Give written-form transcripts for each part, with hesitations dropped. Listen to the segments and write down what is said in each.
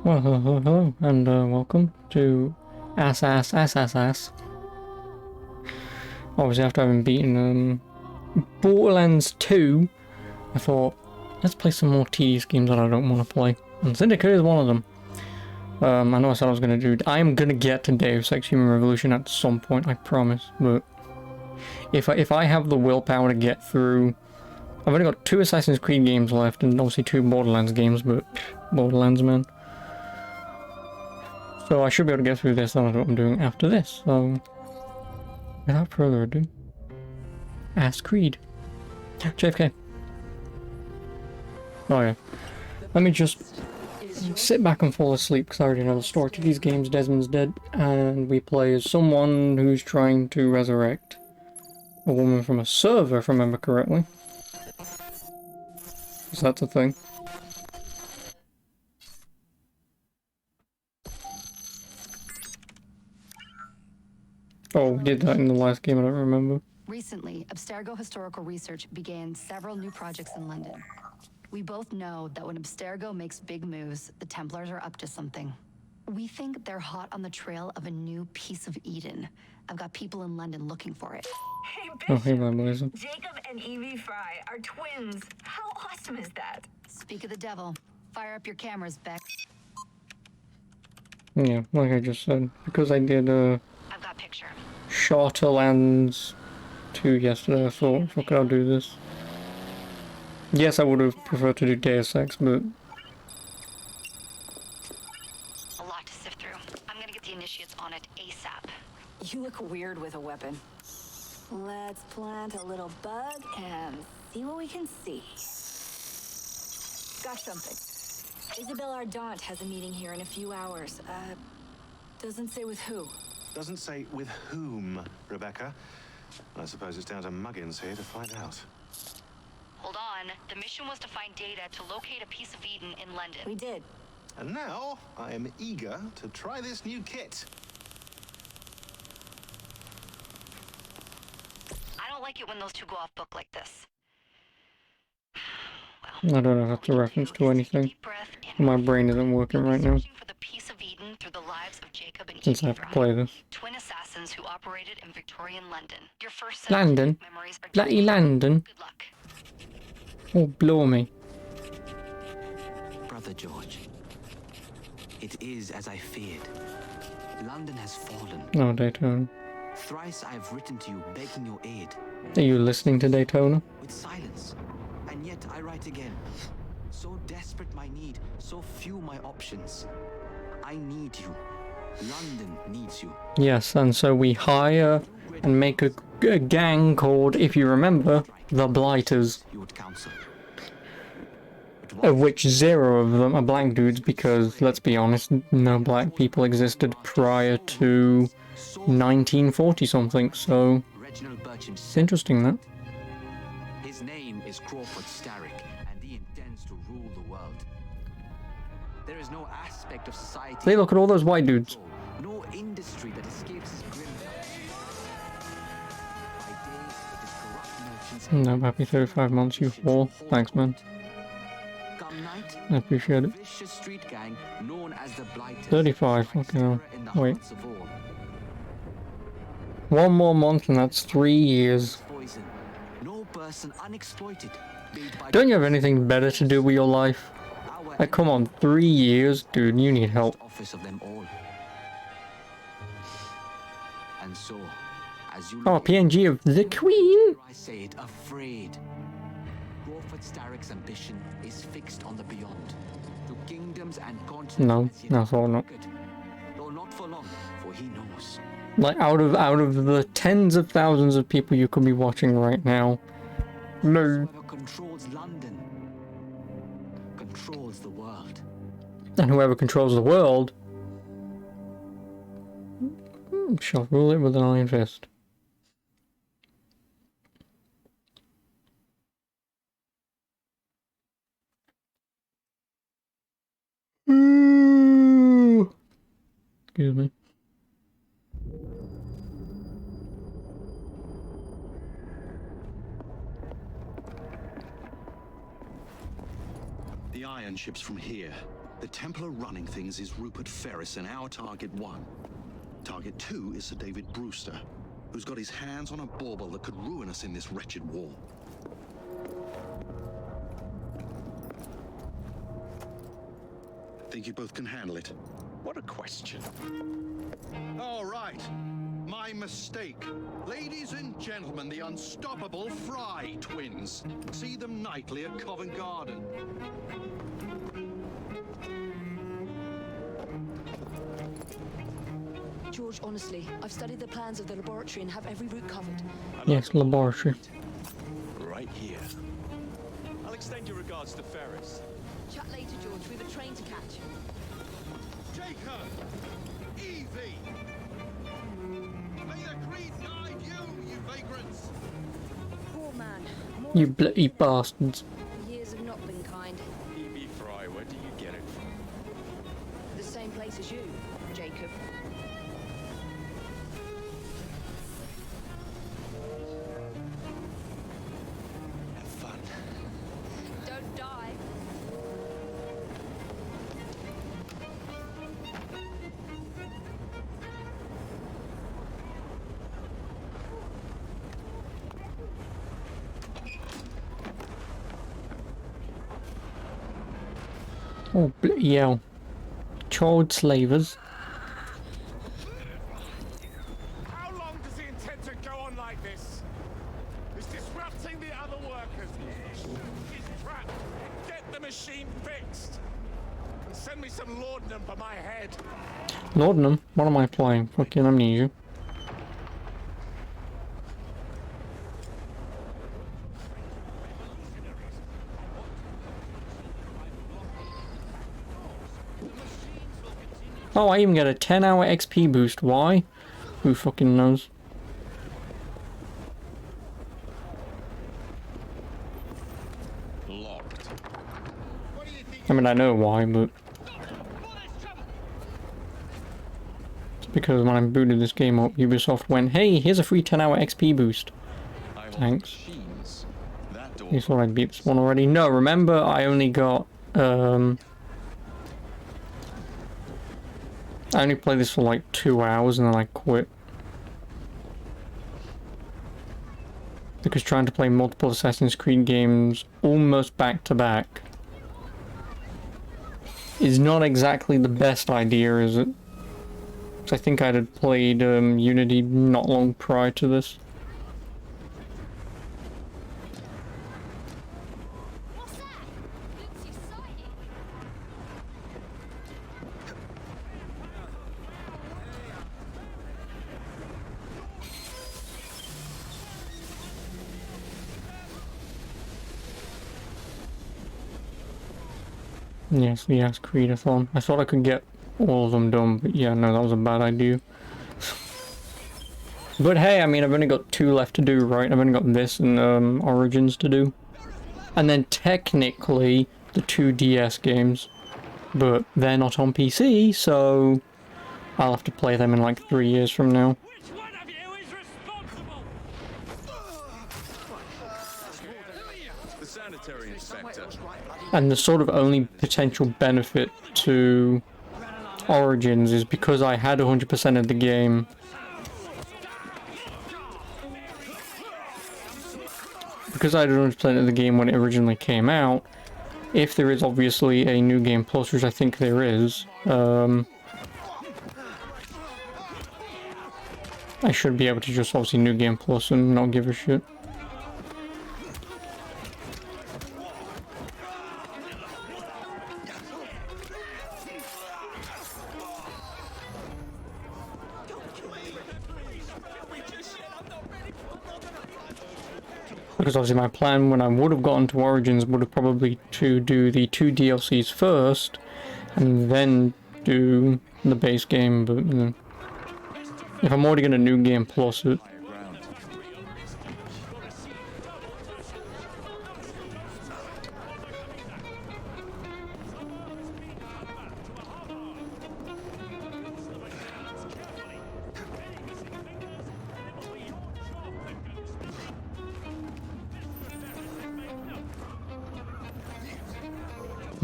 Well, hello, and welcome to Ass. Obviously, after having beaten Borderlands 2, I thought, let's play some more tedious games that I don't want to play. And Syndicate is one of them. I know I said I was going to do... I am going to get to Deus Ex Human Revolution at some point, I promise. But if I have the willpower to get through... I've only got 2 Assassin's Creed games left, and obviously 2 Borderlands games, but... Borderlands, man. So I should be able to get through this, and I know what I'm doing after this, so... Without further ado... Ass Creed. JFK. Oh yeah. Let me just sit back and fall asleep, because I already know the story to these games. Desmond's dead, and we play as someone who's trying to resurrect a woman from a server, if I remember correctly. So that's a thing. Oh, we did that in the last game, I don't remember. Recently, Abstergo Historical Research began several new projects in London. We both know that when Abstergo makes big moves, the Templars are up to something. We think they're hot on the trail of a new piece of Eden. I've got people in London looking for it. Hey, Bishop. Oh, hey, Blazer. Jacob and Evie Fry are twins. How awesome is that? Speak of the devil. Fire up your cameras, Beck. Yeah, like I just said. Because I did, I've got picture. Shorterlands 2 yesterday, I thought, fuck it, I'll do this. Yes, I would have preferred to do Deus Ex, but... A lot to sift through. I'm gonna get the initiates on it ASAP. You look weird with a weapon. Let's plant a little bug and see what we can see. Got something. Isabel Ardant has a meeting here in a few hours. Doesn't say with who. Doesn't say with whom, Rebecca. I suppose it's down to Muggins here to find out. Hold on. The mission was to find data to locate a piece of Eden in London. We did. And now, I am eager to try this new kit. I don't like it when those two go off book like this. I don't know if that's a reference to anything. My brain isn't working right now. For the piece of Eden through the lives of Jacob and Since I have to play this. Twin assassins who operated in Victorian London. Your first set London? of memories are Bloody London? Good luck. Oh, blow me. Brother George, it is as I feared. London has fallen. No, Daytona. Thrice I have written to you begging your aid. Are you listening to Daytona? With silence. And yet I write again. So desperate my need, so few my options. I need you. London needs you. Yes, and so we hire and make a gang called, if you remember, the Blighters. You would counsel. Of which 0 of them are black dudes, because, let's be honest, no black people existed prior to 1940 something, so Reginald Bircham it's said, interesting that. his name is Crawford Starrick, and he intends to rule the world. There is no aspect of society... Hey, look at all those white dudes. No industry that escapes his grim touch. By day, it is corrupt merchants... No, happy 35 months, you whore. Thanks, man. Come night, I appreciate it. vicious street gang known as the Blighters 35, strikes fucking hell. terror in the Wait. hearts of all. 1 more month and that's 3 years. Poison. No person unexploited. Made by Don't you have anything better to do with your life? our Like, come on, 3 years? Dude, you need help. office of them all. And so, as you Oh, look PNG of the Queen! I say it, afraid. Crawford Starrick's ambition is fixed on the beyond. To kingdoms and continents. No, as yet no, so not. conquered. Though not for long, for he knows. Like, out of the tens of thousands of people you could be watching right now. No. Whoever controls London controls the world. And whoever controls the world shall rule it with an iron fist. Excuse me. The iron ships from here. The Templar running things is Rupert Ferris and our target 1. Target 2 is Sir David Brewster, who's got his hands on a bauble that could ruin us in this wretched war. Think you both can handle it? What a question. All right. My mistake. Ladies and gentlemen, the unstoppable Fry twins. See them nightly at Covent Garden. George, honestly, I've studied the plans of the laboratory and have every route covered. Yes, laboratory. Right here. I'll extend your regards to Ferris. Chat later, George. We've a train to catch. Jacob! Evie! May the creed guide you, you vagrants! Poor man. More You bloody bastards. years have not been kind. E.B. Fry, where do you get it from? The same place as you, Jacob. Have fun. Don't die. Oh, bloody hell. Child slavers. How long does he intend to go on like this? He's disrupting the other workers. He's trapped. Get the machine fixed. And send me some laudanum for my head. Laudanum? What am I playing? Fucking amnesia. Oh, I even get a 10-hour XP boost. Why? Who fucking knows? Locked. I mean, I know why, but... It's because when I booted this game up, Ubisoft went, hey, here's a free 10-hour XP boost. Thanks. Machines. That door. You thought I'd beat this one already? No, remember, I only got, I only played this for like 2 hours and then I quit. Because trying to play multiple Assassin's Creed games almost back to back is not exactly the best idea, is it? Because I think I had played Unity not long prior to this. What's that? Looks exciting. Yes, the Ass Creed-a-thon. I thought I could get all of them done, but yeah, no, that was a bad idea. But hey, I mean, I've only got 2 left to do, right? I've only got this and Origins to do. And then technically, the 2 DS games. But they're not on PC, so I'll have to play them in like 3 years from now. Which one of you is responsible? The sanitary inspector. And the sort of only potential benefit to Origins is because I had 100% of the game. Because I had 100% of the game when it originally came out, if there is obviously a New Game Plus, which I think there is, I should be able to just obviously New Game Plus and not give a shit. Because obviously my plan when I would have gotten to Origins would have probably to do the 2 DLCs first and then do the base game, but if I'm already gonna New Game Plus it.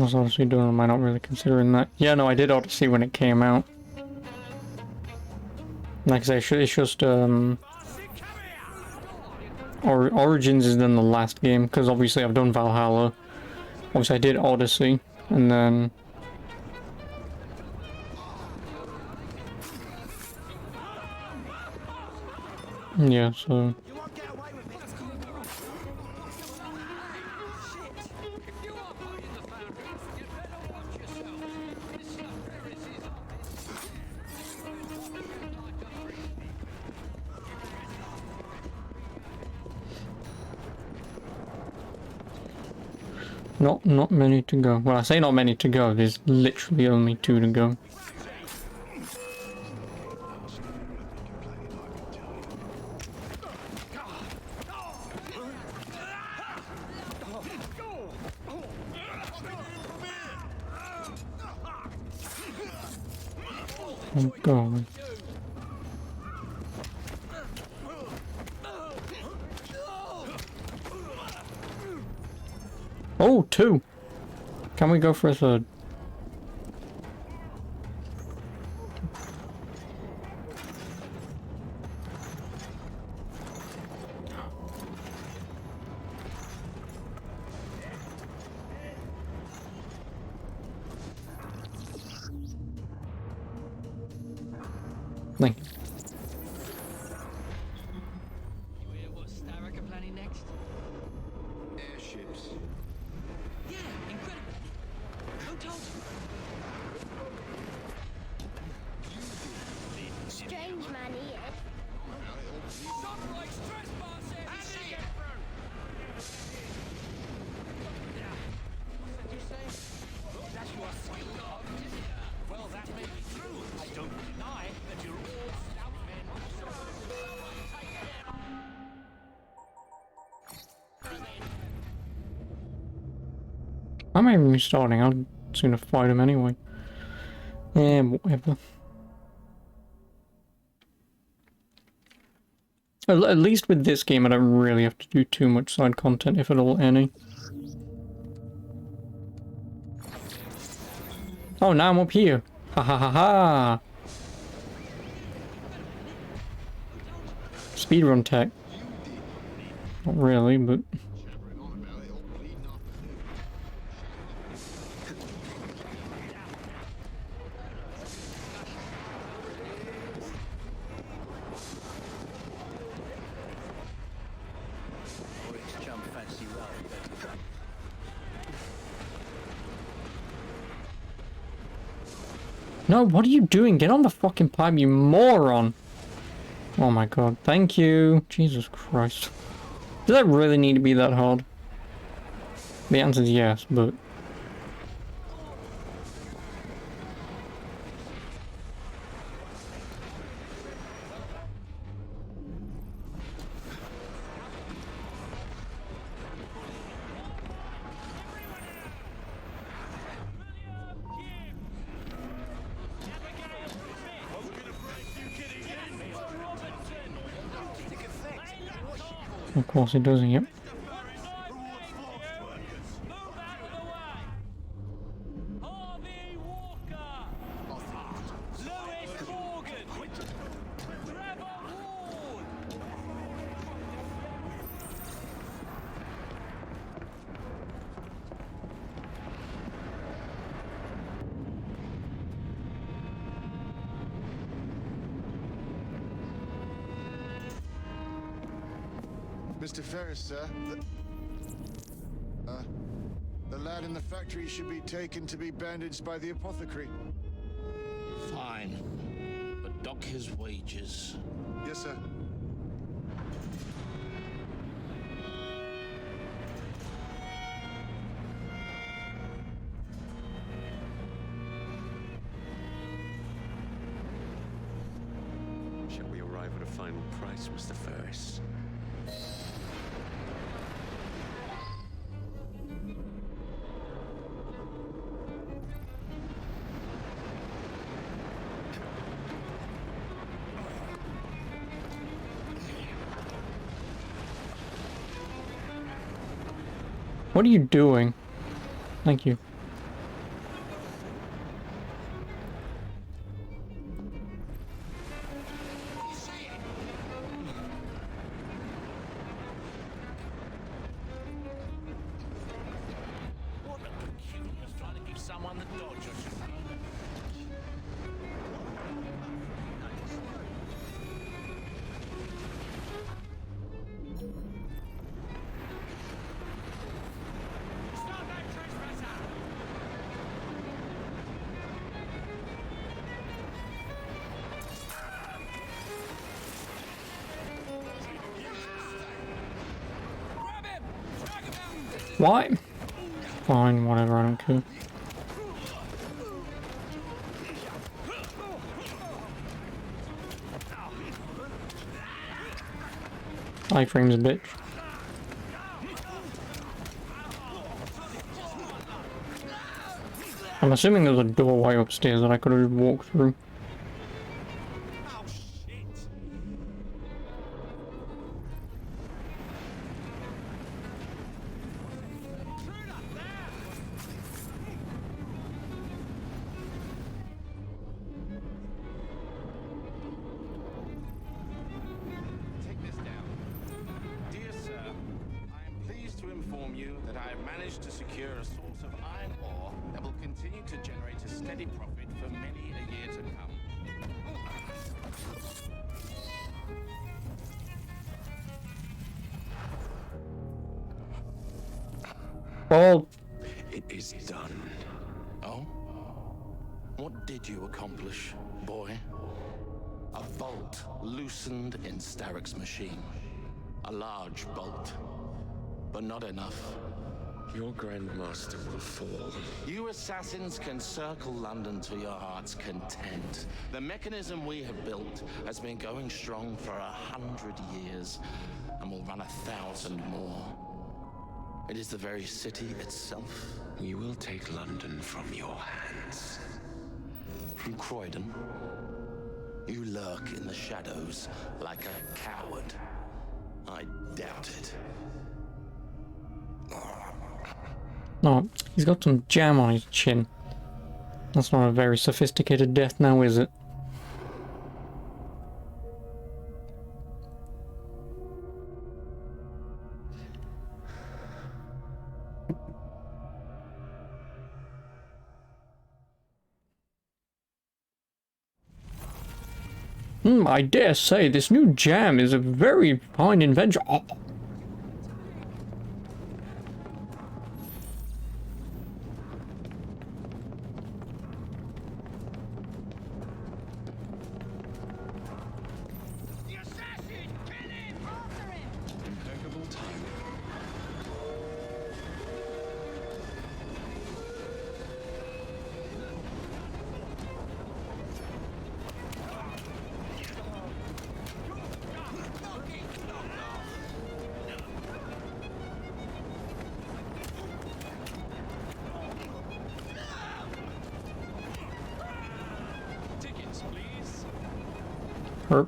was Odyssey doing? Am I not really considering that? Yeah, no, I did Odyssey when it came out. Like I say, it's just, Origins is then the last game, because obviously I've done Valhalla. Obviously I did Odyssey, and then... yeah, so... Not many to go. Well, I say not many to go, there's literally only 2 to go. Oh god. Oh, 2! Can we go for a 3rd? Thank you. I'm not even restarting, I'll sooner fight him anyway. Yeah, whatever. At least with this game I don't really have to do too much side content, if at all any. Oh, now I'm up here. Ha ha ha ha! Speedrun tech. Not really, but... No, what are you doing? Get on the fucking pipe, you moron! Oh my god, thank you! Jesus Christ. Does that really need to be that hard? The answer is yes, but... Of course it doesn't, yep. Mr. Ferris, sir. The lad in the factory should be taken to be bandaged by the apothecary. Fine. But dock his wages. Yes, sir. Shall we arrive at a final price, Mr. Ferris? What are you doing? Thank you. one that dodges. Why? Fine, whatever, I don't care. Iframe's a bitch. I'm assuming there's a doorway upstairs that I could have walked through. Well, It is done. Oh? What did you accomplish, boy? A bolt loosened in Starrick's machine. A large bolt. But not enough. Your Grandmaster will fall. You assassins can circle London to your heart's content. The mechanism we have built has been going strong for 100 years, and will run 1,000 more. It is the very city itself. We will take London from your hands. From Croydon? You lurk in the shadows like a coward. I doubt it. no, he's got some jam on his chin. That's not a very sophisticated death now, is it? I dare say this new jam is a very fine invention. Oh. Impeccable timing. Tickets, please. Herp.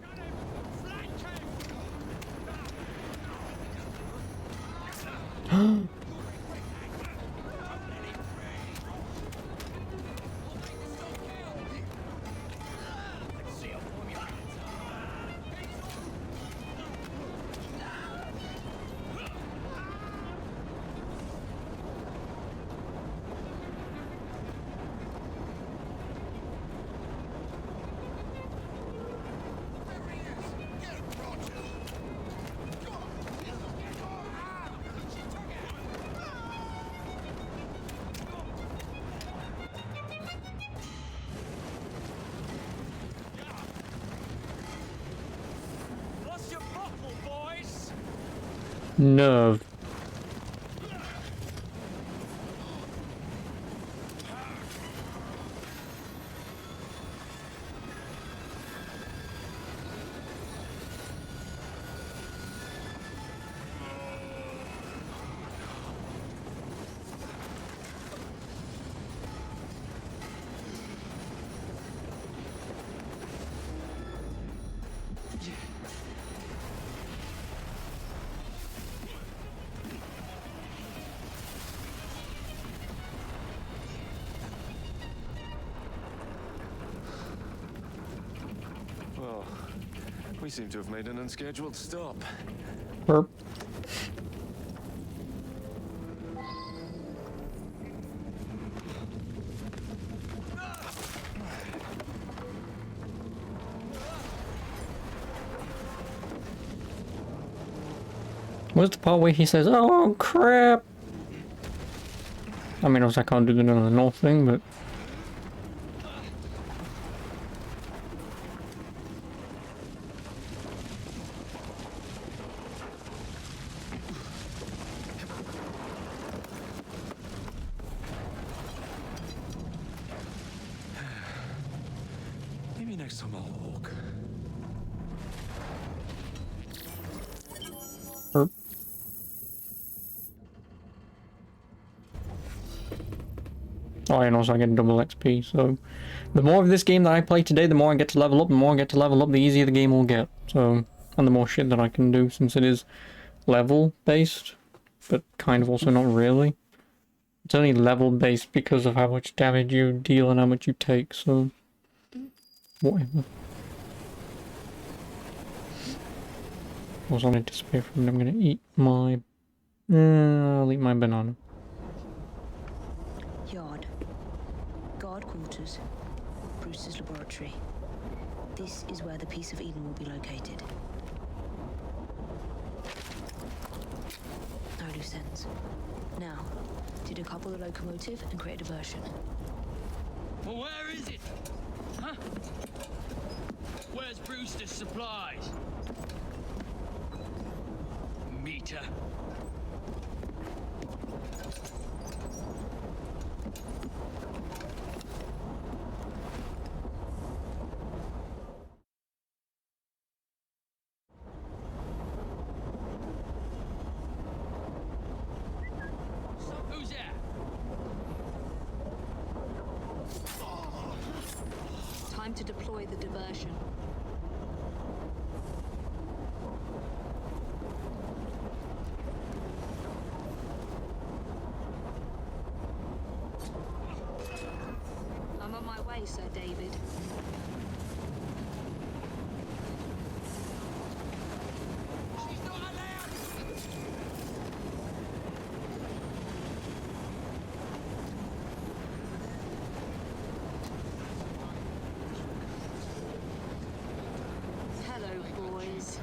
What's your bottle, boys? Nerve. Well, we seem to have made an unscheduled stop. Herp. Where's the part where he says, "Oh crap"? I mean, obviously I can't do the north thing, but Maybe next time I'll walk. Herp. Oh, and also I get double XP, so the more of this game that I play today, the more I get to level up, the more I get to level up, the easier the game will get. So, and the more shit that I can do, since it is level based, but kind of also not really. It's only level based because of how much damage you deal and how much you take, so whatever. Also, I need to disappear from it. I'm gonna eat my... I'll eat my banana. Yard. Guard quarters. Brewster's laboratory. This is where the piece of Eden will be located. No loose ends. Now, to decouple the locomotive and create a diversion. Well, where is it? Huh? Where's Brewster's supplies? Meter. Who's that? Time to deploy the diversion. I'm on my way, Sir David. She's not allowed! Hello, boys.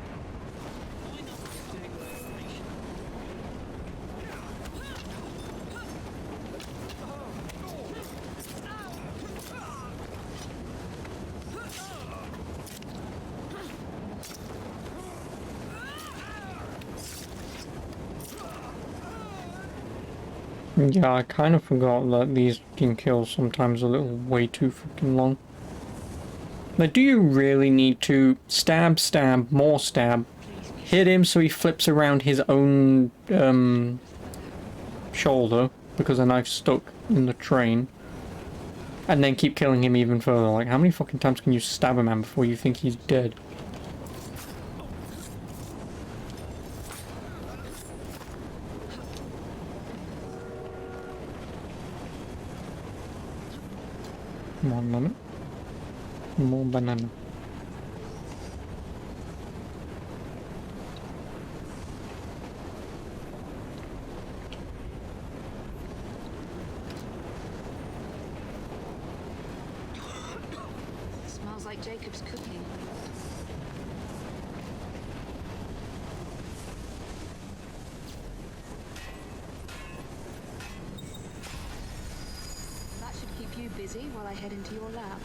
Yeah, I kind of forgot that these fucking kills sometimes are a little way too freaking long. Like, do you really need to stab, stab, more stab, hit him so he flips around his own shoulder because the knife's stuck in the train, and then keep killing him even further? Like, how many fucking times can you stab a man before you think he's dead? Come on, lemon. More banana. Smells like Jacob's cooking. That should keep you busy while I head into your lab.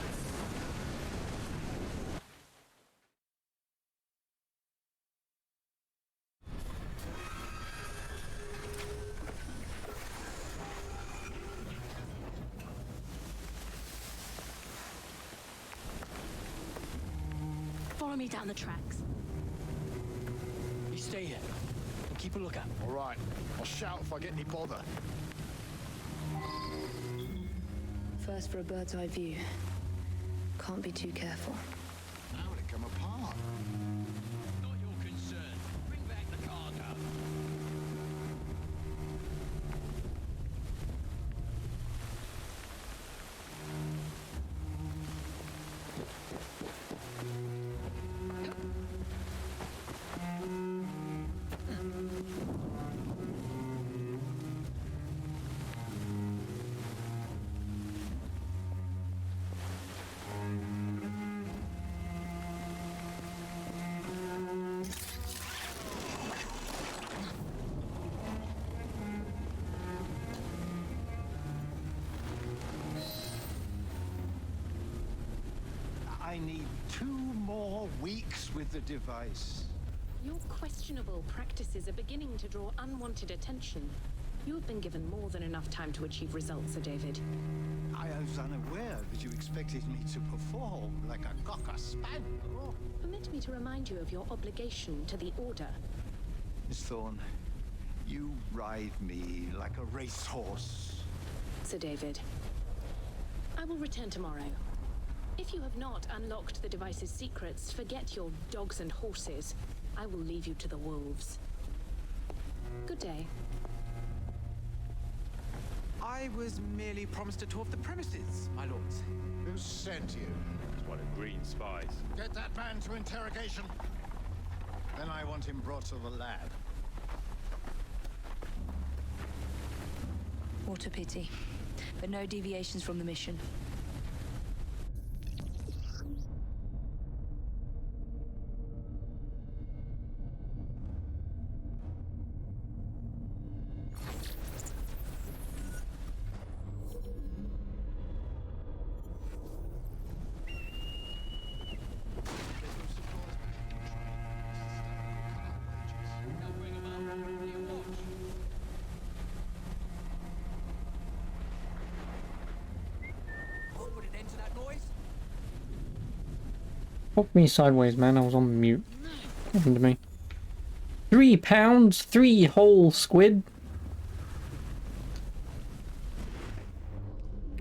Follow me down the tracks. You stay here and keep a lookout. All right. I'll shout if I get any bother. First for a bird's eye view. Can't be too careful. How would it come apart? Not your concern. Bring back the cargo. I need 2 more weeks with the device. Your questionable practices are beginning to draw unwanted attention. You have been given more than enough time to achieve results, Sir David. I was unaware that you expected me to perform like a cocker spaniel. Permit me to remind you of your obligation to the Order. Miss Thorne, you ride me like a racehorse. Sir David, I will return tomorrow. If you have not unlocked the device's secrets, forget your dogs and horses. I will leave you to the wolves. Good day. I was merely promised a tour of the premises, my lords. Who sent you? It's one of Green's spies. Get that man to interrogation. Then I want him brought to the lab. What a pity. But no deviations from the mission. Pop me sideways, man. I was on mute. What happened to me? £3? 3 whole squid?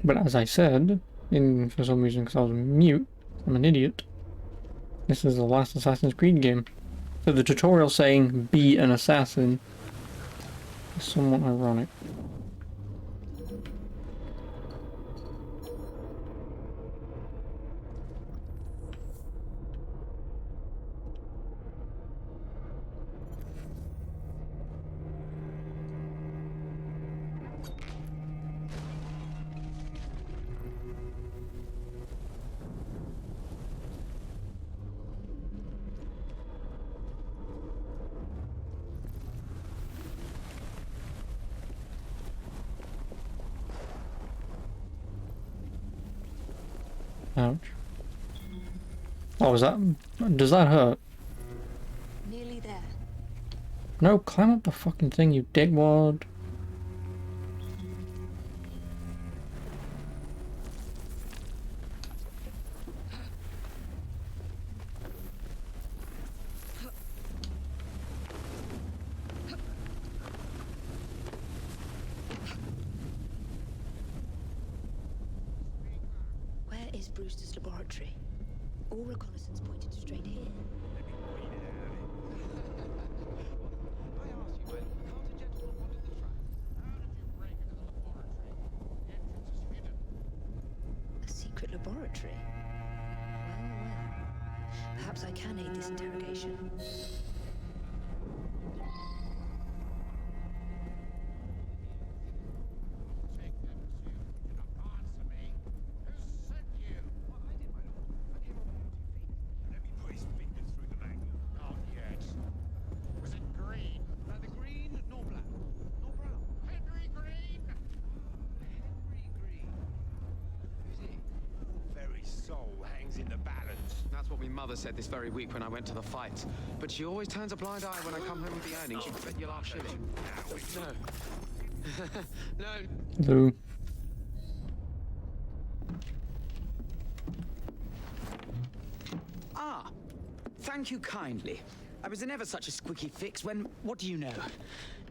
But as I said, for some reason, because I was on mute, I'm an idiot. This is the last Assassin's Creed game. So the tutorial saying, be an assassin, is somewhat ironic. Ouch. Oh, is that... does that hurt? Nearly there. No, climb up the fucking thing, you dickwad. Where is Brewster's laboratory? All reconnaissance pointed straight here. A secret laboratory? Well, well. Perhaps I can aid this interrogation. Mother said this very week when I went to the fight, but she always turns a blind eye when I come home with the earnings. You can bet your last shilling. No. Hello. Ah, thank you kindly. I was in ever such a squeaky fix when, what do you know?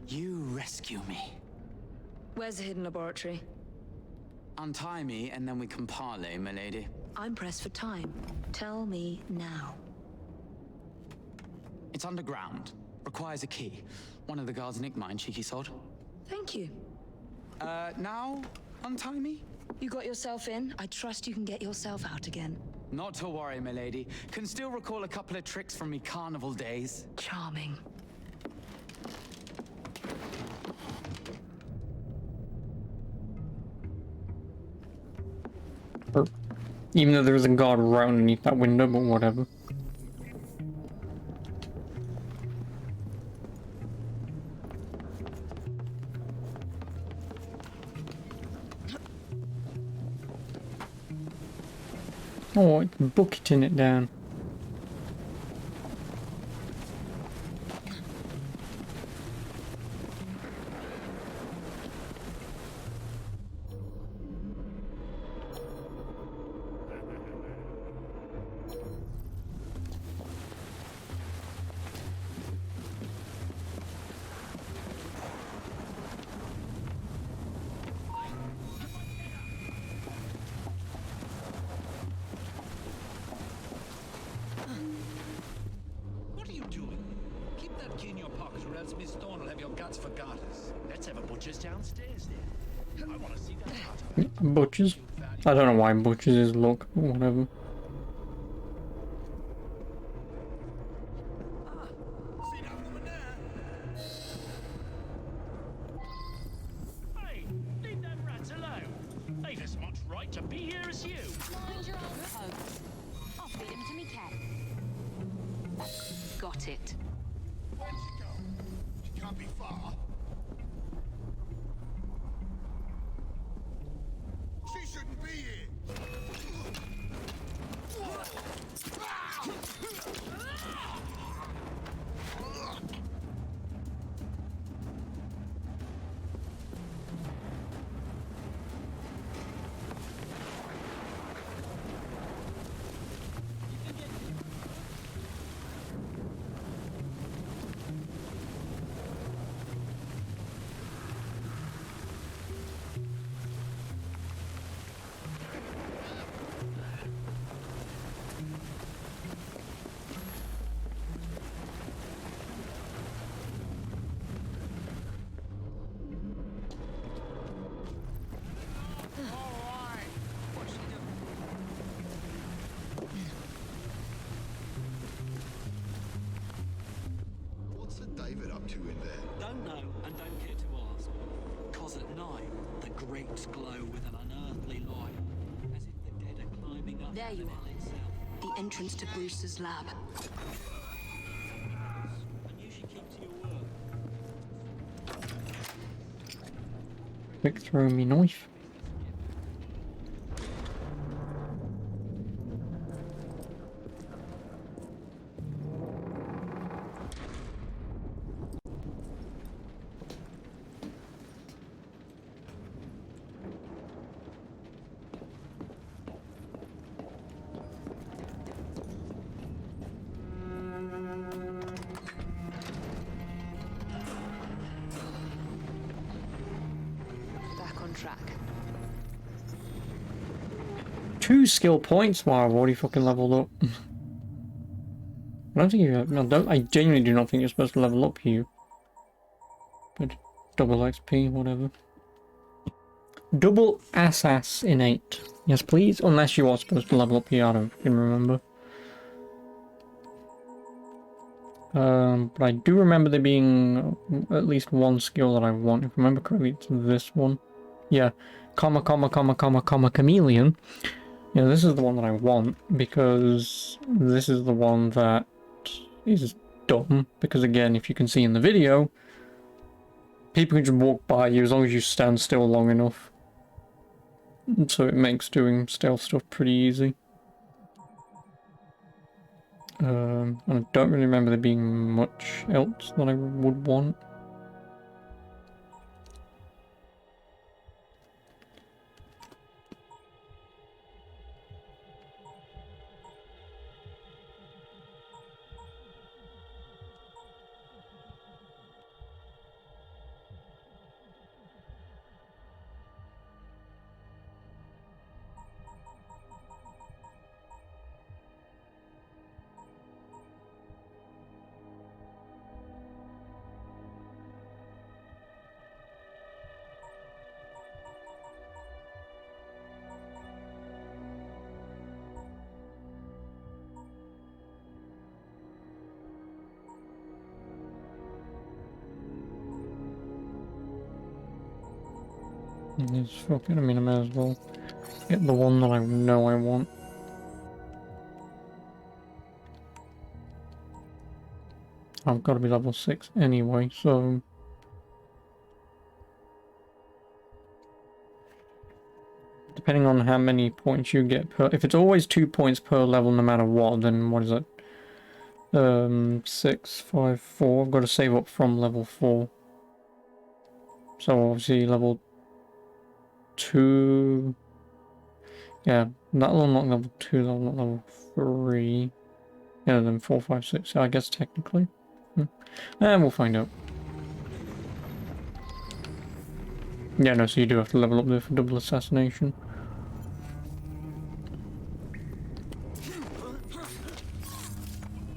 You rescue me. Where's the hidden laboratory? Untie me and then we can parley, milady. I'm pressed for time. Tell me now. It's underground. Requires a key. One of the guards nicked mine, cheeky sod. Thank you. Now untie me? You got yourself in. I trust you can get yourself out again. Not to worry, milady. Can still recall a couple of tricks from me carnival days. Charming. Even though there's a guard right underneath that window, but whatever. Oh, it's bucketing it down. What are you doing? Keep that key in your pocket, or else Miss Thorne will have your guts for garters. Let's have a butcher's downstairs then. I want to see that heart. Butchers? I don't know why butchers is look, whatever. Hey, leave them rats alone. They've as much right to be here as you. Mind your own pokes. I'll feed him to me cat. Got it. Where'd she go? She can't be far. She shouldn't be here. What's the David up to in there? Don't know and don't care to ask. 'Cause at night, the grates glow with an unearthly light, as if the dead are climbing up. There you are. Itself. The entrance to Bruce's lab. And you should keep to your work. Quick throw me knife. Back on track. 2 skill points? Wow, I've already fucking leveled up. I don't think you have, I genuinely do not think you're supposed to level up here. But double XP, whatever. Double SS innate. Yes, please. Unless you are supposed to level up here, I don't fucking remember. But I do remember there being at least one skill that I want. If I remember correctly, it's this one. Yeah, chameleon. Yeah, this is the one that I want, because this is the one that is dumb. Because again, if you can see in the video, people can just walk by you as long as you stand still long enough. So it makes doing stealth stuff pretty easy. And I don't really remember there being much else that I would want. It's fucking, I mean, I may as well get the one that I know I want. I've got to be level 6 anyway, so... depending on how many points you get per... If it's always 2 points per level no matter what, then what is it? 6, 5, 4. I've got to save up from level 4. So obviously level 2... Yeah, that level not level 2, level not level 3. Yeah, then 4, 5, 6. So I guess technically. And we'll find out. Yeah, no, so you do have to level up there for double assassination.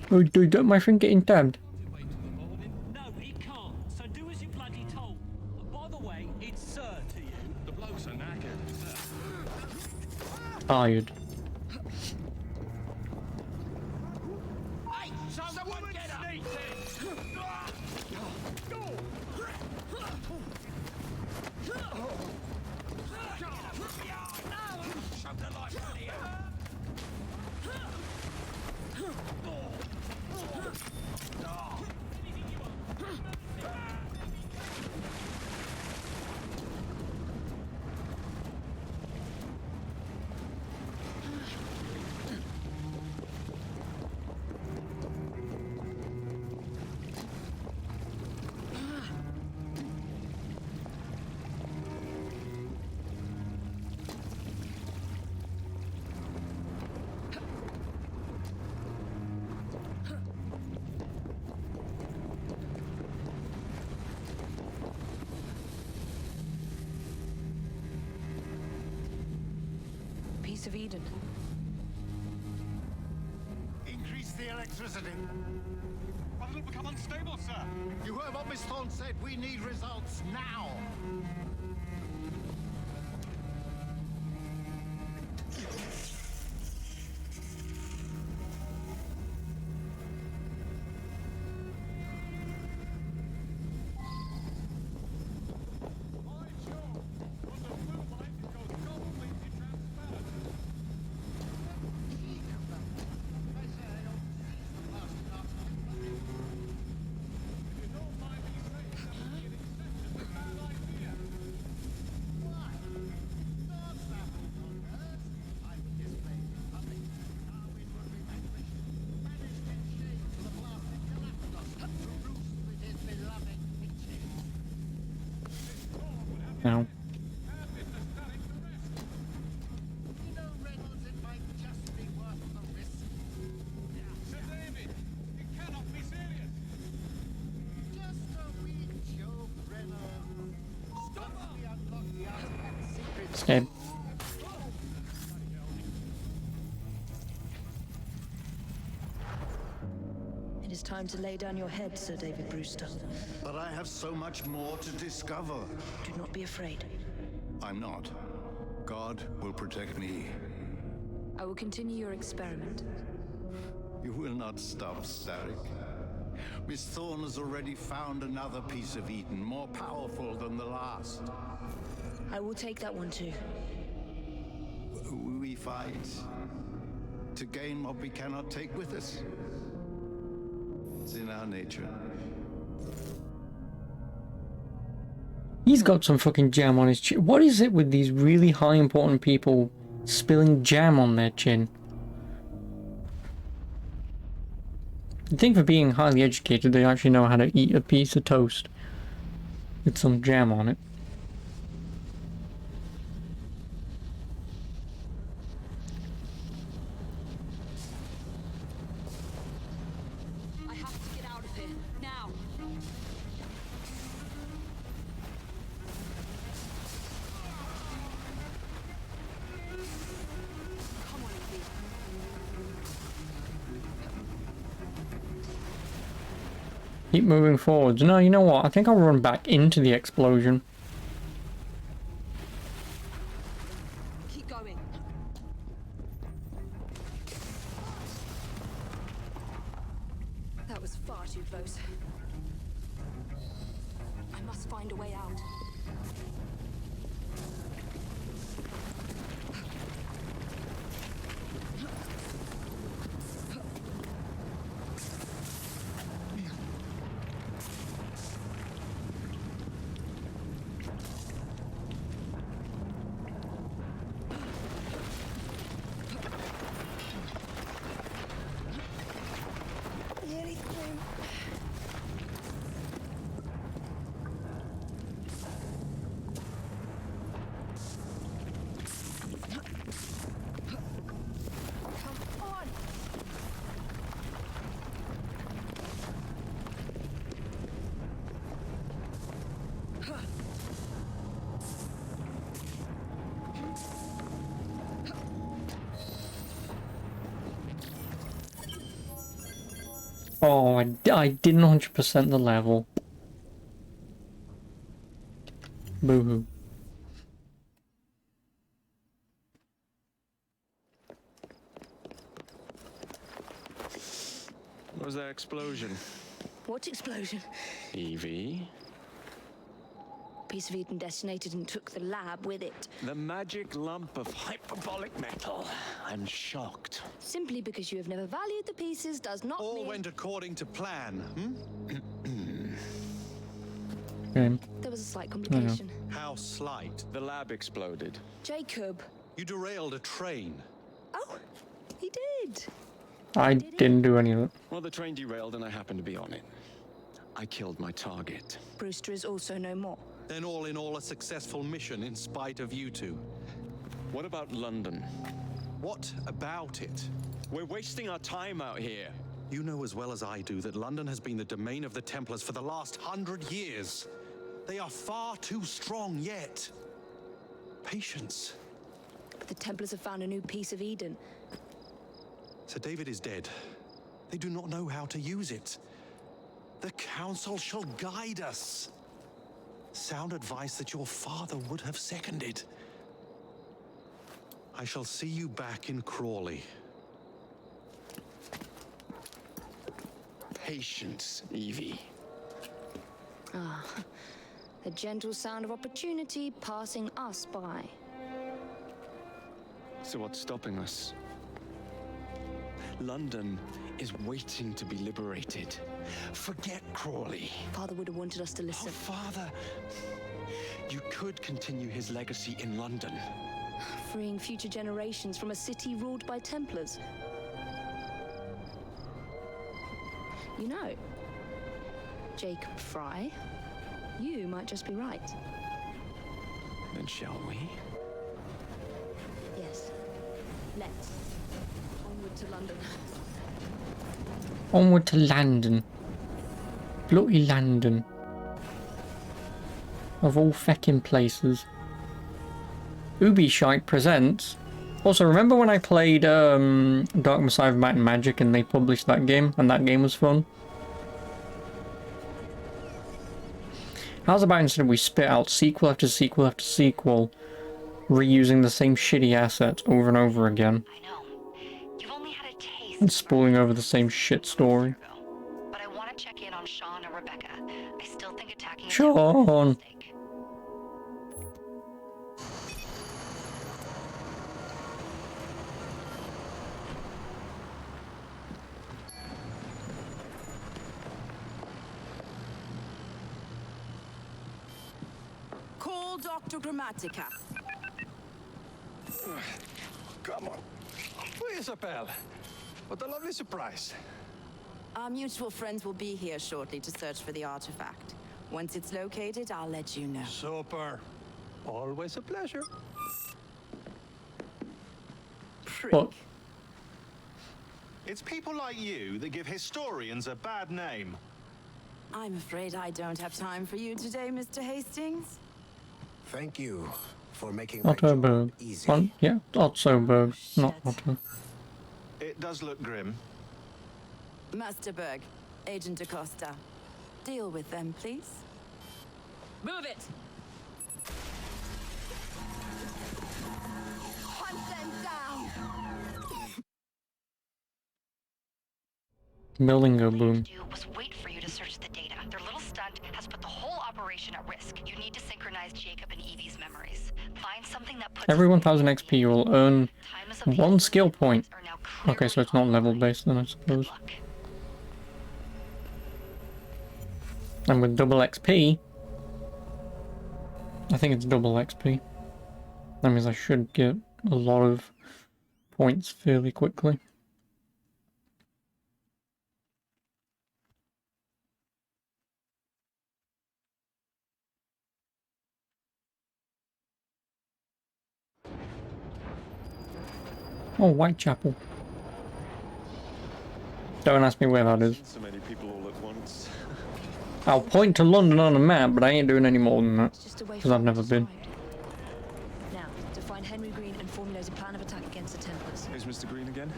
Oh, dude, don't my friend getting stabbed? No, it can't. So do as you bloody told. And by the way, it's sir to you. The blokes are knackered. Tired. Hey, someone get up! Shove the life out of you. Piece of Eden. Increase the electricity. But it'll become unstable, sir. You heard what Miss Thorne said. We need results now. Now. Stab. It is time to lay down your head, Sir David Brewster. But I have so much more to discover. Do not be afraid. I'm not. God will protect me. I will continue your experiment. You will not stop, Starrick. Miss Thorne has already found another piece of Eden, more powerful than the last. I will take that one too. We fight to gain what we cannot take with us. It's in our nature. He's got some fucking jam on his chin. What is it with these really high important people spilling jam on their chin? You'd think for being highly educated they actually know how to eat a piece of toast with some jam on it. I have to get out of here, now. Come on, Evie. Keep moving forwards. No, you know what? I think I'll run back into the explosion. Keep going. That was far too close. I must find a way out. Oh, I didn't 100% the level. Boo-hoo. What was that explosion? What explosion? Evie? Piece of Eden detonated and took the lab with it. The magic lump of hyperbolic metal. I'm shocked. Simply because you have never valued the pieces does not All mean... went according to plan, There was a slight complication. How slight? The lab exploded. Jacob. You derailed a train. Oh, he did. I didn't do any of it. Well, the train derailed and I happened to be on it. I killed my target. Brewster is also no more. Then all in all, a successful mission in spite of you two. What about London? What about it? We're wasting our time out here. You know as well as I do that London has been the domain of the Templars for the last 100 years. They are far too strong yet. Patience. But the Templars have found a new piece of Eden. Sir David is dead. They do not know how to use it. The Council shall guide us. Sound advice that your father would have seconded. I shall see you back in Crawley. Patience, Evie. Ah, the gentle sound of opportunity passing us by. So what's stopping us? London is waiting to be liberated. Forget Crawley. Father would have wanted us to listen. Oh, Father! You could continue his legacy in London. Freeing future generations from a city ruled by Templars. You know, Jacob Fry, you might just be right. Then shall we? Yes. Let's. Onward to London. Onward to London. Bloody London. Of all feckin' places. Ubishite presents. Also, remember when I played Dark Messiah of Might and Magic and they published that game? And that game was fun? How's about instead we spit out sequel after sequel after sequel, reusing the same shitty assets over and over again? I know. You've only had a taste. And spooling over the same shit story. But I want to check in on Sean and Rebecca. I still think attacking Sean! Call Dr. Grammatica. Come on. Isabel. What a lovely surprise. Our mutual friends will be here shortly to search for the artifact. Once it's located, I'll let you know. Super. Always a pleasure. What? It's people like you that give historians a bad name. I'm afraid I don't have time for you today, Mr. Hastings. Thank you for making my Otto job Berg. easy. One, yeah, Otto Berg, not Otto. It does look grim. Master Berg, Agent Acosta. Deal with them, please. Move it! Hunt them down! Millingo boom. Do was wait for you to search the data. Their little stunt has put the whole operation at risk. You need to synchronize Jacob and Evie's memories. Find something that puts Every 1000 XP you will earn 1 skill point. Okay, so it's not level based then, I suppose. And with double XP, I think it's double XP. That means I should get a lot of points fairly quickly. Oh, Whitechapel. Don't ask me where that is. So many people all at once. I'll point to London on a map, but I ain't doing any more than that. Because I've never been. Now, to find Henry Green and formulate a plan of attack against the Templars. Who's Mr. Green again?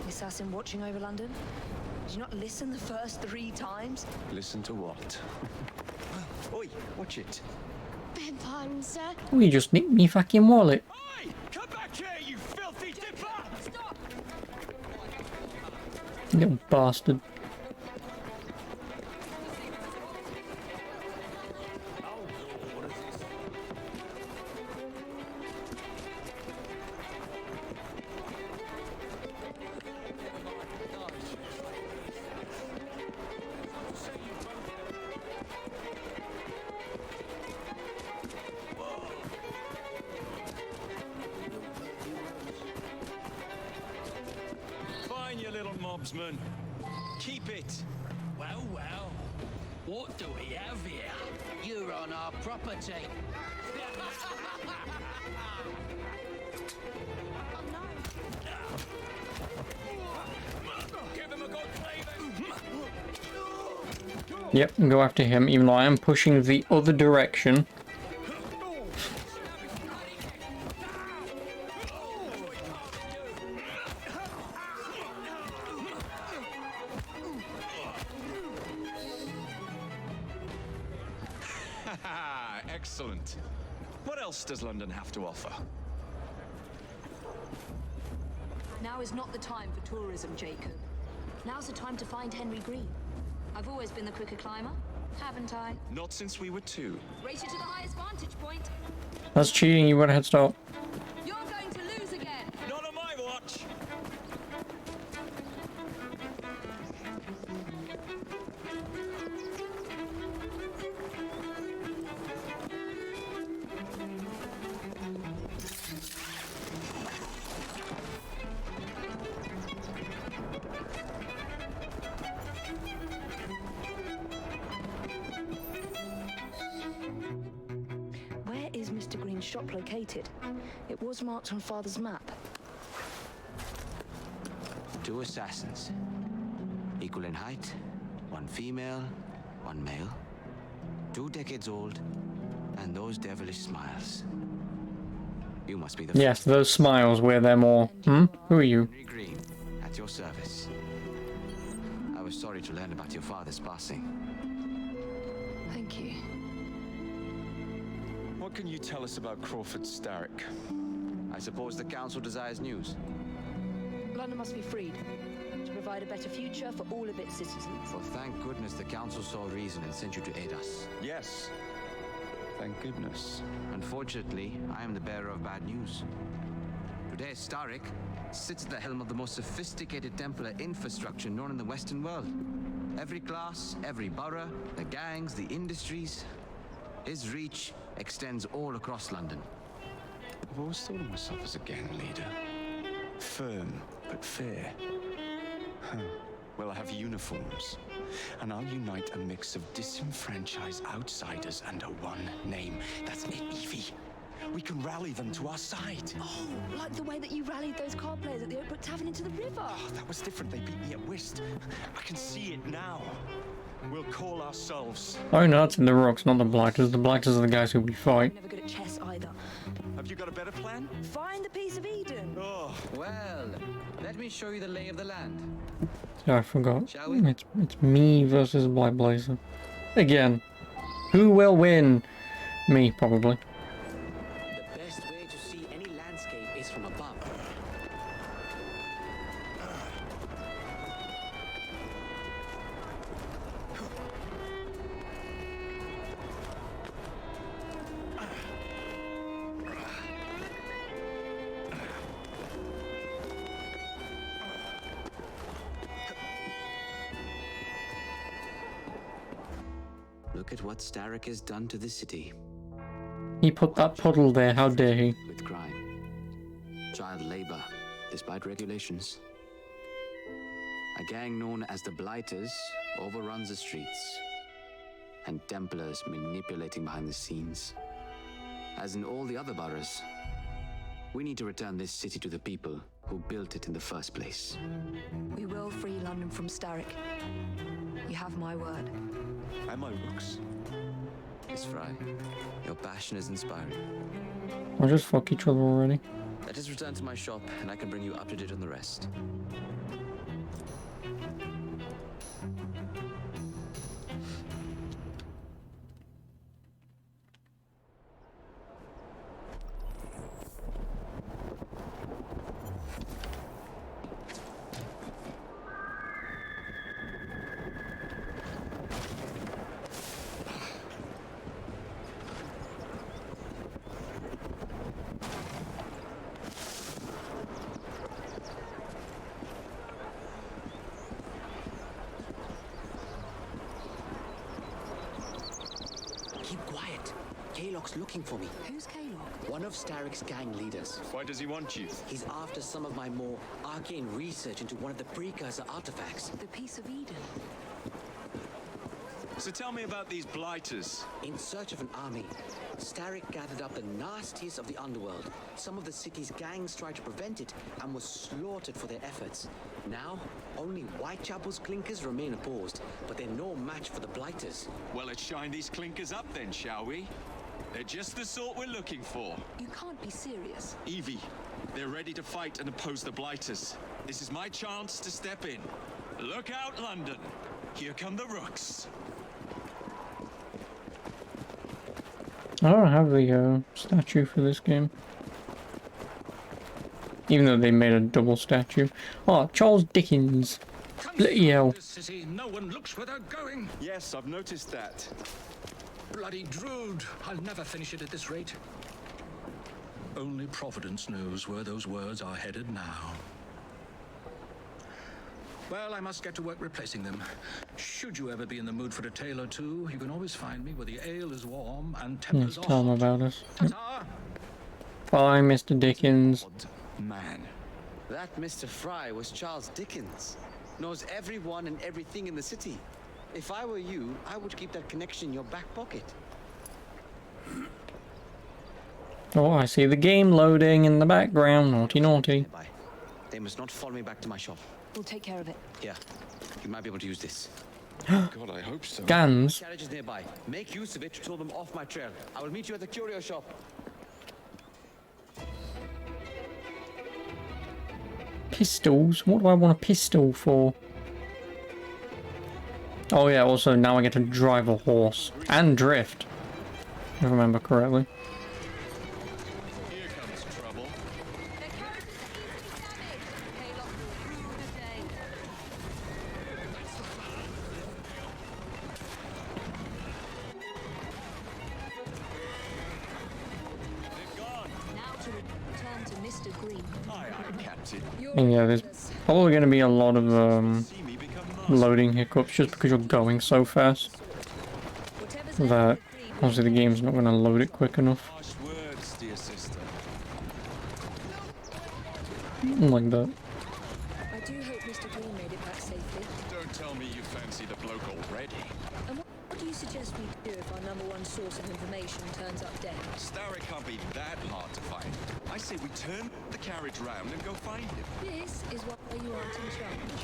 The assassin watching over London? Did you not listen the first 3 times? Listen to what? Oi, watch it. Beg pardon, sir. Oh, you just nicked me fucking wallet. Oi! Come back here, you filthy dipper! Stop! Little bastard. Fine, you little mobsman. Keep it. Well, well. What do we have here? You're on our property. Give him a good cleaving. Yep, go after him, even though I am pushing the other direction. Excellent. What else does London have to offer? Now is not the time for tourism, Jacob. Now's the time to find Henry Green. I've always been the quicker climber, haven't I? Not since we were 2. Race you to the highest vantage point. That's cheating, you got a head start. You're going to lose again. Not on my watch. Where is Mr. Green's shop located? It was marked on Father's map. 2 assassins. Equal in height. 1 female, 1 male. 2 decades old. And those devilish smiles. You must be the Yes, those smiles where they're more. Hmm? Who are you? Henry Green, at your service. I was sorry to learn about your father's passing. Thank you. What can you tell us about Crawford Starrick? I suppose the council desires news. London must be freed to provide a better future for all of its citizens. Well, thank goodness the council saw reason and sent you to aid us. Yes. Thank goodness. Unfortunately, I am the bearer of bad news. Today, Starrick sits at the helm of the most sophisticated Templar infrastructure known in the Western world. Every class, every borough, the gangs, the industries. His reach extends all across London. I've always thought of myself as a gang leader. Firm, but fair. Huh. Well, I have uniforms. And I'll unite a mix of disenfranchised outsiders under one name. That's it, Evie. We can rally them to our side. Oh, like the way that you rallied those card players at the Oakbrook Tavern into the river. Oh, that was different. They beat me at whist. I can see it now. We'll call ourselves... Oh no, that's in the rocks, not the blighters. The blighters are the guys who we fight. Never good at chess either. Have you got a better plan? Find the piece of Eden. Oh. Well, let me show you the lay of the land. Yeah, I forgot. Shall we? It's me versus Black Blazer. Again. Who will win? Me, probably. The best way to see any landscape is from above. Look at what Starrick has done to the city. He put that puddle there, how dare he? With crime. Child labor, despite regulations. A gang known as the Blighters overruns the streets. And Templars manipulating behind the scenes. As in all the other boroughs, we need to return this city to the people who built it in the first place. We will free London from Starrick. You have my word. And my looks. Miss Fry, your passion is inspiring. I'll just fuck each other already. Let us return to my shop, and I can bring you up to date on the rest. Kalok's looking for me. Who's Kalok? One of Starrick's gang leaders. Why does he want you? He's after some of my more arcane research into one of the precursor artifacts. The Piece of Eden. So tell me about these blighters. In search of an army, Starrick gathered up the nastiest of the underworld. Some of the city's gangs tried to prevent it and were slaughtered for their efforts. Now, only Whitechapel's clinkers remain opposed, but they're no match for the blighters. Well, let's shine these clinkers up then, shall we? They're just the sort we're looking for. You can't be serious. Evie, they're ready to fight and oppose the blighters. This is my chance to step in. Look out, London. Here come the rooks. I don't have the statue for this game. Even though they made a double statue. Oh, Charles Dickens. Bloody hell. This city, no one looks where they're going. Yes, I've noticed that. Bloody Drood. I'll never finish it at this rate. Only Providence knows where those words are headed now. Well, I must get to work replacing them. Should you ever be in the mood for a tale or two, you can always find me where the ale is warm and tempers Tell them are hot. about us. Yep. Bye, Mr. Dickens. Man. That Mr. Fry was Charles Dickens. Knows everyone and everything in the city. If I were you, I would keep that connection in your back pocket. Oh, I see the game loading in the background. Naughty, naughty. They must not follow me back to my shop. We'll take care of it. Here, you might be able to use this. God, I hope so. Guns. Carriage is nearby. Make use of it to throw them off my trail. I will meet you at the curio shop. Pistols? What do I want a pistol for? Oh yeah, also now I get to drive a horse. And drift. If I remember correctly. Here comes trouble. Now to return to Mr. Green. Aye, aye, Captain. And yeah, there's probably going to be a lot of loading hiccups just because you're going so fast. That obviously the game's not going to load it quick enough. Harsh words, dear sister. Like that. I do hope Mr. Green made it back safely. Don't tell me you fancy the bloke already. And what do you suggest we do if our #1 source of information turns up dead? Starrick can't be that hard to find. I say we turn the carriage round and go find him. This is why you aren't in charge.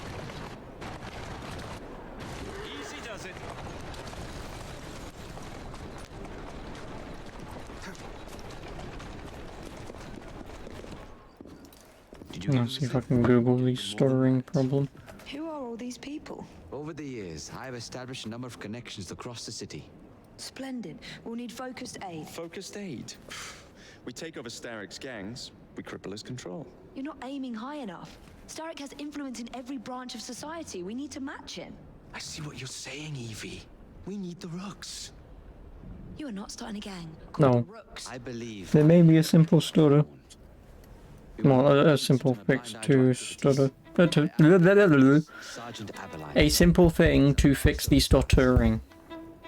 Easy does it. Let's see if I can Google the stuttering problem. Who are all these people? Over the years, I have established a number of connections across the city. Splendid. We'll need focused aid. Focused aid. We take over Starrick's gangs, we cripple his control. You're not aiming high enough. Starrick has influence in every branch of society. We need to match him. I see what you're saying, Evie. We need the rooks. You are not starting a gang. No. I believe There may be a simple stutter. Well, a simple fix to stutter. Sergeant Abeline. A simple thing to fix the stuttering.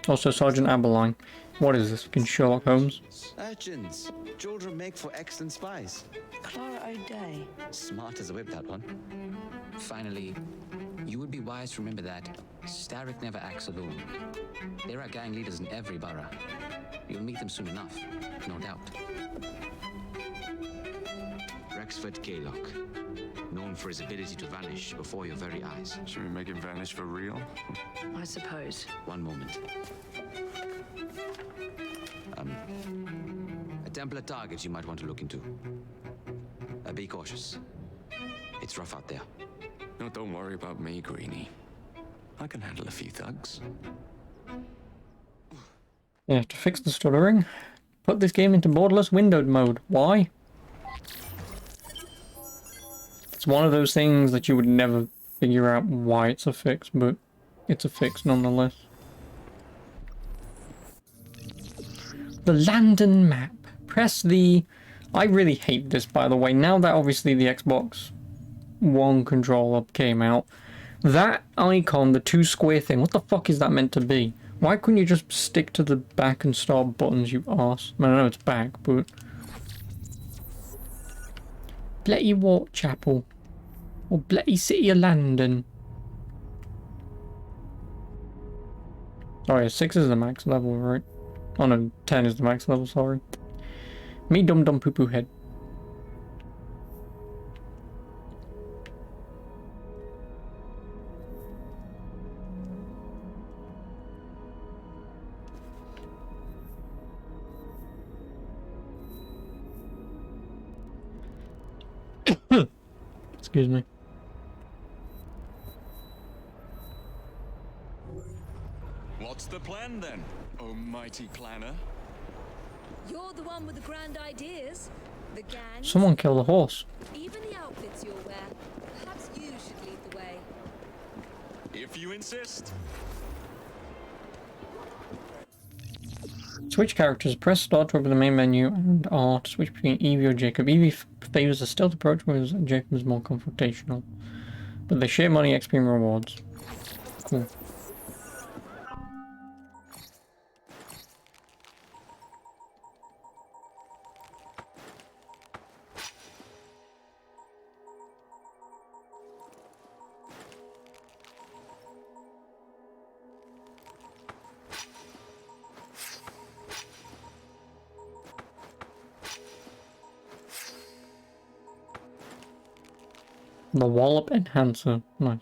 Also, Sergeant Abeline. What is this? Fucking Sherlock Holmes? Urchins. Children make for excellent spies. Clara O'Day. Smart as a whip, that one. Finally, you would be wise to remember that Starrick never acts alone. There are gang leaders in every borough. You'll meet them soon enough, no doubt. Rexford Kalok, known for his ability to vanish before your very eyes. Should we make him vanish for real? I suppose. One moment. A Templar target you might want to look into. Be cautious. It's rough out there. No, don't worry about me, Greenie. I can handle a few thugs. Yeah, to fix the stuttering, put this game into borderless windowed mode. Why? It's one of those things that you would never figure out why it's a fix, but it's a fix nonetheless. The London map. Press the... I really hate this, by the way. Now that obviously the Xbox One controller came out, that icon, the 2 square thing, what the fuck is that meant to be? Why couldn't you just stick to the back and start buttons, you arse? I mean, I know it's back, but... Bloody Whitechapel. Or bloody City of London. Sorry, 6 is the max level, right? Oh no, 10 is the max level, sorry. Me dum dum poo poo head. Excuse me. What's the plan then, oh mighty planner? You're the one with the grand ideas. The gang. Someone killed a horse. Even the outfits you'll wear. Perhaps you should lead the way. If you insist. Switch characters. Press start to open the main menu and R to switch between Evie or Jacob. Evie favors a stealth approach, whereas Jacob is more confrontational. But they share money, XP, and rewards. Cool. The Wallop Enhancer. Nice.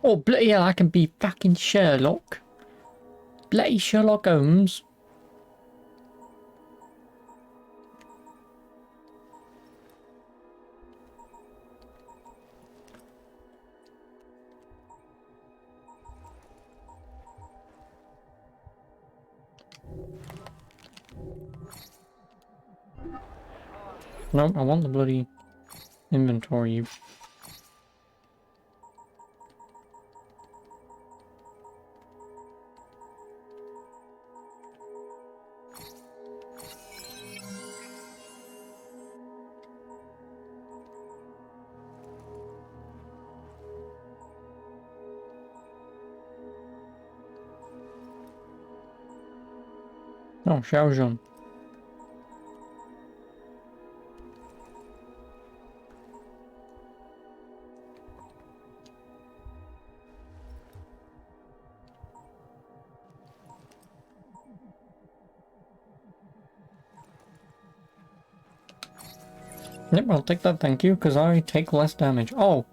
Oh, bloody hell, I can be fucking Sherlock. Bloody Sherlock Holmes. No, I want the bloody inventory. Oh, Xiaozhong. Yep, I'll take that, thank you, because I take less damage. Oh,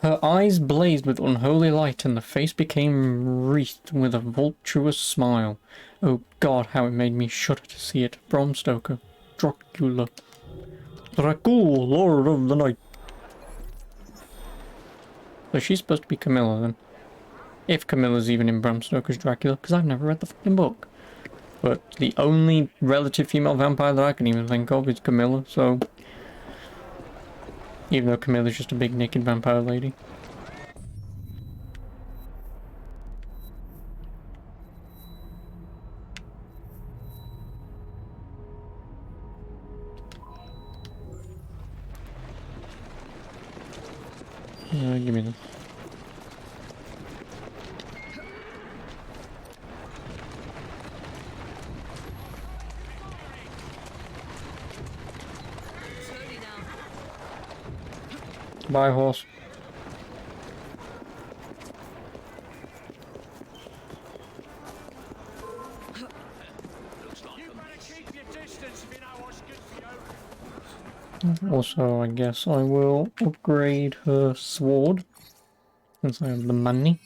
her eyes blazed with unholy light, and the face became wreathed with a voluptuous smile. Oh God, how it made me shudder to see it. Bram Stoker. Dracula. Dracula, Lord of the Night. So she's supposed to be Camilla then. If Camilla's even in Bram Stoker's Dracula, because I've never read the fucking book. But the only relative female vampire that I can even think of is Camilla, so... Even though Camilla's just a big naked vampire lady. Give me this. Bye, horse. Also, I guess I will upgrade her sword, since I have the money.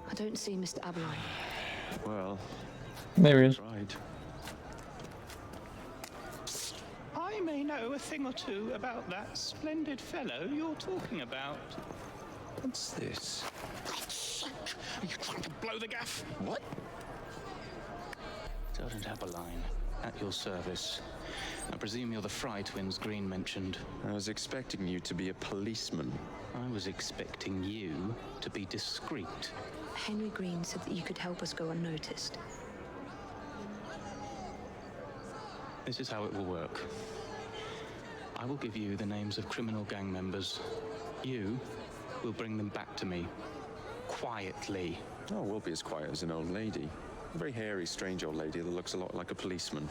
I don't see Mr. Aberline. Well, there he is. Right. I may know a thing or two about that splendid fellow you're talking about. What's this? Are you trying to blow the gaff? What? Sergeant Aberline, at your service. I presume you're the Fry twins Green mentioned. I was expecting you to be a policeman. I was expecting you to be discreet. Henry Green said that you could help us go unnoticed. This is how it will work. I will give you the names of criminal gang members. You will bring them back to me. Quietly. Oh, we'll be as quiet as an old lady. A very hairy, strange old lady that looks a lot like a policeman.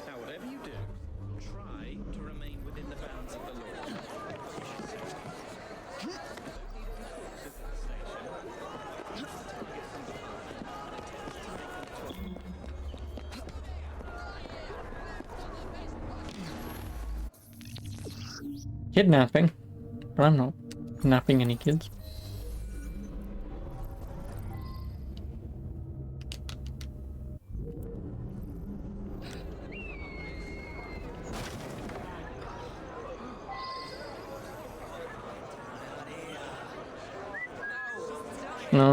Now, whatever you do, try to remain within the bounds of the law. Kidnapping? But I'm not napping any kids. No,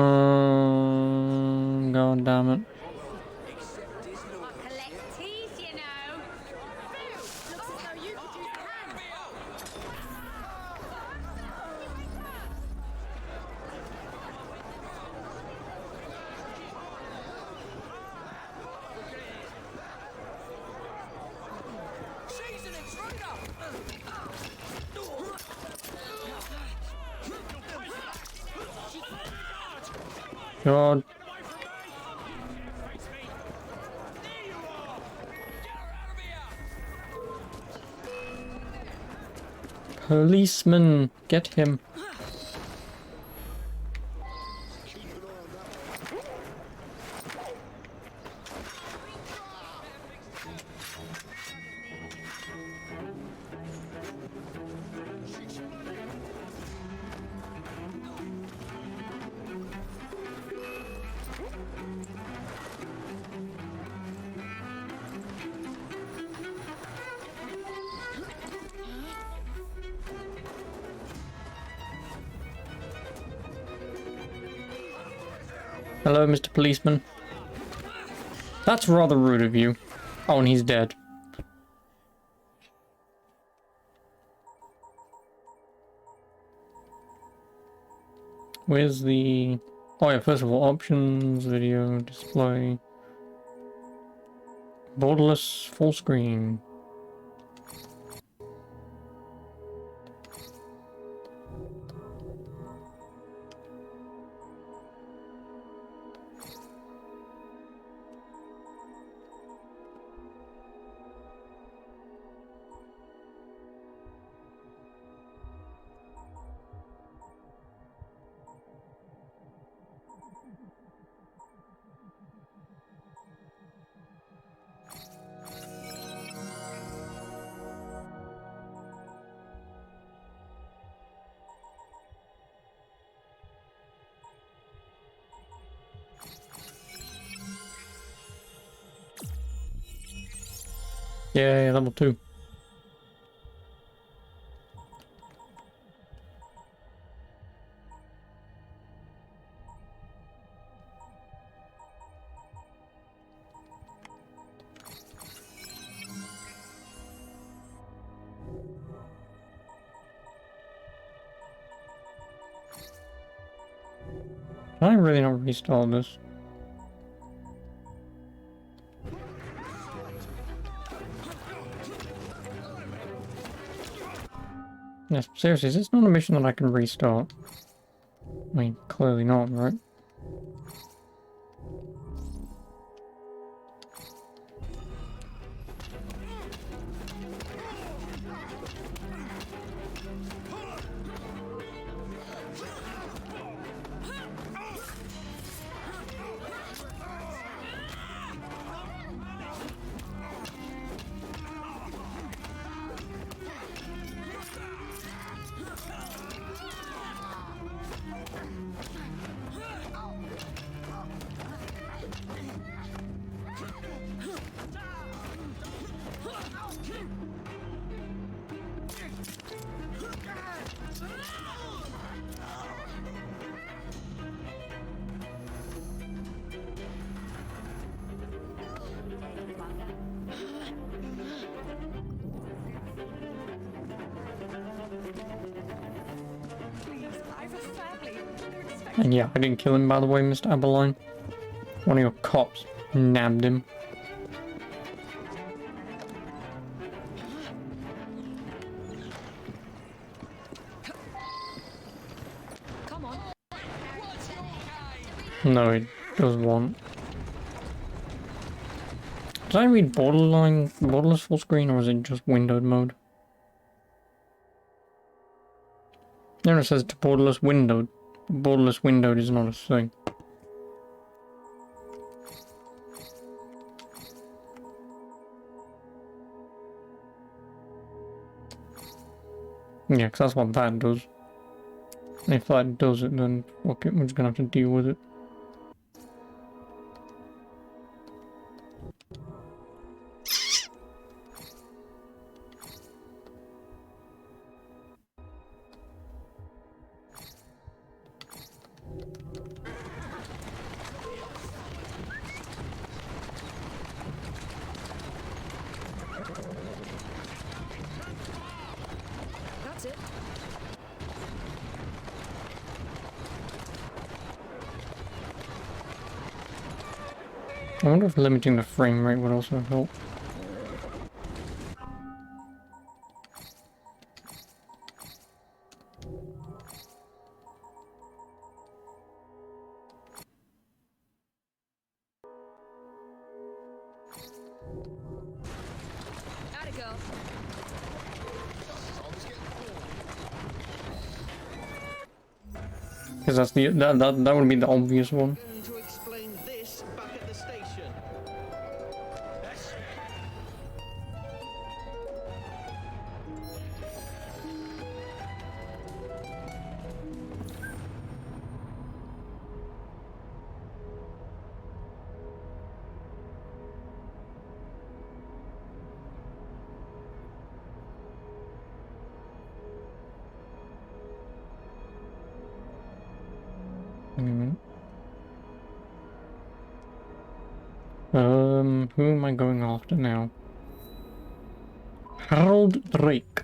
god damn it. God. Policeman, get him. Hello, Mr. Policeman. That's rather rude of you. Oh, and he's dead. Where's the... Oh yeah, first of all, options, video, display. Borderless, full screen. Yeah, level 2. Can I really not restart this? Yes, seriously, is this not a mission that I can restart? I mean, clearly not, right? And yeah, I didn't kill him, by the way, Mr. Aberline. One of your cops nabbed him. Come on. No, it does want. Did I read borderless full screen, or is it just windowed mode? No, it says borderless windowed. Borderless windowed is not a thing. Yeah, because that's what that does. And if that does it, then fuck it, we're just gonna have to deal with it. That's it. I wonder if limiting the frame rate would also help. Gotta go. Because that's the that would be the obvious one. To explain this back at the station. Hang on a minute. Who am I going after now? Harold Drake.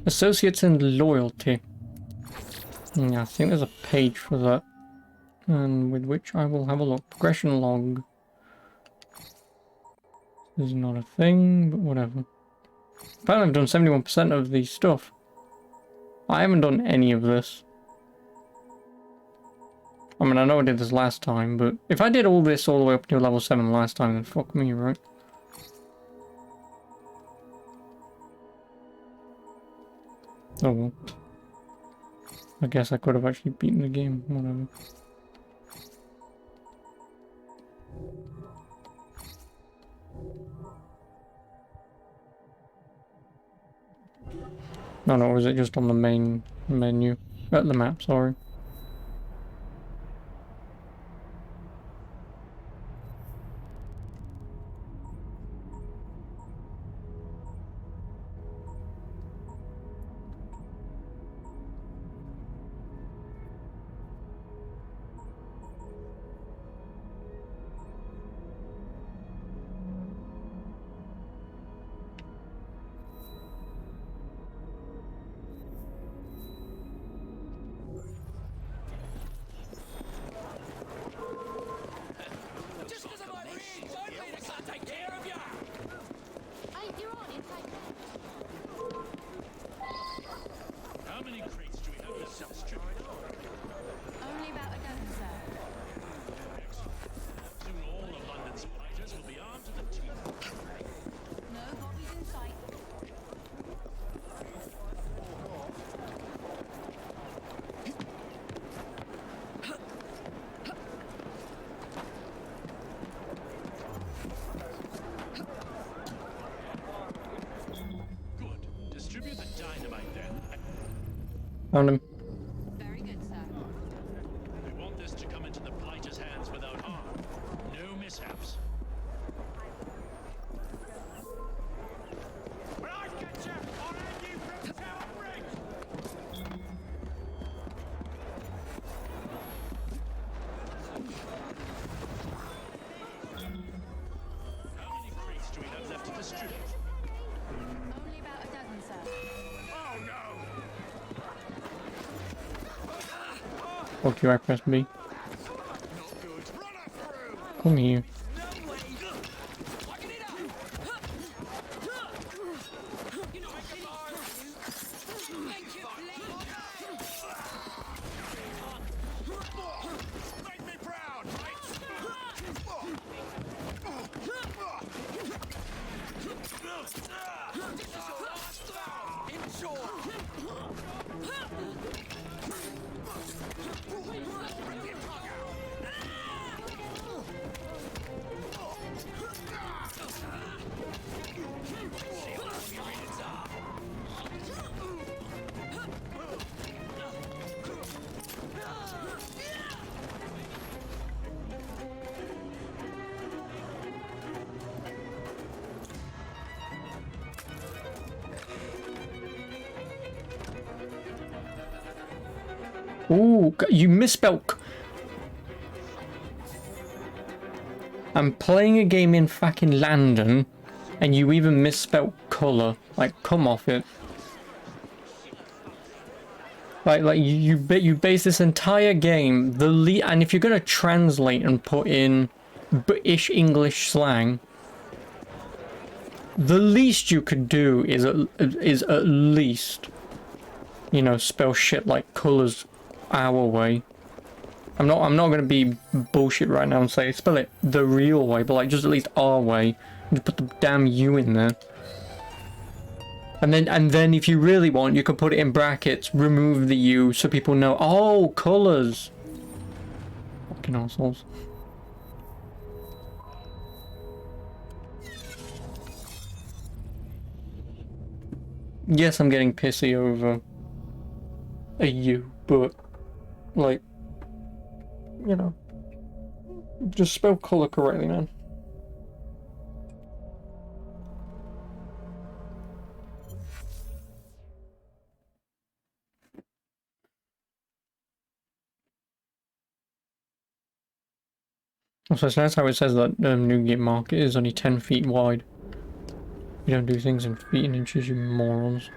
Associates and loyalty. Yeah, I think there's a page for that. And with which I will have a look. Progression log. This is not a thing, but whatever. Apparently I've done 71% of the stuff. I haven't done any of this. I mean, I know I did this last time, but if I did all this all the way up to level 7 last time, then fuck me, right? Oh well. I guess I could have actually beaten the game, whatever. No, no, was it just on the main menu? At the map, sorry. Found him. Very good, sir. We want this to come into the Blighter's hands without harm. No mishaps. When I get you, I'll hand you from Tower Bridge! How many crates do we have left to distribute? Only about a dozen, sir. Oh no! Fuck you, I press B. Come here. Make me proud, Ooh, you misspelled. I'm playing a game in fucking London, and you even misspelled colour. Like, come off it. Like you base this entire game and if you're gonna translate and put in British English slang, the least you could do is at least, you know, spell shit like colours our way. I'm not gonna be bullshit right now and say spell it the real way, but like just at least our way. Just put the damn U in there. And then if you really want, you can put it in brackets, remove the U so people know, oh, colours. Fucking assholes. Yes, I'm getting pissy over a U, but like, you know, just spell colour correctly, man. Also, so that's how it says that Newgate Market is only 10 feet wide. You don't do things in feet and inches, you morons.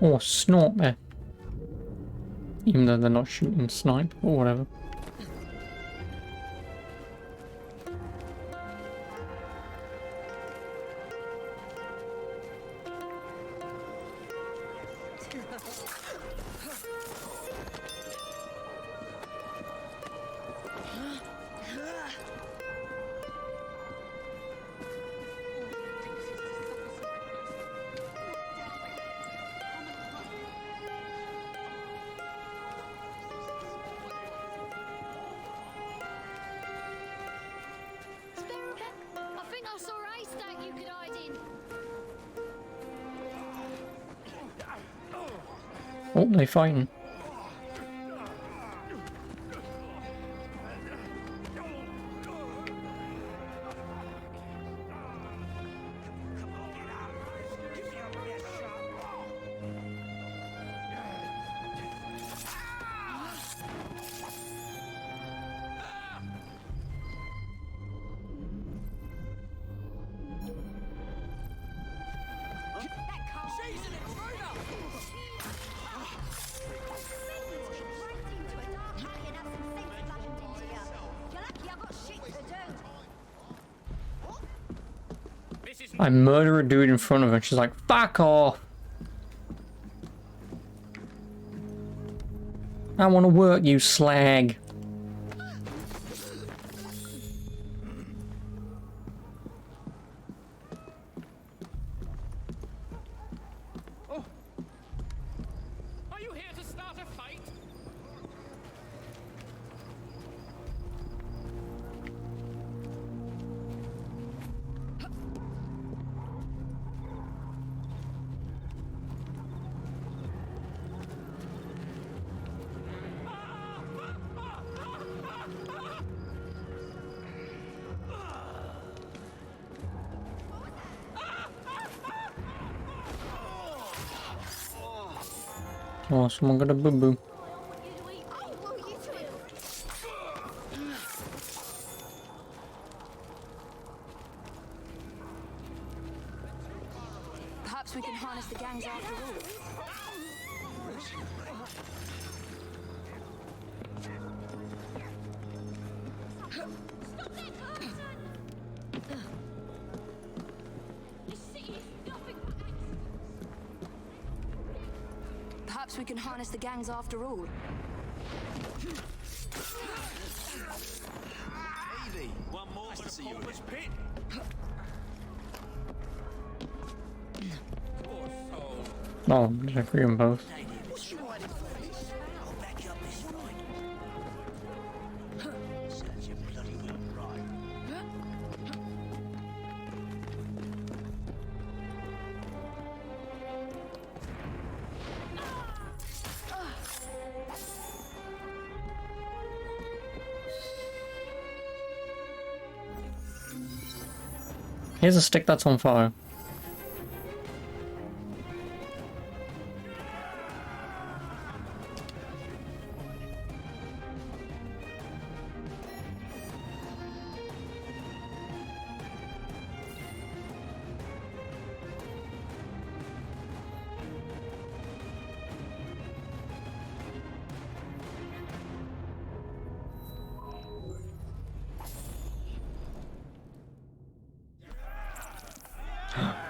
Or sniper. Even though they're not shooting snipe or whatever. Oh, they fighting. I murder a dude in front of her and she's like, fuck off! I want to work, you slag. Are you here to start a fight? Oh, someone got a boo-boo. Perhaps we can harness the gangs after all. Perhaps we can harness the gangs after all. Evie, one more to see you again. Pit. Oh, I free them both. What's your hiding place? I'll back you up this fight. Serves you bloody well right. Here's a stick that's on fire.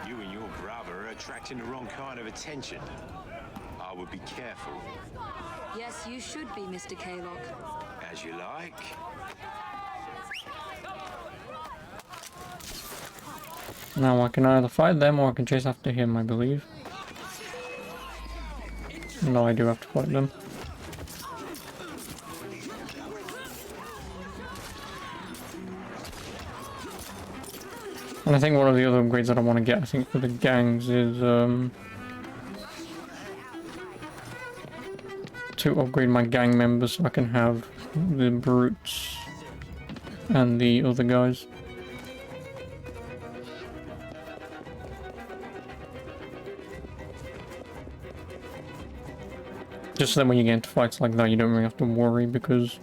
You and your brother are attracting the wrong kind of attention. I would be careful. Yes, you should be, Mr. Kaylock. As you like. Now I can either fight them or I can chase after him, I believe. No, I do have to fight them. And I think one of the other upgrades that I want to get, I think, for the gangs is to upgrade my gang members so I can have the brutes and the other guys. Just so that when you get into fights like that, you don't really have to worry because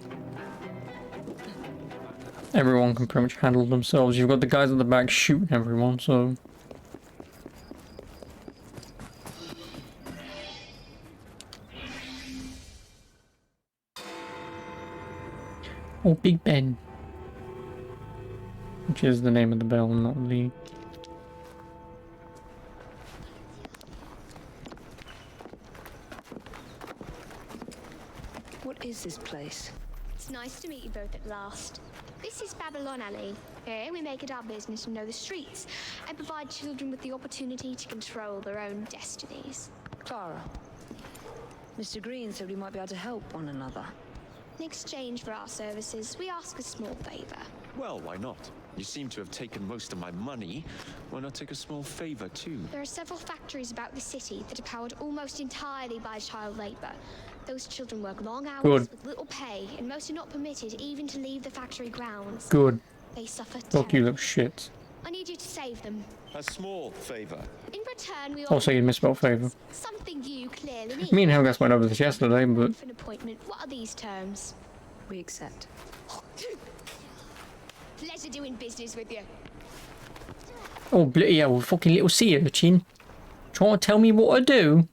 everyone can pretty much handle themselves. You've got the guys at the back shooting everyone, so... Oh, Big Ben. Which is the name of the bell, not the... What is this place? It's nice to meet you both at last. This is Babylon Alley. Here we make it our business to know the streets and provide children with the opportunity to control their own destinies. Clara. Mr. Green said we might be able to help one another. In exchange for our services, we ask a small favor. Well, why not? You seem to have taken most of my money. Why not take a small favor, too? There are several factories about the city that are powered almost entirely by child labor. Those children work long hours with little pay, and most are not permitted even to leave the factory grounds. Good. They suffer Fuck you, terribly. little shit. I need you to save them. A small favor. In return, we Also, you misspelled favor. something you clearly need. Me and Helgas went over this yesterday, but... For an appointment, what are these terms? We accept. Pleasure doing business with you. Oh, bloody hell, fucking little sea urchin. Trying to tell me what to do?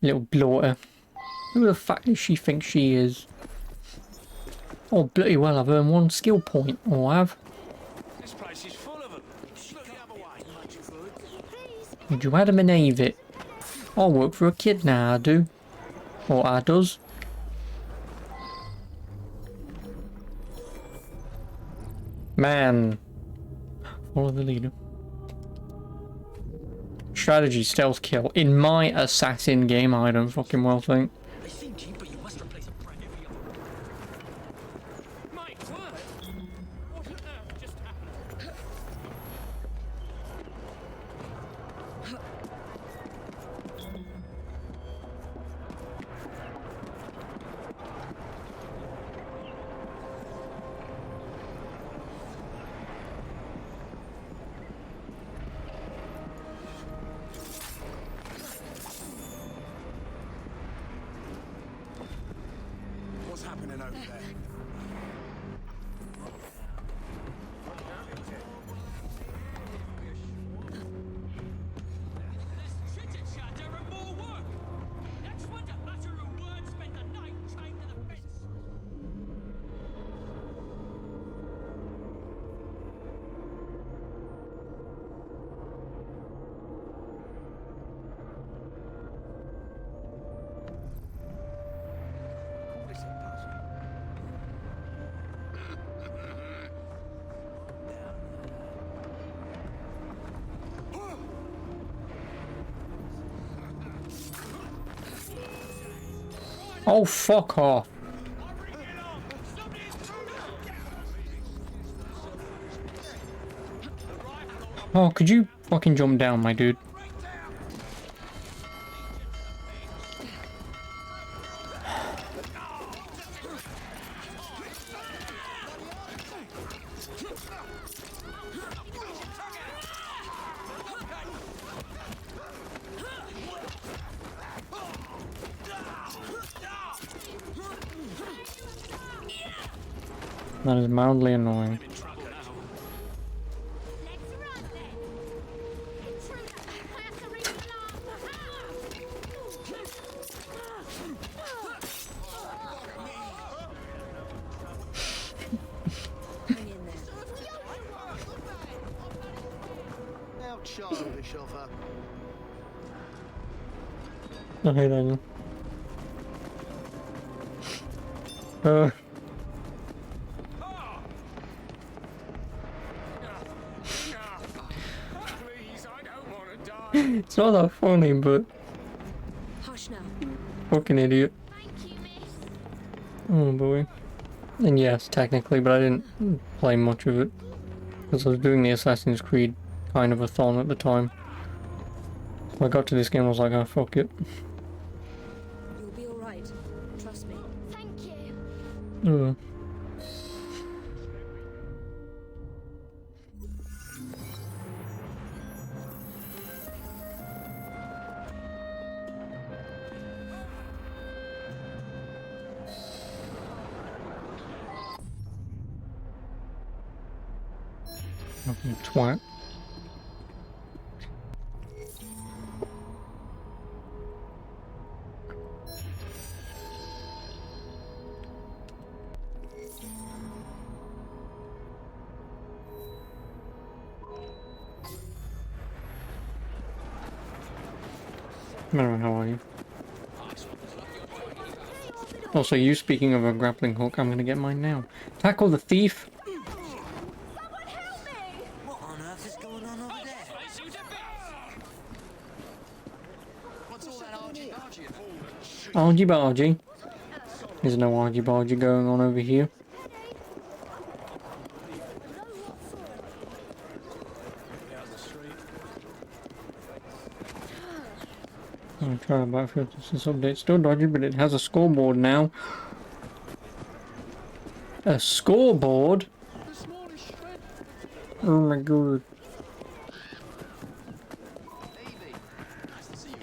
Little bloater. Who the fuck does she think she is? Oh, bloody well, I've earned one skill point. Oh, I have. This place is full of them. Look the other way. Would you Adam and Eve it? I work for a kid now, I do. Or I does. Man. Follow the leader. Strategy, stealth kill. In my assassin game, I don't fucking well think. What's happening over there? Oh, fuck off. Oh, could you fucking jump down, my dude? That is mildly annoying. How childish of her. Oh, hey, Daniel. It's not that funny, but Hush now. fucking idiot. Oh boy. And yes, technically, but I didn't play much of it because I was doing the Assassin's Creed kind of a thon at the time. I got to this game, I was like, oh fuck it. You'll be alright. Trust me. Thank you. Fucking twat. Madeline, how are you? Also, you speaking of a grappling hook, I'm gonna get mine now. Tackle the thief! What on earth is going on over there? What's all that argy-bargy about? Argy-bargy. There's no argy-bargy going on over here. I'll try Battlefield. This update still dodgy, but it has a scoreboard now. A scoreboard? Oh my god.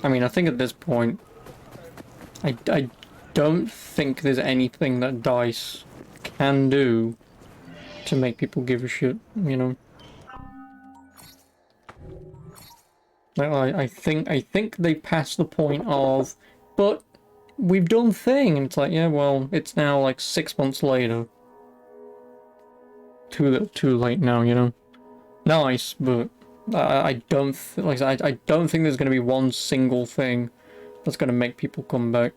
I mean, I think at this point, I don't think there's anything that DICE can do to make people give a shit, you know? I think they passed the point of, but we've done thing, and it's like, yeah, well, it's now like 6 months later. Too late now, you know. Nice, but I don't I don't think there's going to be one single thing that's going to make people come back.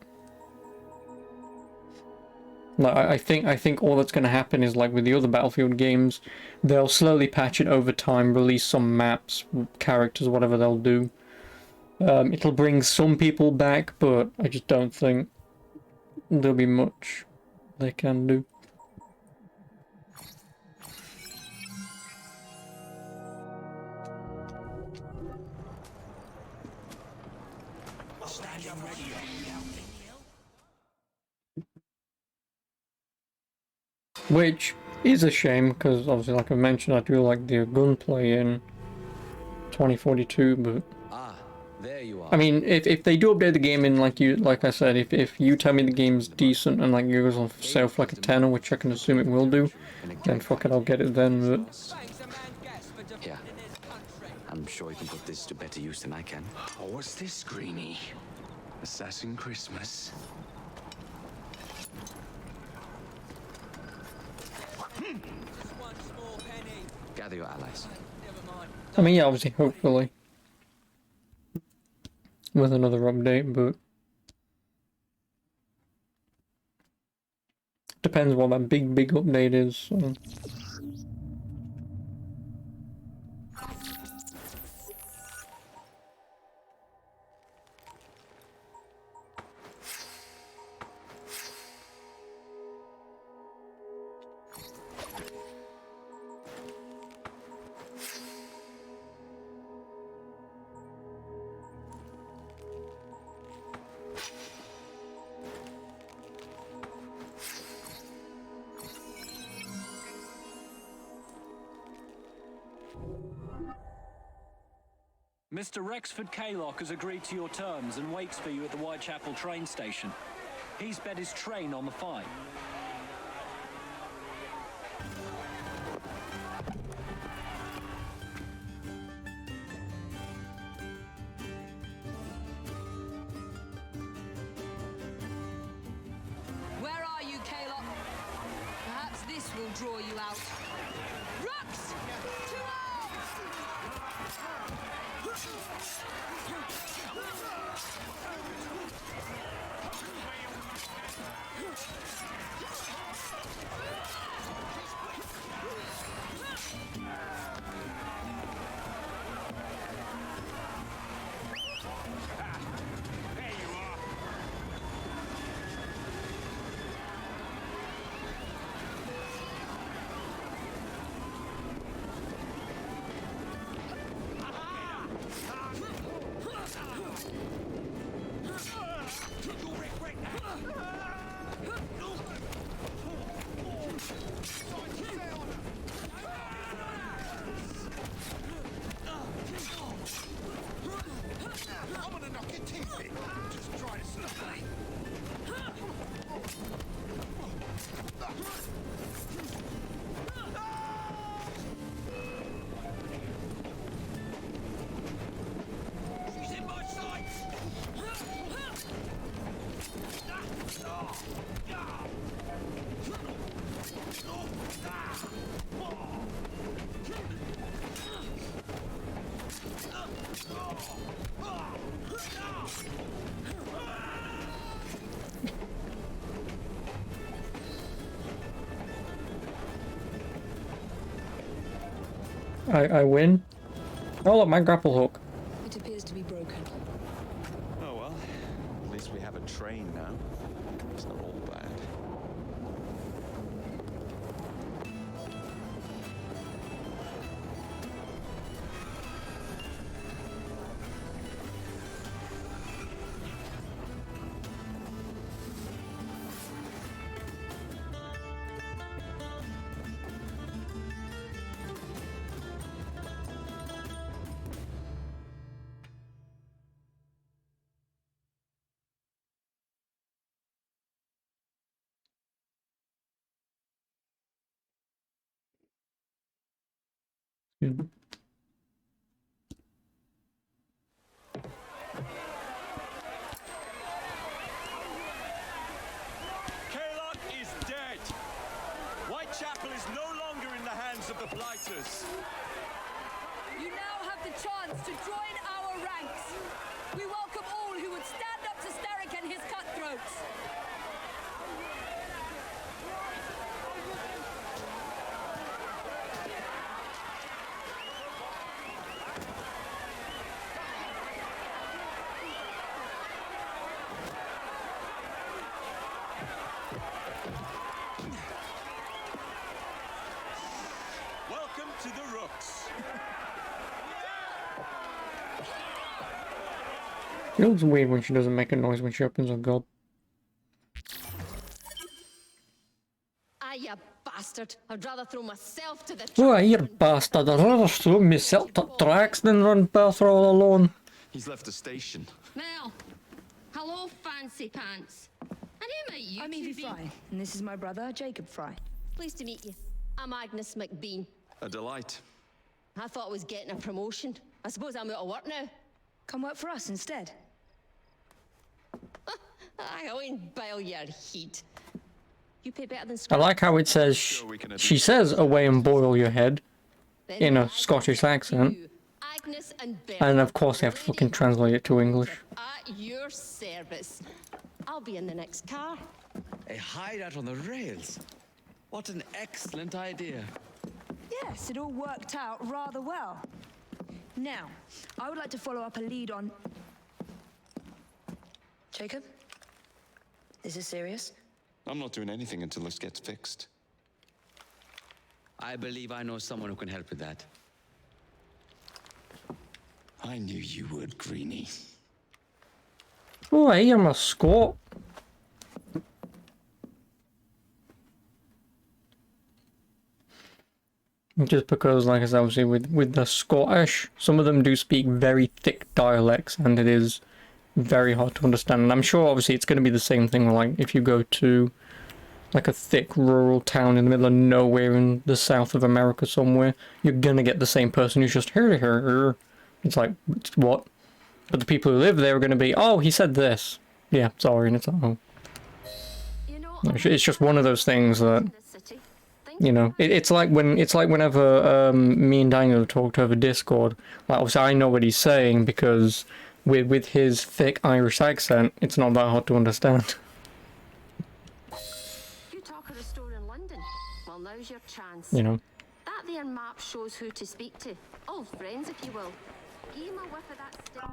Like, I think all that's going to happen is, like with the other Battlefield games, they'll slowly patch it over time, release some maps, characters, whatever they'll do. It'll bring some people back, but I just don't think there'll be much they can do. Which is a shame, because obviously, like I mentioned, I do like the gunplay in 2042, but... There you are. I mean, if they do update the game in, like I said, if you tell me the game's decent and, like, it goes on sale for, like, a tenner, which I can assume it will do, then fuck it, I'll get it then, but... Here. I'm sure you can put this to better use than I can. Oh, what's this, Greenie? Assassin Christmas? Gather your allies. I mean, yeah, obviously, hopefully. With another update, but... Depends what that big update is, so... Mr. Rexford Kaylock has agreed to your terms and waits for you at the Whitechapel train station. He's bet his train on the fight. Where are you, Kaylock? Perhaps this will draw you out. Rux! To I'm gonna knock your teeth in. Just try to slip me. She's in my sights. I win? Oh look, my grapple hook. It appears to be broken. Oh well, at least we have a train now. It's not all bad. Yeah. Kaylock is dead. Whitechapel is no longer in the hands of the Blighters. You now have the chance to join our ranks. We welcome all who would stand up to Starrick and his cutthroats. Welcome to the Rooks. It looks weird when she doesn't make a noise when she opens her gob. Ah, you bastard. I'd rather throw myself to the Oh, you bastard. I'd rather throw myself to tracks than run past her all alone. He's left the station. Well, hello, fancy pants. I didn't meet you. I'm Evie Fry, and this is my brother, Jacob Fry. Pleased to meet you. I'm Agnes McBean. A delight. I thought I was getting a promotion. I suppose I'm out of work now. Come work for us instead. I won't boil your heat. You pay better than I Scotland. like how it says, she says away and boil your head in a Scottish accent. Agnes and And of course they have to fucking translate it to English. At your service. I'll be in the next car. A hideout on the rails. What an excellent idea. Yes, it all worked out rather well. Now, I would like to follow up a lead on... Jacob? Is this serious? I'm not doing anything until this gets fixed. I believe I know someone who can help with that. I knew you would, Greenie. Oh, hey, I'm a Scot. Just because, like I said, obviously with the Scottish, some of them do speak very thick dialects, and it is very hard to understand. And I'm sure, obviously, it's going to be the same thing, like, if you go to, like, a thick rural town in the middle of nowhere in the south of America somewhere, you're going to get the same person who's just, here. It's like, what? But the people who live there are going to be, oh, he said this. Yeah, sorry, and it's like, oh. It's just one of those things that, you know, it's like whenever me and Daniel talked over Discord, like, obviously I know what he's saying because with his thick Irish accent, it's not that hard to understand. You talk at a store in London. Well, now's your chance. You know. That there map shows who to speak to. Old friends, if you will. Give him a whiff of that stuff.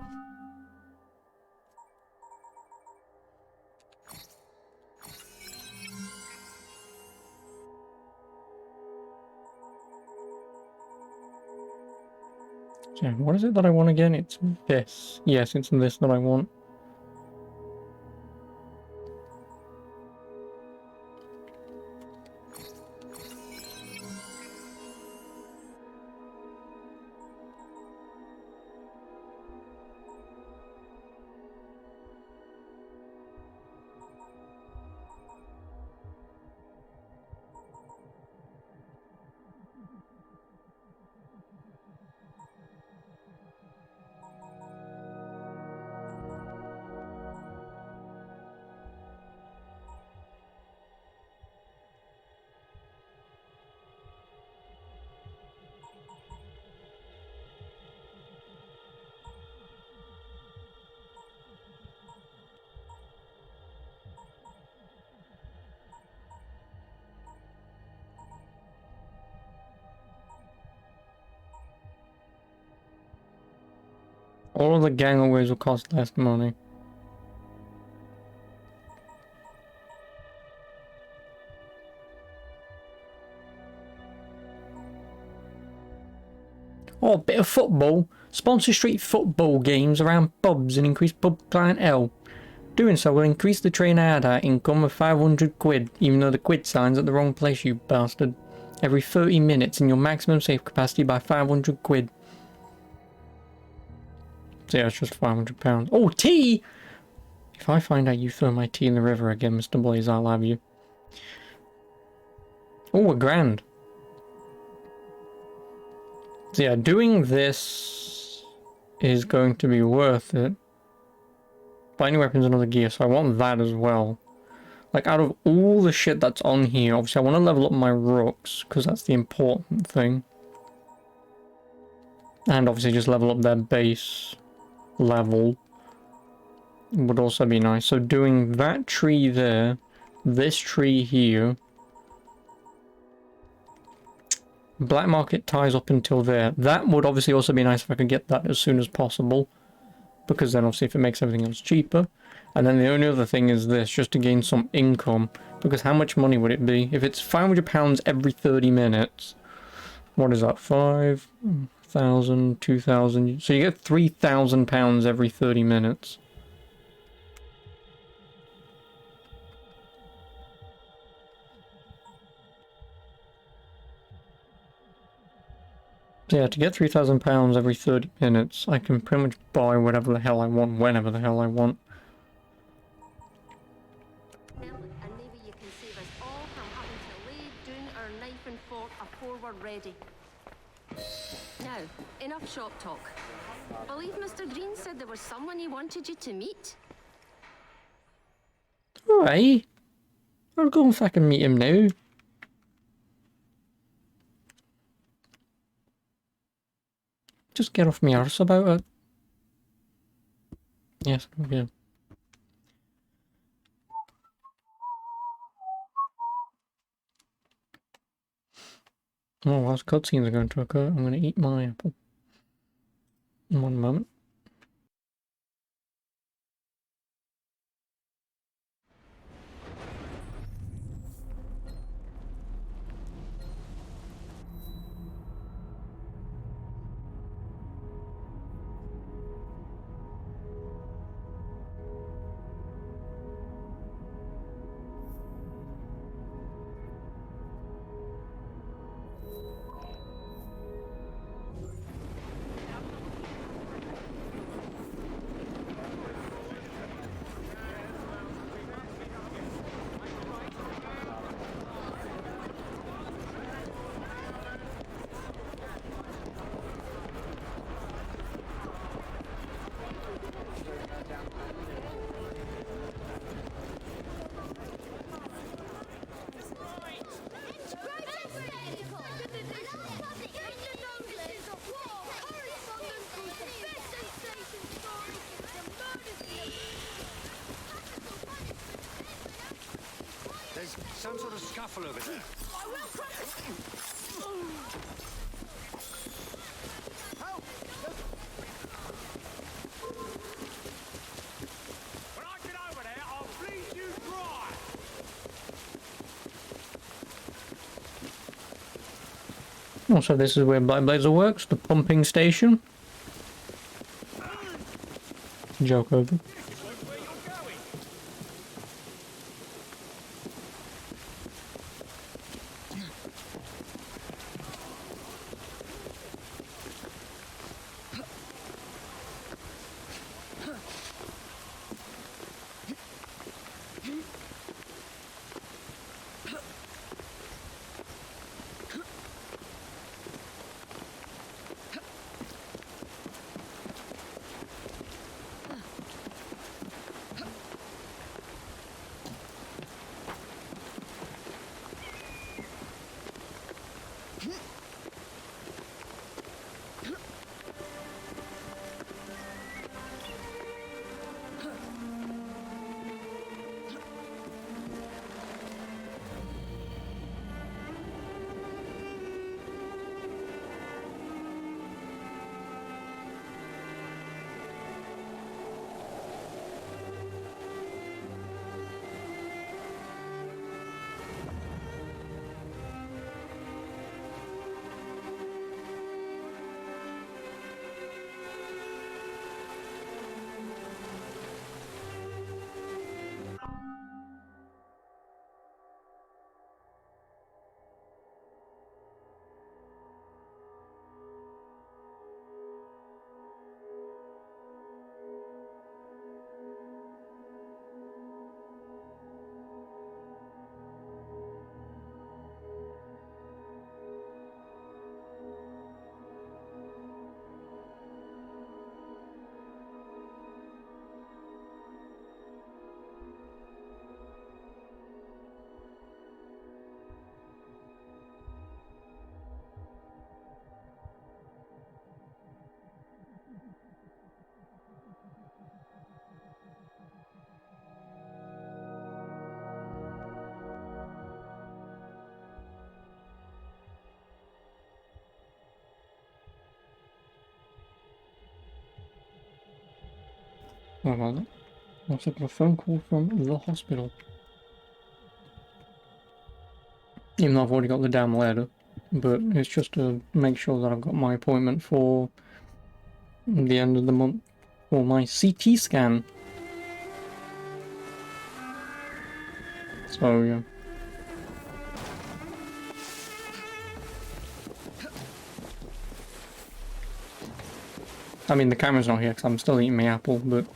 Yeah, what is it that I want again? It's this. Yes, it's this that I want. All of the gangaways will cost less money. Oh, a bit of football. Sponsor street football games around pubs and increase pub clientele. Doing so will increase the train ad income of 500 quid, even though the quid sign's at the wrong place, you bastard. Every 30 minutes in your maximum safe capacity by 500 quid. So yeah, it's just £500. Oh, tea! If I find out you throw my tea in the river again, Mr. Blaze, I'll have you. Oh, £1,000. So yeah, doing this is going to be worth it. Binding weapons and other gear, so I want that as well. Like, out of all the shit that's on here, obviously I want to level up my rooks, because that's the important thing. And obviously just level up their base level would also be nice. So doing that tree there, this tree here, black market ties up until there. That would obviously also be nice if I could get that as soon as possible, because then obviously if it makes everything else cheaper. And then the only other thing is this, just to gain some income, because how much money would it be? If it's £500 every 30 minutes, what is that, 5,000, 2,000, so you get £3,000 every 30 minutes. So yeah, to get £3,000 every 30 minutes, I can pretty much buy whatever the hell I want, whenever the hell I want. And maybe you can save us all from having to lay down our knife and fork afore we're ready. Now, enough shop talk. I believe Mr. Green said there was someone he wanted you to meet. Alright. I'll go and fucking meet him now. Just get off me arse about it. Yes, okay. Oh, whilst cutscenes are going to occur, I'm going to eat my apple. In one moment. There's some sort of scuffle over there. When I get over there, I'll bleed you dry. Also, this is where Black Blazer works, the pumping station. Joke over. What about that? I also got a phone call from the hospital. Even though I've already got the damn letter. But it's just to make sure that I've got my appointment for the end of the month for my CT scan. So, yeah. I mean, the camera's not here because I'm still eating my apple, but...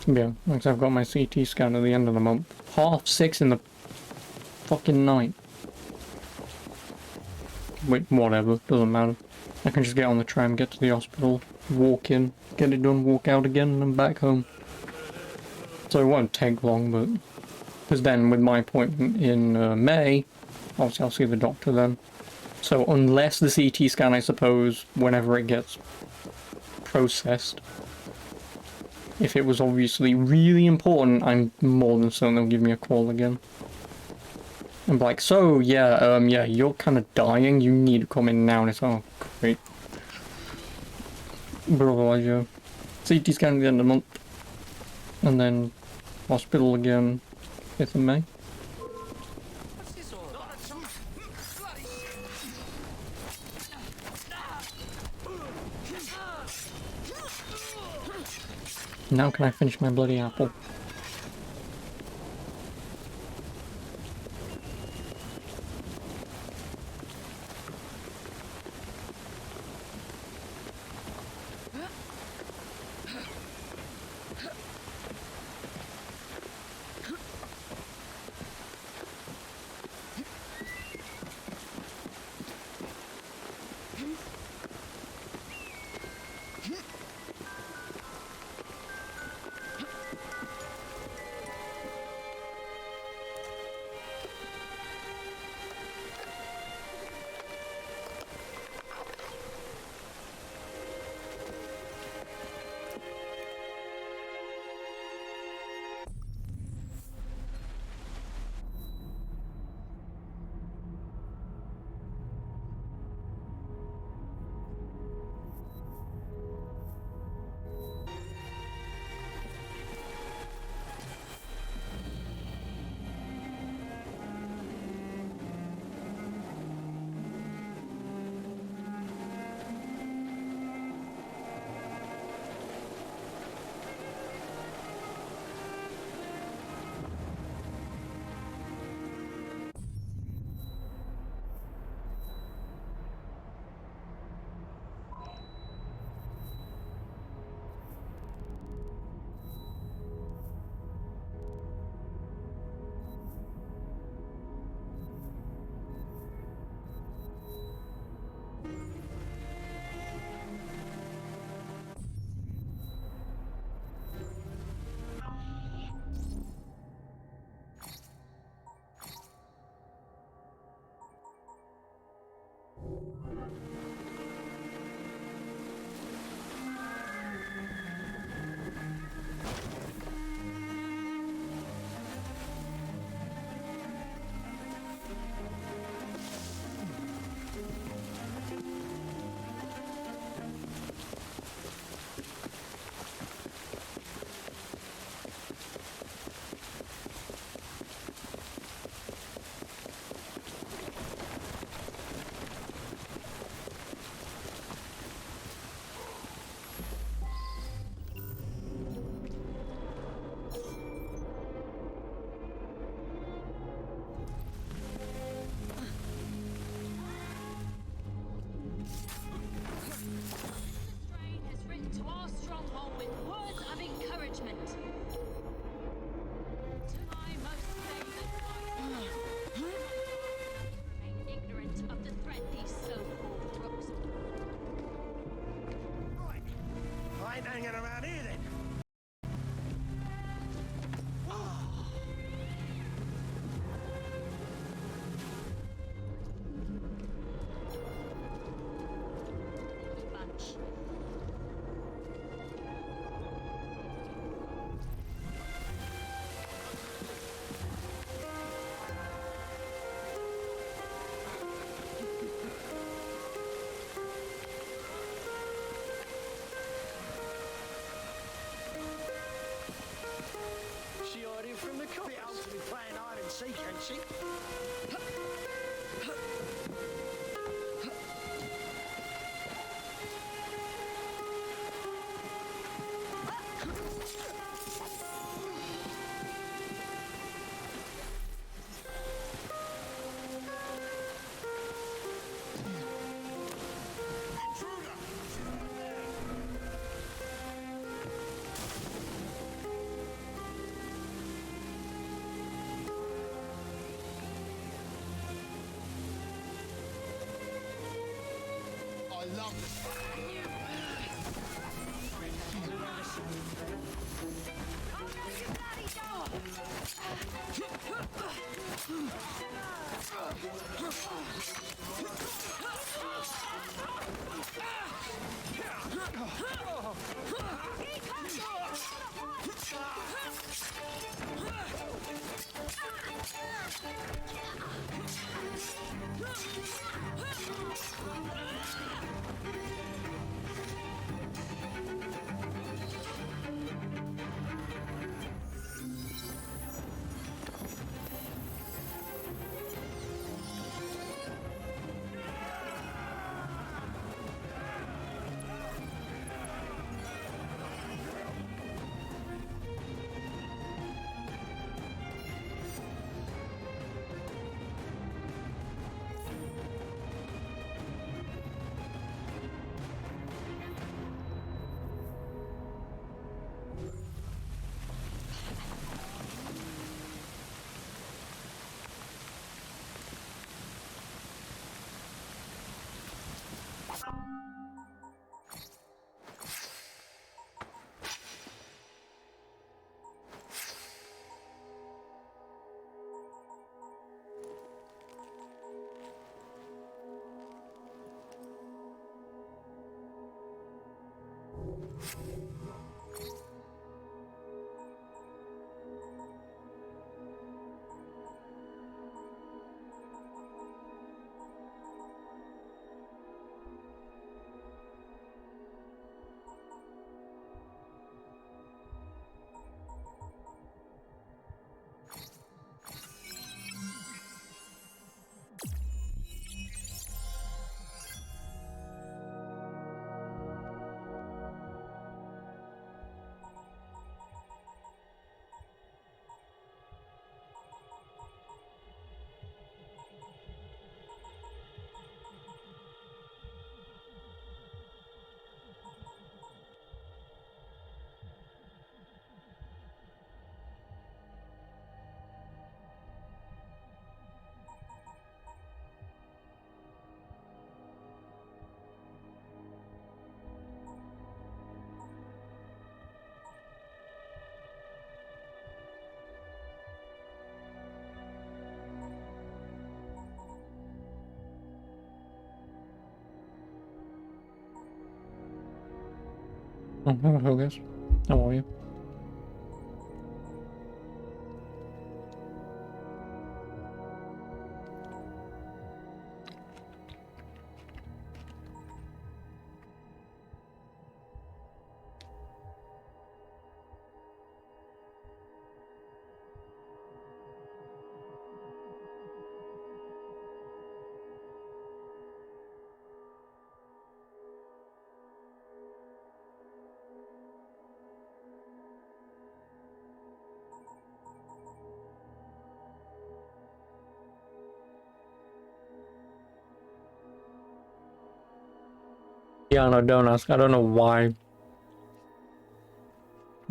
yeah, like I've got my CT scan at the end of the month. 6:30 in the fucking night. Wait, whatever, doesn't matter. I can just get on the tram, get to the hospital, walk in, get it done, walk out again, and I'm back home. So it won't take long, but... because then with my appointment in May, obviously I'll see the doctor then. So unless the CT scan, I suppose, whenever it gets processed, if it was obviously really important, I'm more than certain they'll give me a call again. And be like, so, yeah, you're kind of dying, you need to come in now, and it's, oh, great. But otherwise, yeah. CT scan at the end of the month. And then hospital again, 5th of May. Now can I finish my bloody apple? I love this. Oh, hello guys. How are you? Yeah, no, don't ask. I don't know why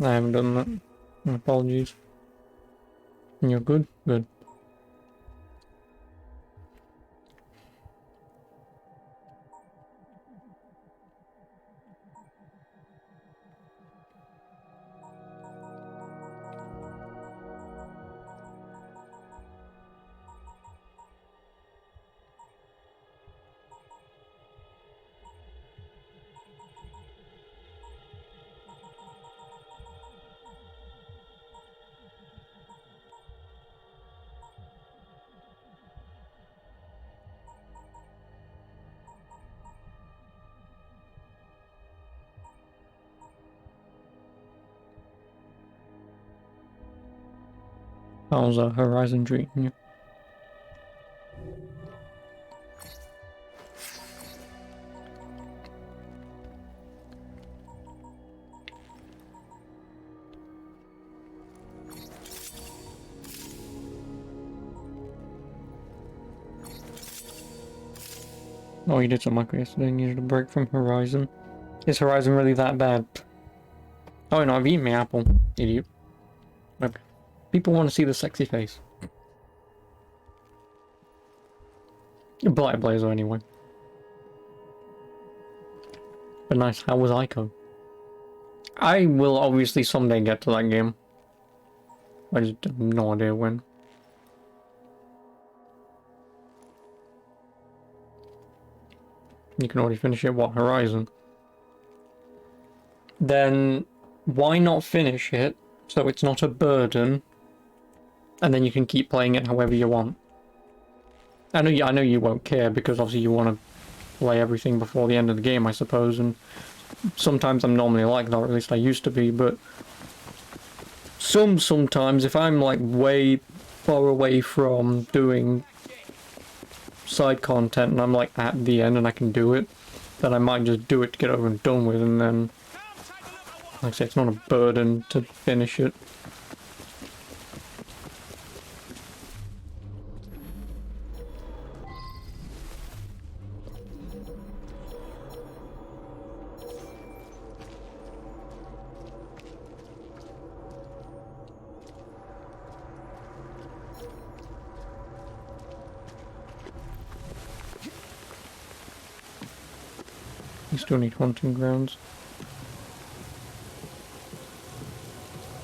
I haven't done that. Apologies. You're good? Good. How's Horizon treating you? Oh, you did some micro yesterday and needed a break from Horizon. Is Horizon really that bad? Oh no, I've eaten my apple. Idiot. Okay. People want to see the sexy face. Blight Blazer anyway. But nice, how was Ico? I will obviously someday get to that game. I just have no idea when. You can already finish it, what, Horizon? Then why not finish it so it's not a burden, and then you can keep playing it however you want. I know you won't care because obviously you want to play everything before the end of the game, I suppose, and sometimes I'm normally like that, or at least I used to be, but sometimes if I'm like way far away from doing side content and I'm like at the end and I can do it, then I might just do it to get over and done with, and then, like I say, it's not a burden to finish it. You still need hunting grounds.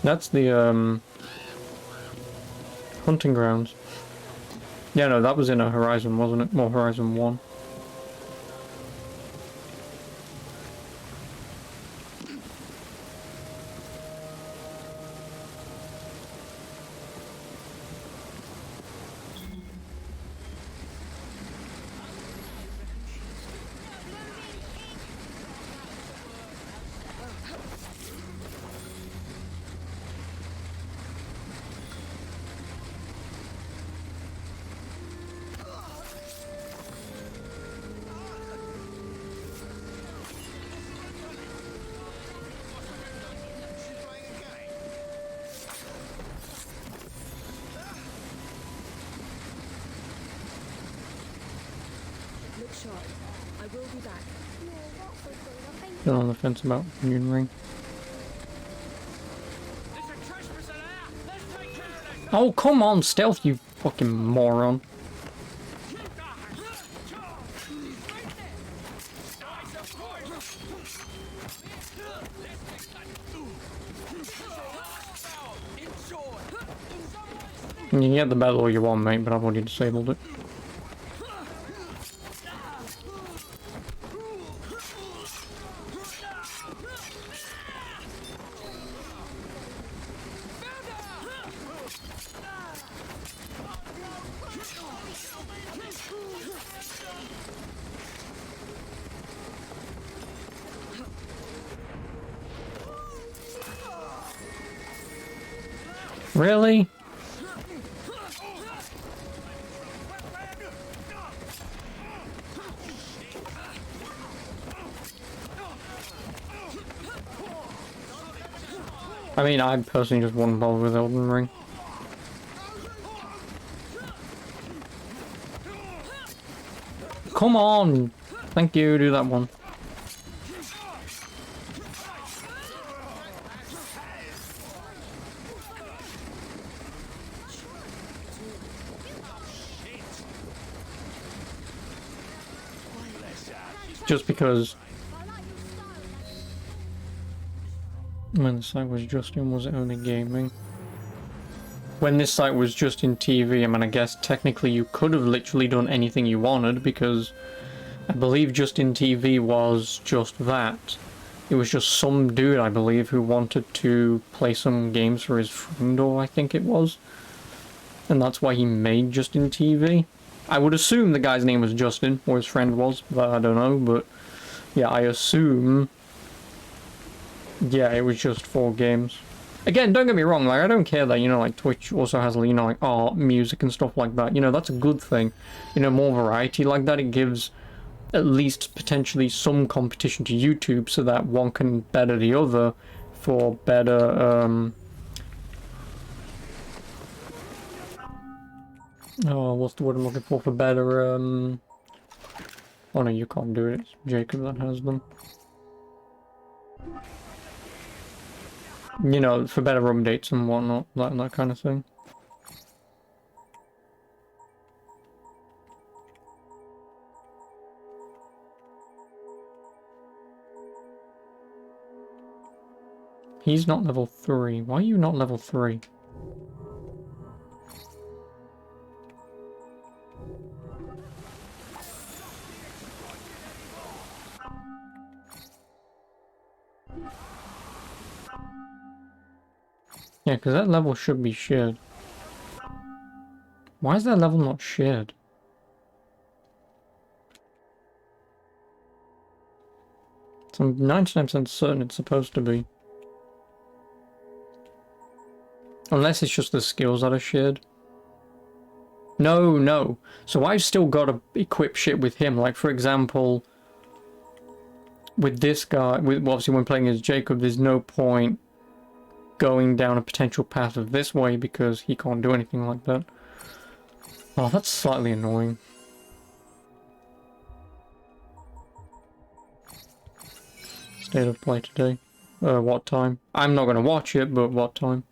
That's the hunting grounds. Yeah, no, that was in a Horizon, wasn't it? More Horizon 1. Look sharp. I will be back. Still on the fence about Union Ring. Oh, come on, stealth, you fucking moron. You can get the battle all you want, mate, but I've already disabled it. Really? I mean, I personally just wouldn't bother with Elden Ring. Come on! Thank you, do that one. Just because when the site was just in, was it only gaming? When this site was just in TV, I mean, I guess technically you could have literally done anything you wanted, because I believe just in TV was just that. It was just some dude, I believe, who wanted to play some games for his friend, or I think it was. And that's why he made Just in TV. I would assume the guy's name was Justin, or his friend was, but I don't know, but yeah, I assume, yeah, it was just 4 games. Again, don't get me wrong, like, I don't care that, you know, like, Twitch also has, you know, like, art, music and stuff like that. You know, that's a good thing. You know, more variety like that, it gives at least potentially some competition to YouTube so that one can better the other for better, oh, what's the word I'm looking for better, Oh no, you can't do it. It's Jacob that has them. You know, for better updates and whatnot, that kind of thing. He's not level 3. Why are you not level 3? Yeah, because that level should be shared. Why is that level not shared? So I'm 99% certain it's supposed to be. Unless it's just the skills that are shared. No, no. So I've still got to equip shit with him. Like, for example, with this guy, well, obviously when playing as Jacob, there's no point going down a potential path of this way because he can't do anything like that. Oh, that's slightly annoying. State of play today. What time? I'm not going to watch it, but what time?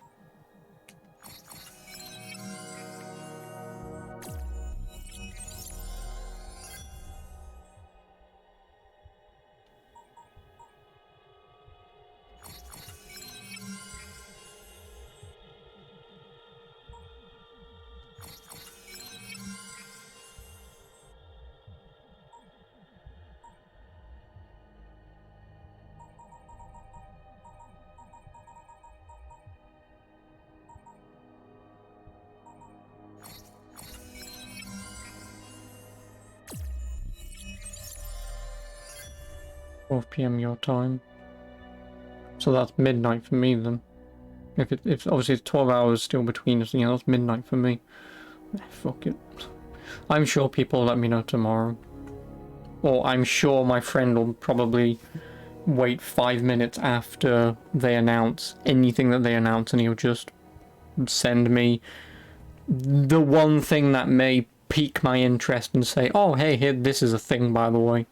PM your time. So that's midnight for me then. If obviously it's 12 hours still between us, you know, that's midnight for me. Fuck it. I'm sure people will let me know tomorrow. Or I'm sure my friend will probably wait 5 minutes after they announce anything that they announce and he'll just send me the one thing that may pique my interest and say, oh hey, here, this is a thing by the way.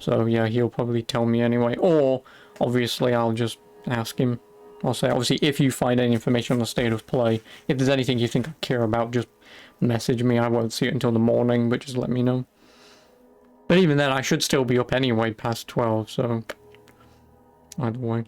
So yeah, he'll probably tell me anyway. Or obviously I'll just ask him. I'll say, obviously, if you find any information on the state of play, if there's anything you think I care about, just message me. I won't see it until the morning, but just let me know. But even then, I should still be up anyway past 12, so either way.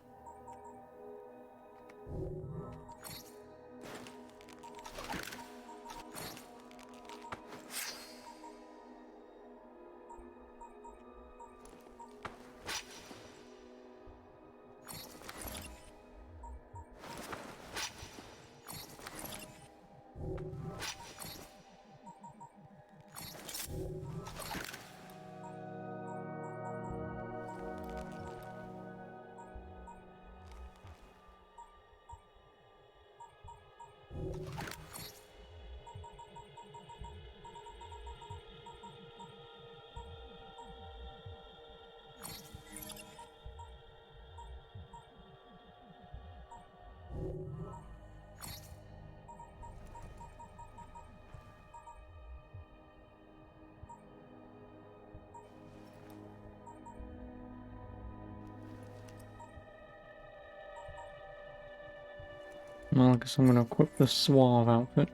Well, I guess I'm going to equip the Suave outfit.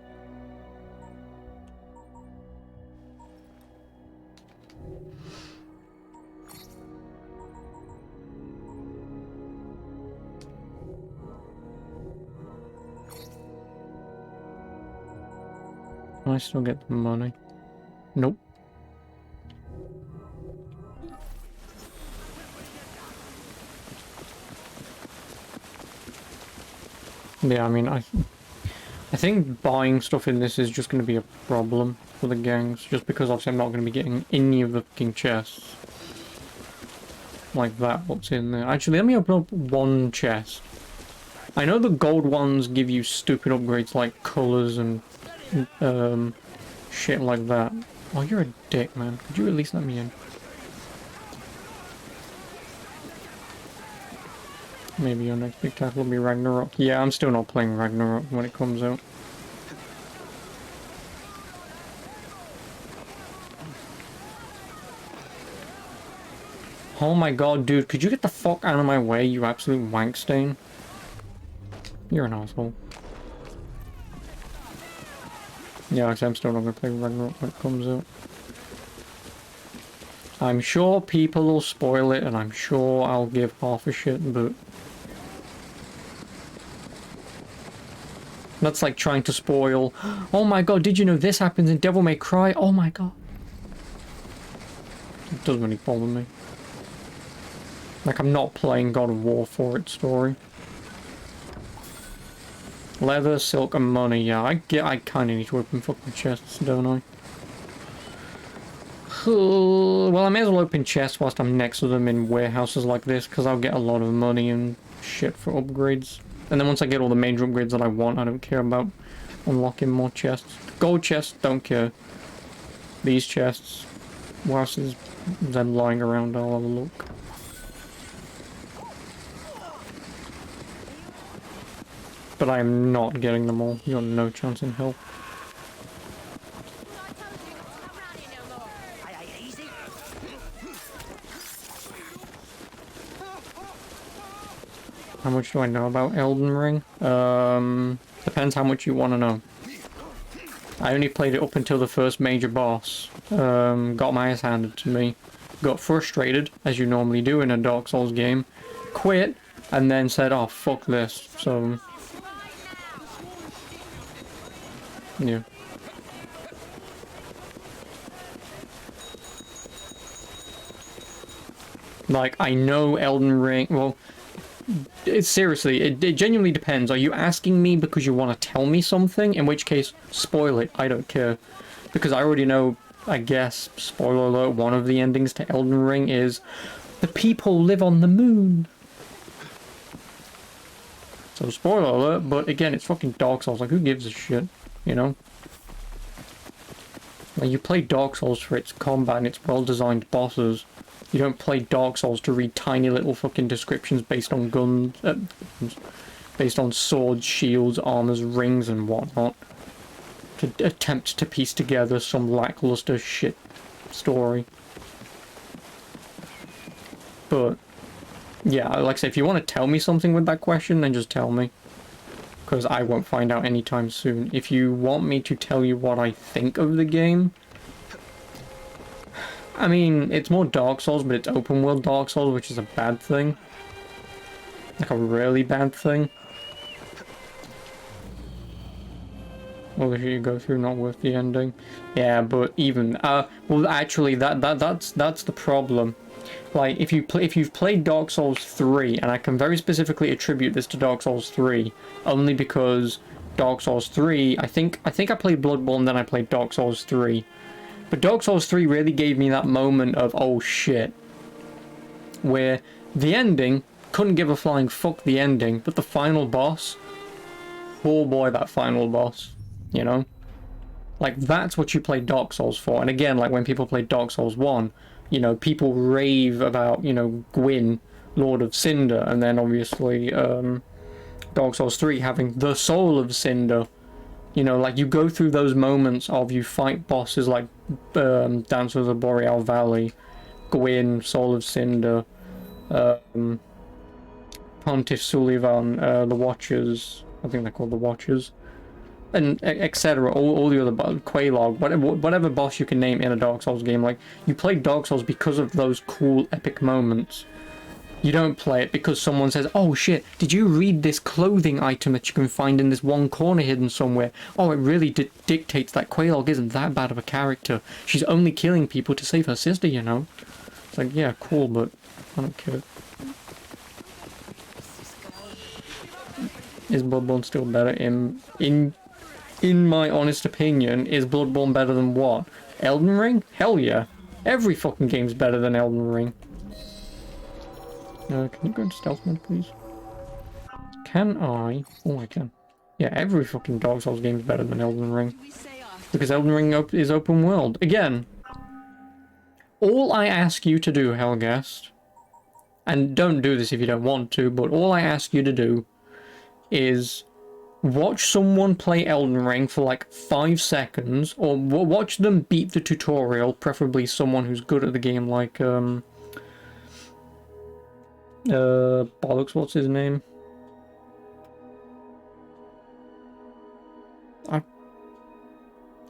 I still get the money. Nope. Yeah, I mean, I think buying stuff in this is just going to be a problem for the gangs, just because obviously I'm not going to be getting any of the fucking chests. Like that, what's in there. Actually, let me open up one chest. I know the gold ones give you stupid upgrades like colours and shit like that. Oh, you're a dick, man. Could you at least let me in? Maybe your next big tackle will be Ragnarok. Yeah, I'm still not playing Ragnarok when it comes out. Oh my god, dude, could you get the fuck out of my way, you absolute wank stain? You're an asshole. Yeah, actually, I'm still not gonna play Ragnarok when it comes out. I'm sure people will spoil it, and I'm sure I'll give half a shit, but... That's like trying to spoil... Oh my god, did you know this happens in Devil May Cry? Oh my god. It doesn't really bother me. Like, I'm not playing God of War for its story. Leather, silk, and money. Yeah, I kind of need to open fucking chests, don't I? Well, I may as well open chests whilst I'm next to them in warehouses like this, because I'll get a lot of money and shit for upgrades. And then once I get all the major upgrades that I want, I don't care about unlocking more chests. Gold chests, don't care. These chests, whilst there's them lying around, I'll have a look. But I am not getting them all. You got no chance in hell. How much do I know about Elden Ring? Depends how much you want to know. I only played it up until the first major boss. Got my ass handed to me. Got frustrated, as you normally do in a Dark Souls game. Quit, and then said, oh, fuck this. So... yeah. Like, I know Elden Ring... Well... Seriously, it genuinely depends. Are you asking me because you want to tell me something? In which case, spoil it. I don't care. Because I already know, I guess, spoiler alert, one of the endings to Elden Ring is the people live on the moon. So spoiler alert, but again, it's fucking Dark Souls. Like, who gives a shit? You know? Like, you play Dark Souls for its combat and its well-designed bosses. You don't play Dark Souls to read tiny little fucking descriptions based on guns, based on swords, shields, armors, rings and whatnot. To attempt to piece together some lackluster shit story. But, yeah, like I say, if you want to tell me something with that question, then just tell me. Because I won't find out anytime soon. If you want me to tell you what I think of the game... I mean, it's more Dark Souls, but it's open world Dark Souls, which is a bad thing. Like a really bad thing. All the shit you go through, not worth the ending. Yeah, but even well, actually, that's the problem. Like, if you've played Dark Souls 3, and I can very specifically attribute this to Dark Souls 3, only because Dark Souls 3, I think I played Bloodborne, then I played Dark Souls 3. But Dark Souls 3 really gave me that moment of, oh shit. Where the ending, couldn't give a flying fuck the ending, but the final boss, oh boy, that final boss, you know? Like, that's what you play Dark Souls for. And again, like when people play Dark Souls 1, you know, people rave about, you know, Gwyn, Lord of Cinder, and then obviously Dark Souls 3 having the Soul of Cinder. You know, like, you go through those moments of you fight bosses like Dancer of the Boreal Valley, Gwyn, Soul of Cinder, Pontiff Sullivan, the Watchers, I think they're called the Watchers, and etc. All the other Quelaag, whatever boss you can name in a Dark Souls game. Like, you play Dark Souls because of those cool, epic moments. You don't play it because someone says, oh shit, did you read this clothing item that you can find in this one corner hidden somewhere? Oh, it really dictates that Quelaag isn't that bad of a character. She's only killing people to save her sister, you know? It's like, yeah, cool, but I don't care. Is Bloodborne still better? In my honest opinion, is Bloodborne better than what? Elden Ring? Hell yeah. Every fucking game's better than Elden Ring. Can you go into stealth mode, please? Can I? Oh, I can. Yeah, every fucking Dark Souls game is better than Elden Ring. Because Elden Ring is open world. Again, all I ask you to do, Helghast, and don't do this if you don't want to, but all I ask you to do is watch someone play Elden Ring for like 5 seconds, or watch them beat the tutorial, preferably someone who's good at the game like, Bollocks, what's his name?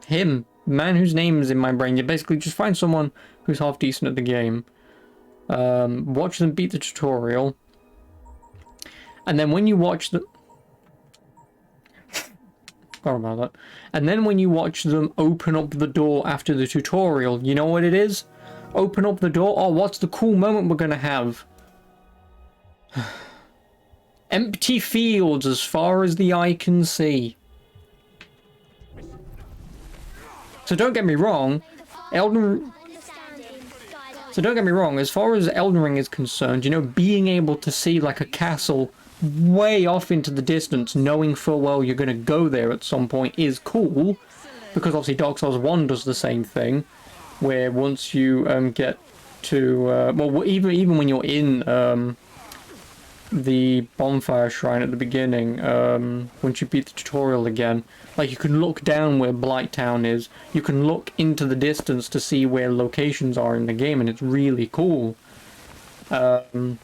Him. Man whose name is in my brain. You basically just find someone who's half decent at the game. Watch them beat the tutorial. And then when you watch the... Forgot about that. And then when you watch them open up the door after the tutorial, you know what it is? Open up the door. Oh, what's the cool moment we're gonna have? Empty fields as far as the eye can see. So don't get me wrong, So don't get me wrong, as far as Elden Ring is concerned, you know, being able to see like a castle way off into the distance, knowing full well you're going to go there at some point is cool, because obviously Dark Souls 1 does the same thing, where once you get to, well, even when you're in the bonfire shrine at the beginning, once you beat the tutorial again, like you can look down where Blighttown is, you can look into the distance to see where locations are in the game, and it's really cool. The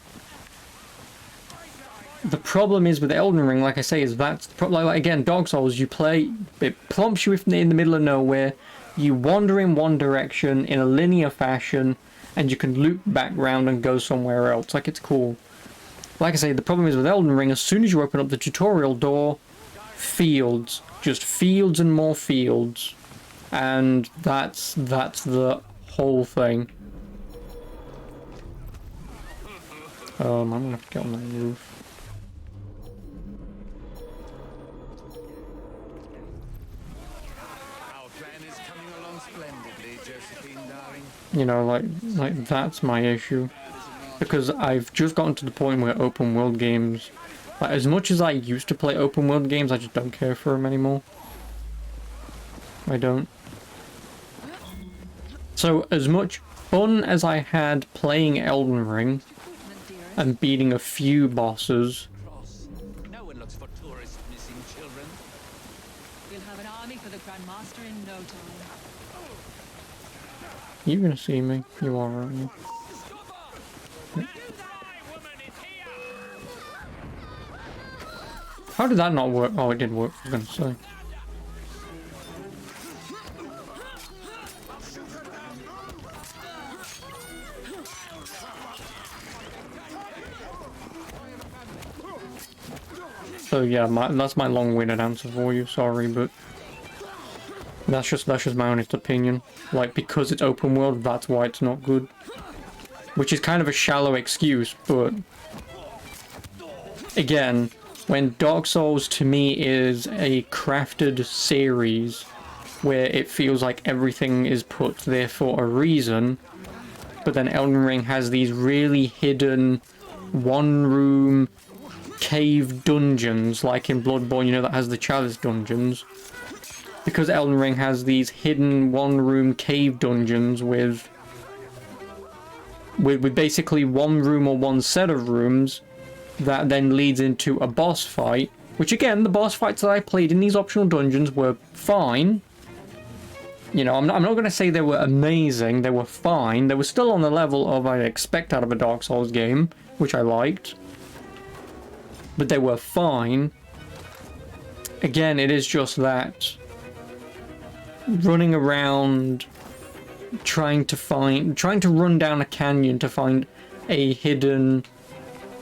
problem is with Elden Ring, like I say, is that's like again, Dark Souls, you play, it plumps you in the middle of nowhere, you wander in one direction in a linear fashion, and you can loop back round and go somewhere else. Like, it's cool. Like I say, the problem is with Elden Ring, as soon as you open up the tutorial door, fields. Just fields and more fields. And that's the whole thing. I'm gonna have to get on that roof. Our plan is coming along splendidly, Josephine, darling. You know, like that's my issue. Because I've just gotten to the point where open world games, like, as much as I used to play open world games, I just don't care for them anymore. I don't. So as much fun as I had playing Elden Ring and beating a few bosses, No one looks for tourists missing children. We'll have an army for the Grand Master in no time. you're gonna see me. You are, aren't you? How did that not work? Oh, it did work, I was gonna say. So yeah, that's my long-winded answer for you, sorry, but that's just my honest opinion. Like, because it's open world, that's why it's not good. Which is kind of a shallow excuse, but again, when Dark Souls to me is a crafted series where it feels like everything is put there for a reason, but then Elden Ring has these really hidden one-room cave dungeons, like in Bloodborne, you know, that has the Chalice dungeons. Because Elden Ring has these hidden one-room cave dungeons with basically one room or one set of rooms that then leads into a boss fight, which again, the boss fights that I played in these optional dungeons were fine. You know, I'm not going to say they were amazing, they were fine. They were still on the level of I'd expect out of a Dark Souls game, which I liked. But they were fine. Again, it is just that running around trying to run down a canyon to find a hidden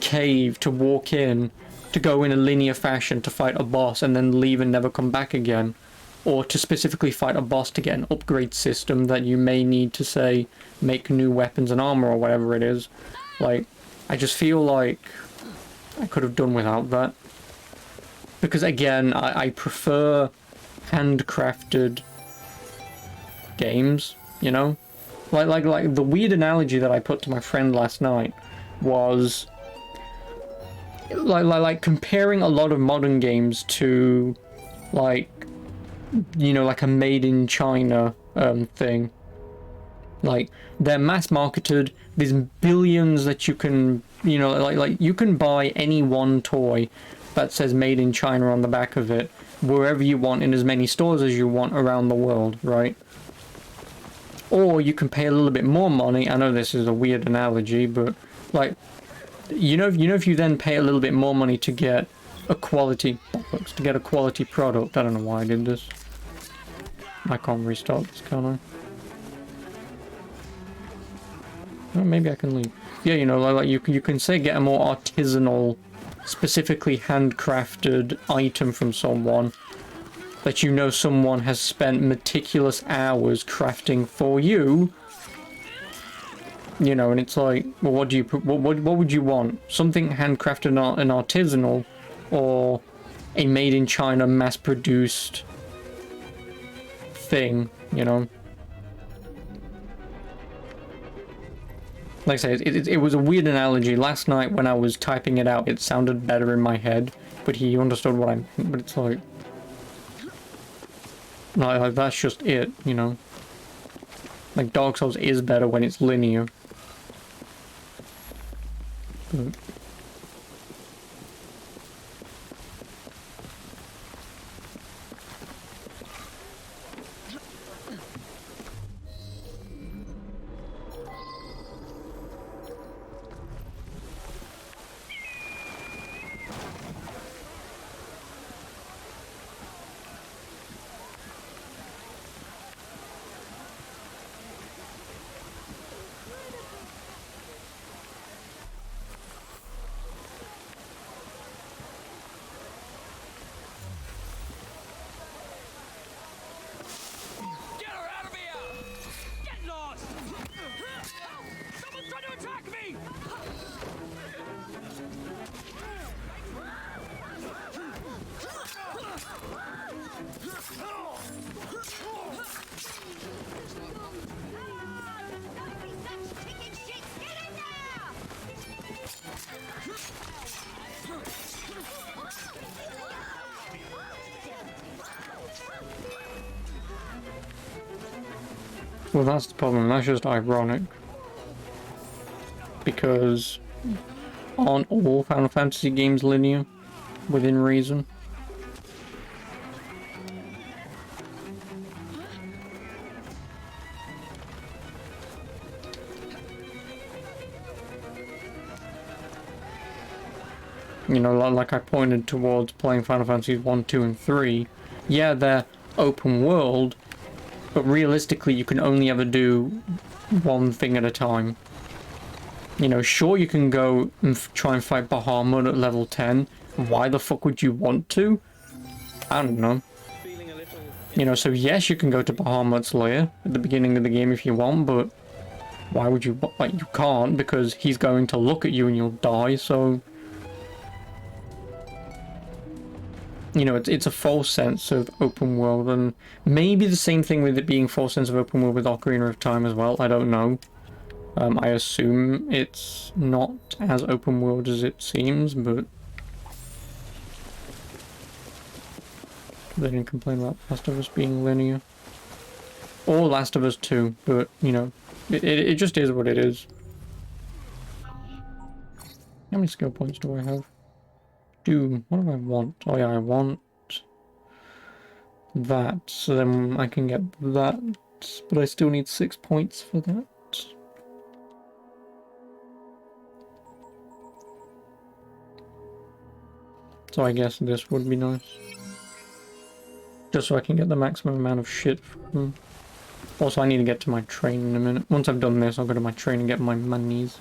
cave to walk in, to go in a linear fashion to fight a boss and then leave and never come back again, or to specifically fight a boss to get an upgrade system that you may need to, say, make new weapons and armor or whatever it is. Like, I just feel like I could have done without that. Because again, I prefer handcrafted games, you know? Like the weird analogy that I put to my friend last night was like comparing a lot of modern games to, like, you know, like a made in China thing. Like, they're mass marketed, there's billions that you can, you know, like you can buy any one toy that says made in China on the back of it wherever you want in as many stores as you want around the world, right? Or you can pay a little bit more money. I know this is a weird analogy, but like if you then pay a little bit more money to get a quality product. I don't know why I did this. I can't restart this, can I? Well, maybe I can leave. Yeah, you know, like you can say get a more artisanal, specifically handcrafted item from someone that you know someone has spent meticulous hours crafting for you. You know, and it's like, well, what do you what would you want? Something handcrafted and artisanal, or a made in China mass-produced thing, you know? Like I say, it was a weird analogy. Last night when I was typing it out, it sounded better in my head, but he understood what I'm... But it's like that's just it, you know? Like, Dark Souls is better when it's linear. But... Well, that's the problem. That's just ironic. Because aren't all Final Fantasy games linear within reason? You know, like I pointed towards playing Final Fantasy 1, 2, and 3. Yeah, they're open world, but realistically you can only ever do one thing at a time. You know, sure you can go and try and fight Bahamut at level 10. Why the fuck would you want to? I don't know. You know, so yes, you can go to Bahamut's lair at the beginning of the game if you want, but why would you? Like, you can't, because he's going to look at you and you'll die, so... You know, it's a false sense of open world, and maybe the same thing with it being false sense of open world with Ocarina of Time as well. I don't know. I assume it's not as open world as it seems, but they didn't complain about Last of Us being linear. Or Last of Us 2, but, you know, it just is what it is. How many skill points do I have? What do I want? Oh yeah, I want that, so then I can get that, but I still need 6 points for that. So I guess this would be nice. Just so I can get the maximum amount of shit from... Also, I need to get to my train in a minute. Once I've done this, I'll go to my train and get my monies.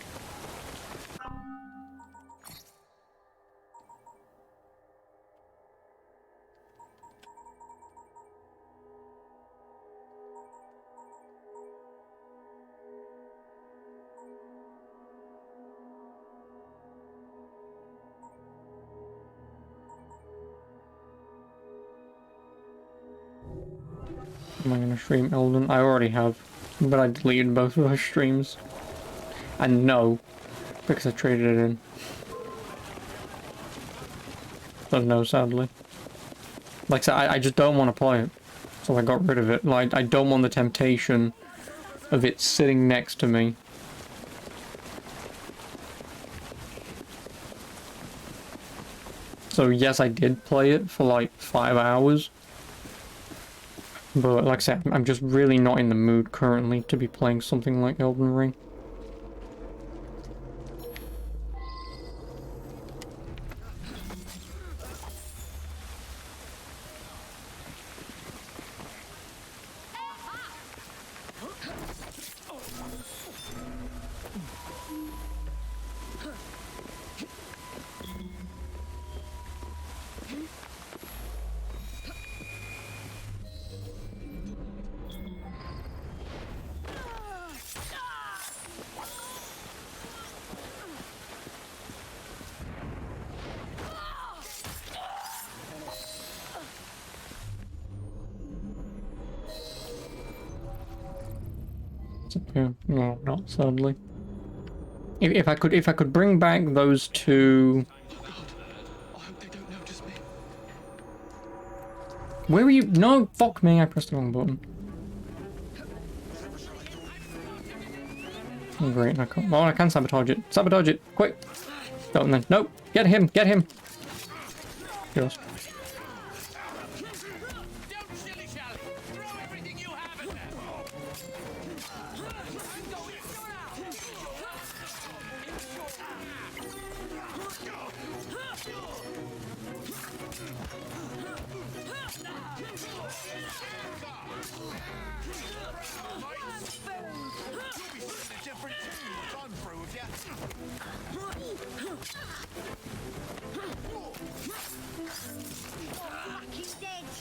Am I gonna stream Elden? I already have, but I deleted both of those streams. And no, because I traded it in. So no, sadly. Like I said, I just don't want to play it, so I got rid of it. Like, I don't want the temptation of it sitting next to me. So yes, I did play it for like 5 hours. But like I said, I'm just really not in the mood currently to be playing something like Elden Ring. Yeah, no, not sadly. If I could bring back those two. Where are you? No, fuck me! I pressed the wrong button. Oh, great! I can't. Oh, I can sabotage it. Sabotage it! Quick! Don't then. Nope! Get him! Get him! Yes.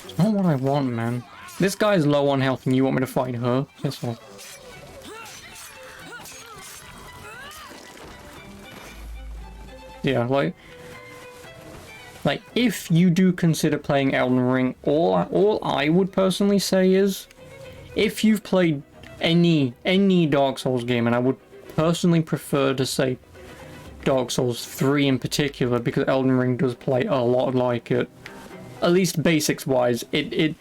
It's not what I want, man. This guy's low on health and you want me to fight her? Piss off. Yeah, like if you do consider playing Elden Ring, all I would personally say is, if you've played any Dark Souls game, and I would personally prefer to say Dark Souls 3 in particular, because Elden Ring does play a lot like it, at least basics wise, it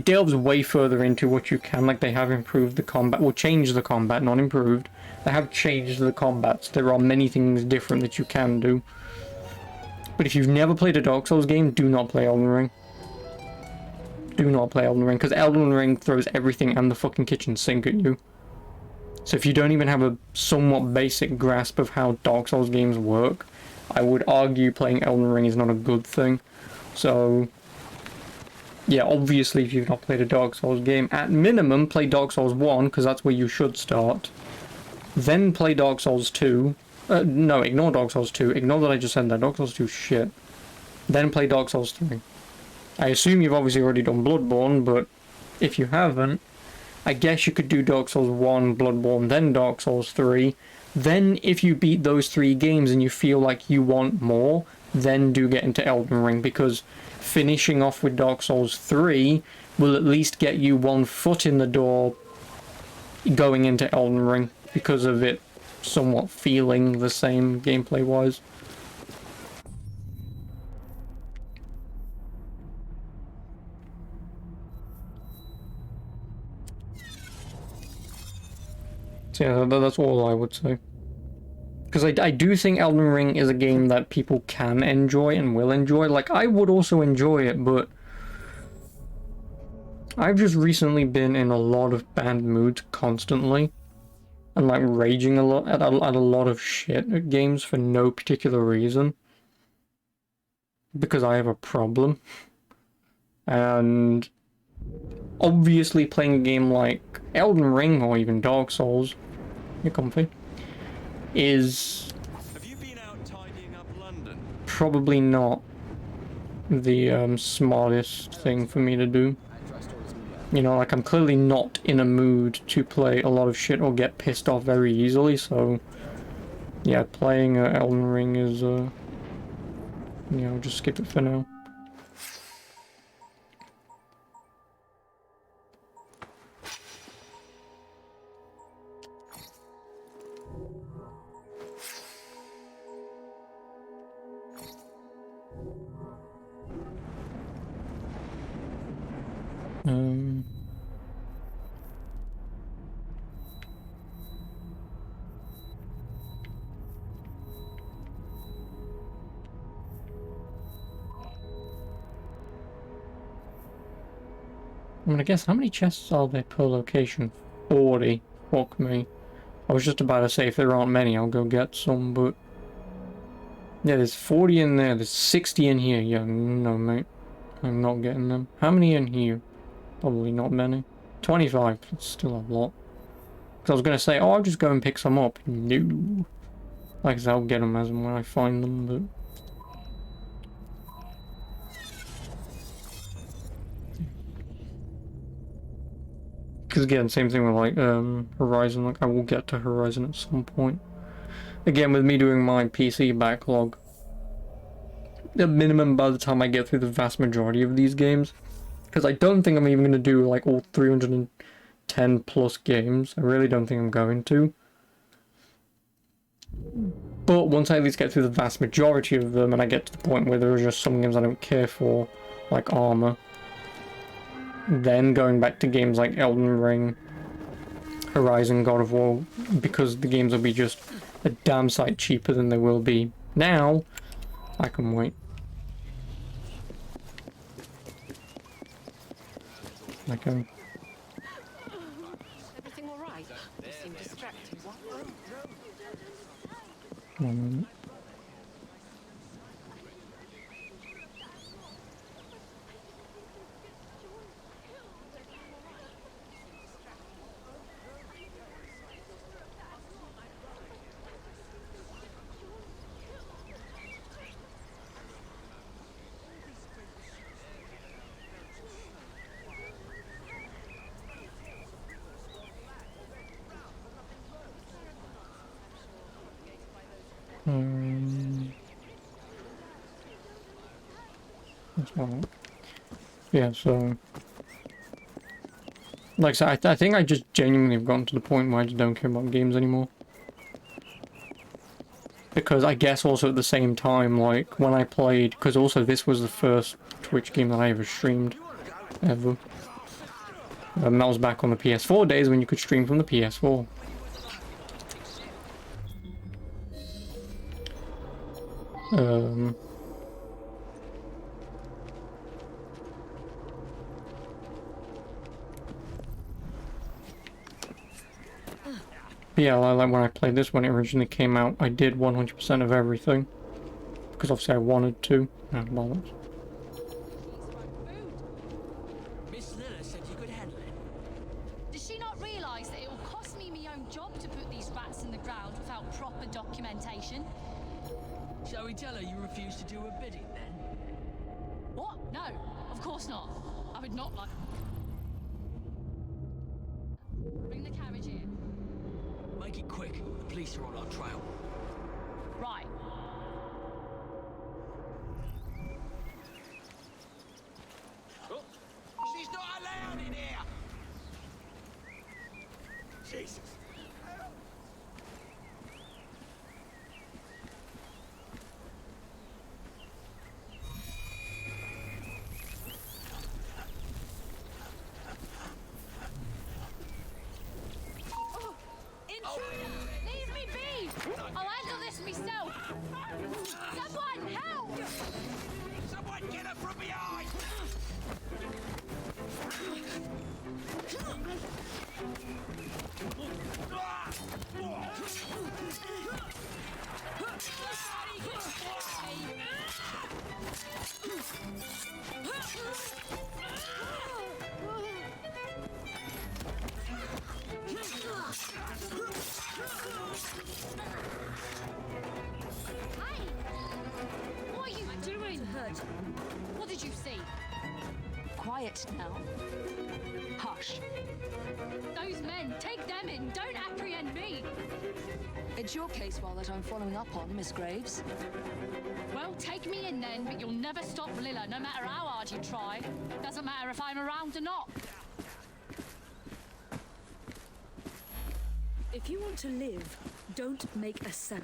delves way further into what you can. Like, they have improved the combat, well, changed the combat, not improved. They have changed the combats. There are many things different that you can do. But if you've never played a Dark Souls game, do not play Elden Ring. Do not play Elden Ring, because Elden Ring throws everything and the fucking kitchen sink at you. So if you don't even have a somewhat basic grasp of how Dark Souls games work, I would argue playing Elden Ring is not a good thing. So, yeah, obviously if you've not played a Dark Souls game, at minimum play Dark Souls 1, because that's where you should start. Then play Dark Souls 2. No, ignore Dark Souls 2. Ignore that I just said that. Dark Souls 2 shit. Then play Dark Souls 3. I assume you've obviously already done Bloodborne, but if you haven't, I guess you could do Dark Souls 1, Bloodborne, then Dark Souls 3. Then, if you beat those 3 games and you feel like you want more, then do get into Elden Ring, because finishing off with Dark Souls 3 will at least get you one foot in the door going into Elden Ring, because of it somewhat feeling the same gameplay-wise. So yeah, that's all I would say. Because I do think Elden Ring is a game that people can enjoy and will enjoy. Like, I would also enjoy it, but I've just recently been in a lot of bad moods constantly. And like raging a lot at a lot of shit at games for no particular reason. Because I have a problem. And obviously playing a game like Elden Ring or even Dark Souls, you're comfy, is probably not the smartest thing for me to do. You know, like, I'm clearly not in a mood to play a lot of shit or get pissed off very easily, so yeah, playing Elden Ring is, you know, just skip it for now. I mean, I guess, how many chests are there per location? 40. Fuck me. I was just about to say, if there aren't many, I'll go get some, but yeah, there's 40 in there, there's 60 in here. Yeah, no, mate. I'm not getting them. How many in here? Probably not many. 25. It's still a lot. Because I was going to say, oh, I'll just go and pick some up. No. Like I said, I'll get them as and when I find them, but because again, same thing with like Horizon. Like, I will get to Horizon at some point. Again, with me doing my PC backlog, the minimum by the time I get through the vast majority of these games, because I don't think I'm even going to do like all 300 10 plus games. I really don't think I'm going to. But once I at least get through the vast majority of them and I get to the point where there are just some games I don't care for, like Armor, then going back to games like Elden Ring, Horizon, God of War, because the games will be just a damn sight cheaper than they will be now, I can wait. I can. Everything all right? You seem distracted. One moment. That's one. Yeah, so like I said, I think I just genuinely have gotten to the point where I just don't care about games anymore. Because I guess also at the same time, like when I played, because also this was the first Twitch game that I ever streamed, ever. That was back on the PS4 days when you could stream from the PS4. Yeah, like when I played this when it originally came out, I did 100% of everything. Because obviously I wanted to. No, bollocks. Miss Lilla said you could handle it. Does she not realise that it will cost me my own job to put these rats in the ground without proper documentation? Shall we tell her you refuse to do her bidding then? What? No, of course not. I would not like... Bring the carriage here. Make it quick. The police are on our trail. Right. Oh, she's not allowed in here! Jesus. Leave me be! I'll handle this myself! Someone help! Someone get her from behind! What are you doing? Hurt. What did you see? Quiet now. Hush. Those men, take them in. Don't apprehend me. It's your case, well, that I'm following up on, Miss Graves. Well, take me in then, but you'll never stop Lilla, no matter how hard you try. Doesn't matter if I'm around or not. If you want to live, don't make a sound.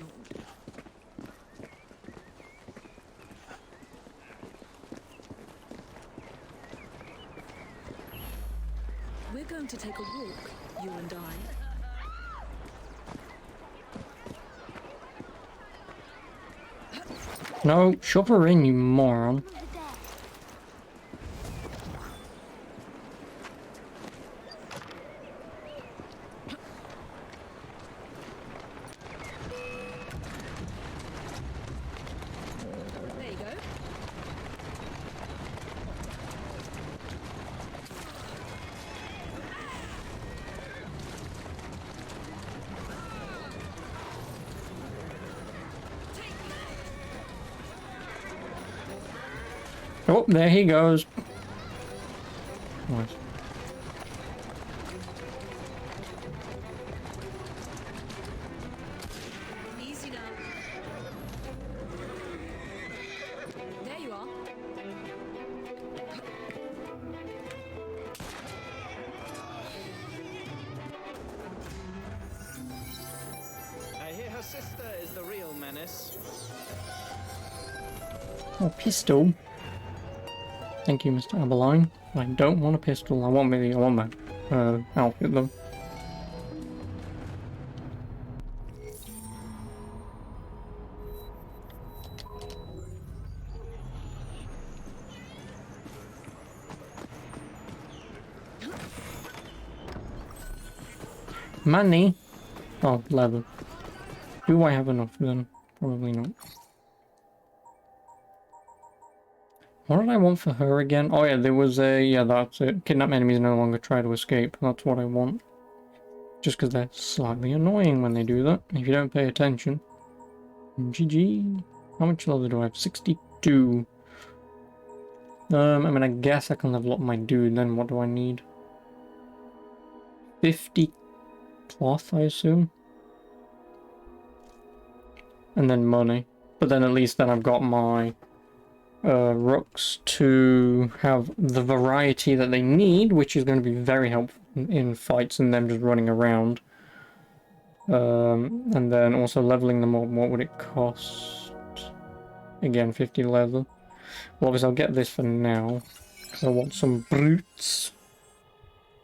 We're going to take a walk, you and I. No, shove her in, you moron. There you go. Oh, there he goes. Nice. Easy now. There you are. this. Oh, pistol. Thank you, Mr. Aberline. I don't want a pistol. I want my outfit though. Money? Oh, leather. Do I have enough then? Probably not. What did I want for her again? Oh yeah, there was a... yeah, that's it. Kidnap enemies no longer try to escape. That's what I want. Just because they're slightly annoying when they do that, if you don't pay attention. GG. How much leather do I have? 62. I mean, I guess I can level up my dude, then what do I need? 50 cloth, I assume? And then money. But then at least then I've got my rooks to have the variety that they need, which is going to be very helpful in fights and them just running around. And then also leveling them up, what would it cost? Again, 50 leather. Well, obviously I'll get this for now, because I want some brutes.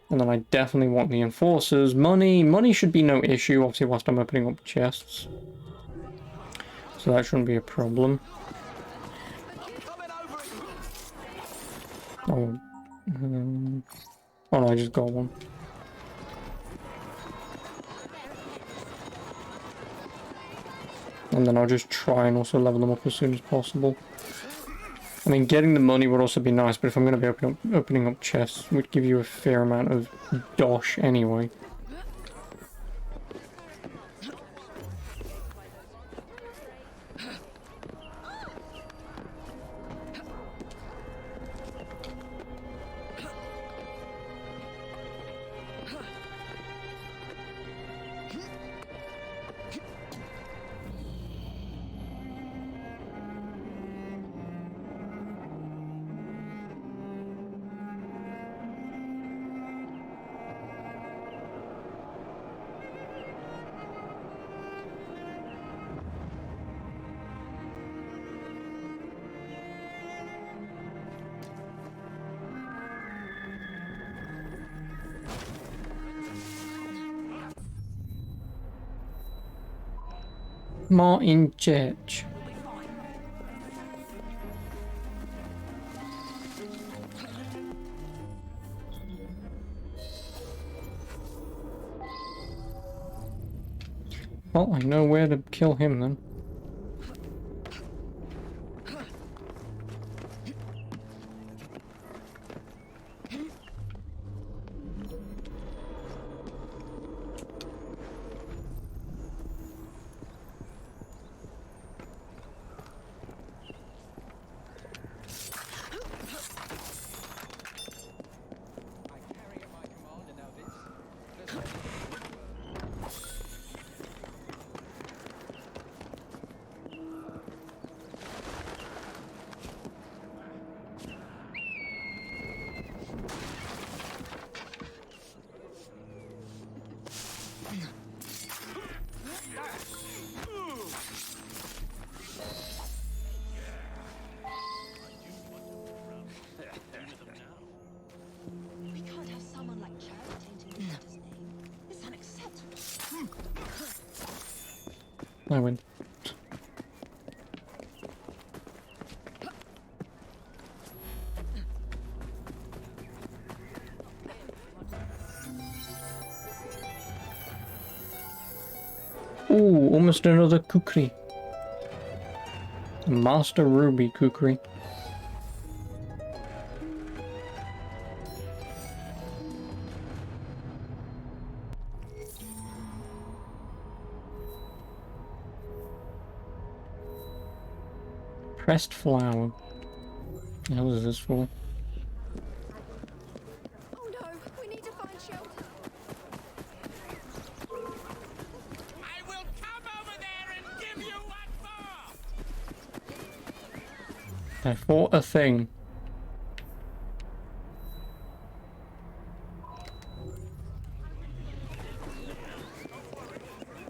And then I definitely want the enforcers. Money should be no issue, obviously, whilst I'm opening up chests. So that shouldn't be a problem. Oh, oh no, I just got one. And then I'll just try and also level them up as soon as possible. I mean, getting the money would also be nice, but if I'm going to be opening up chests, it would give you a fair amount of dosh anyway. Martin Church. Well, I know where to kill him then. I win. Ooh, almost another kukri. Master Ruby kukri. Pressed flower. What the hell is this for? Oh no, we need to find shelter. I will come over there and give you one more! I fought a thing.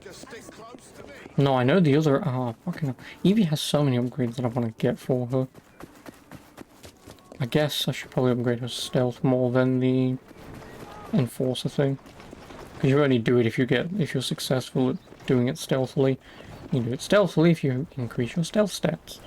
Just stick close to me. No, I know the other... Oh, fucking hell. Evie has so many upgrades that I want to get for her. I guess I should probably upgrade her stealth more than the enforcer thing. Because you only do it if you're successful at doing it stealthily. You do it stealthily if you increase your stealth stats.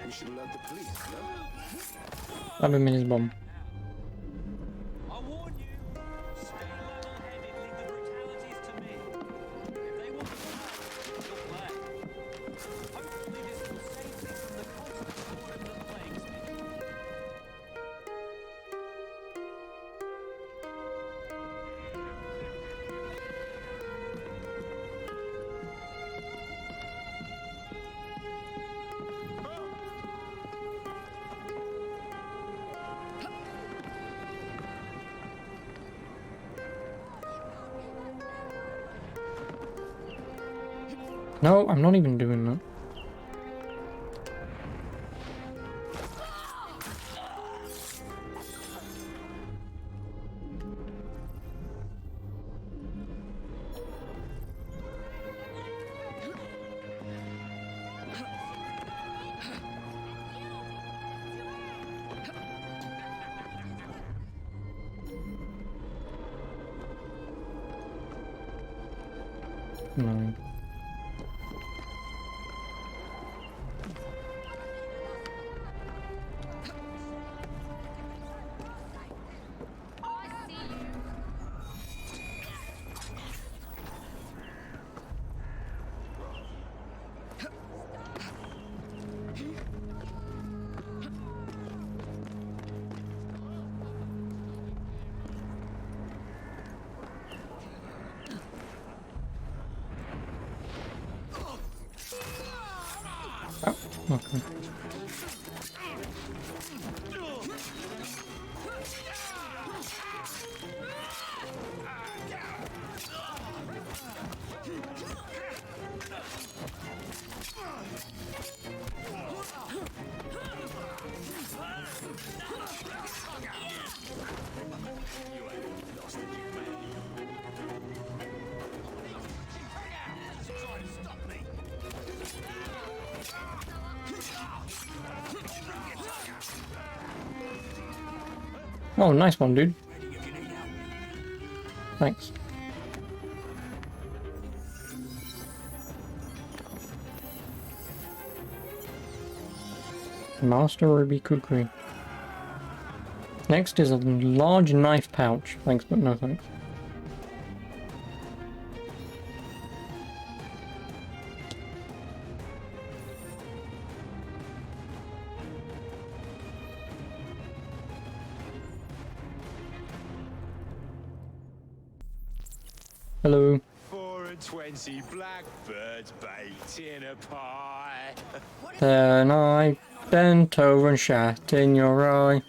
We should alert the police, no? I've been his bomb. No, I'm not even doing that. No. Okay. Oh, nice one, dude. Thanks. Master Ruby Kukri. Next is a large knife pouch. Thanks, but no thanks. Hello. 4 and 20 blackbirds baked in a pie. Then I bent over and shat in your eye.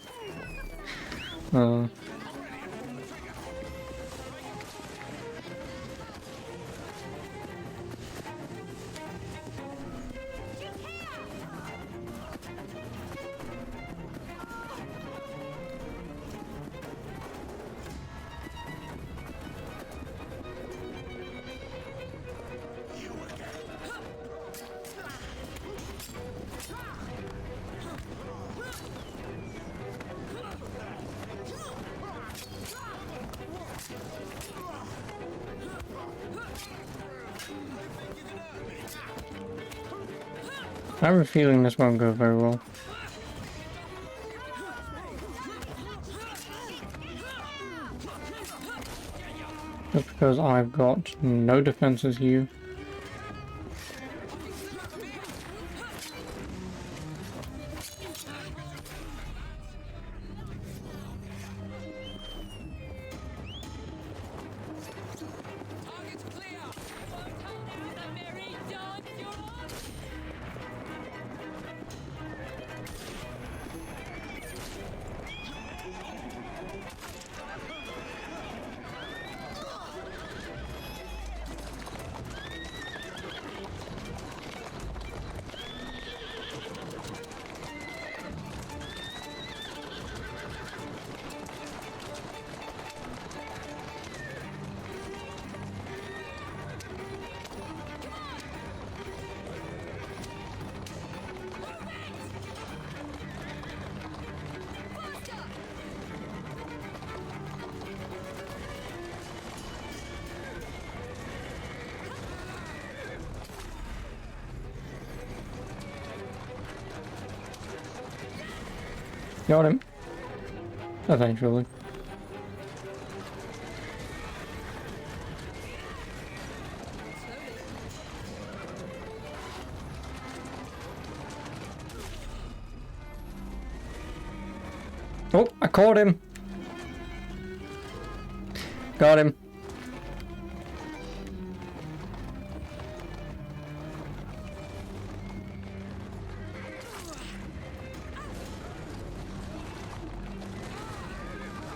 I have a feeling this won't go very well. Just because I've got no defenses here. Got him. Eventually. Oh, I caught him. Got him.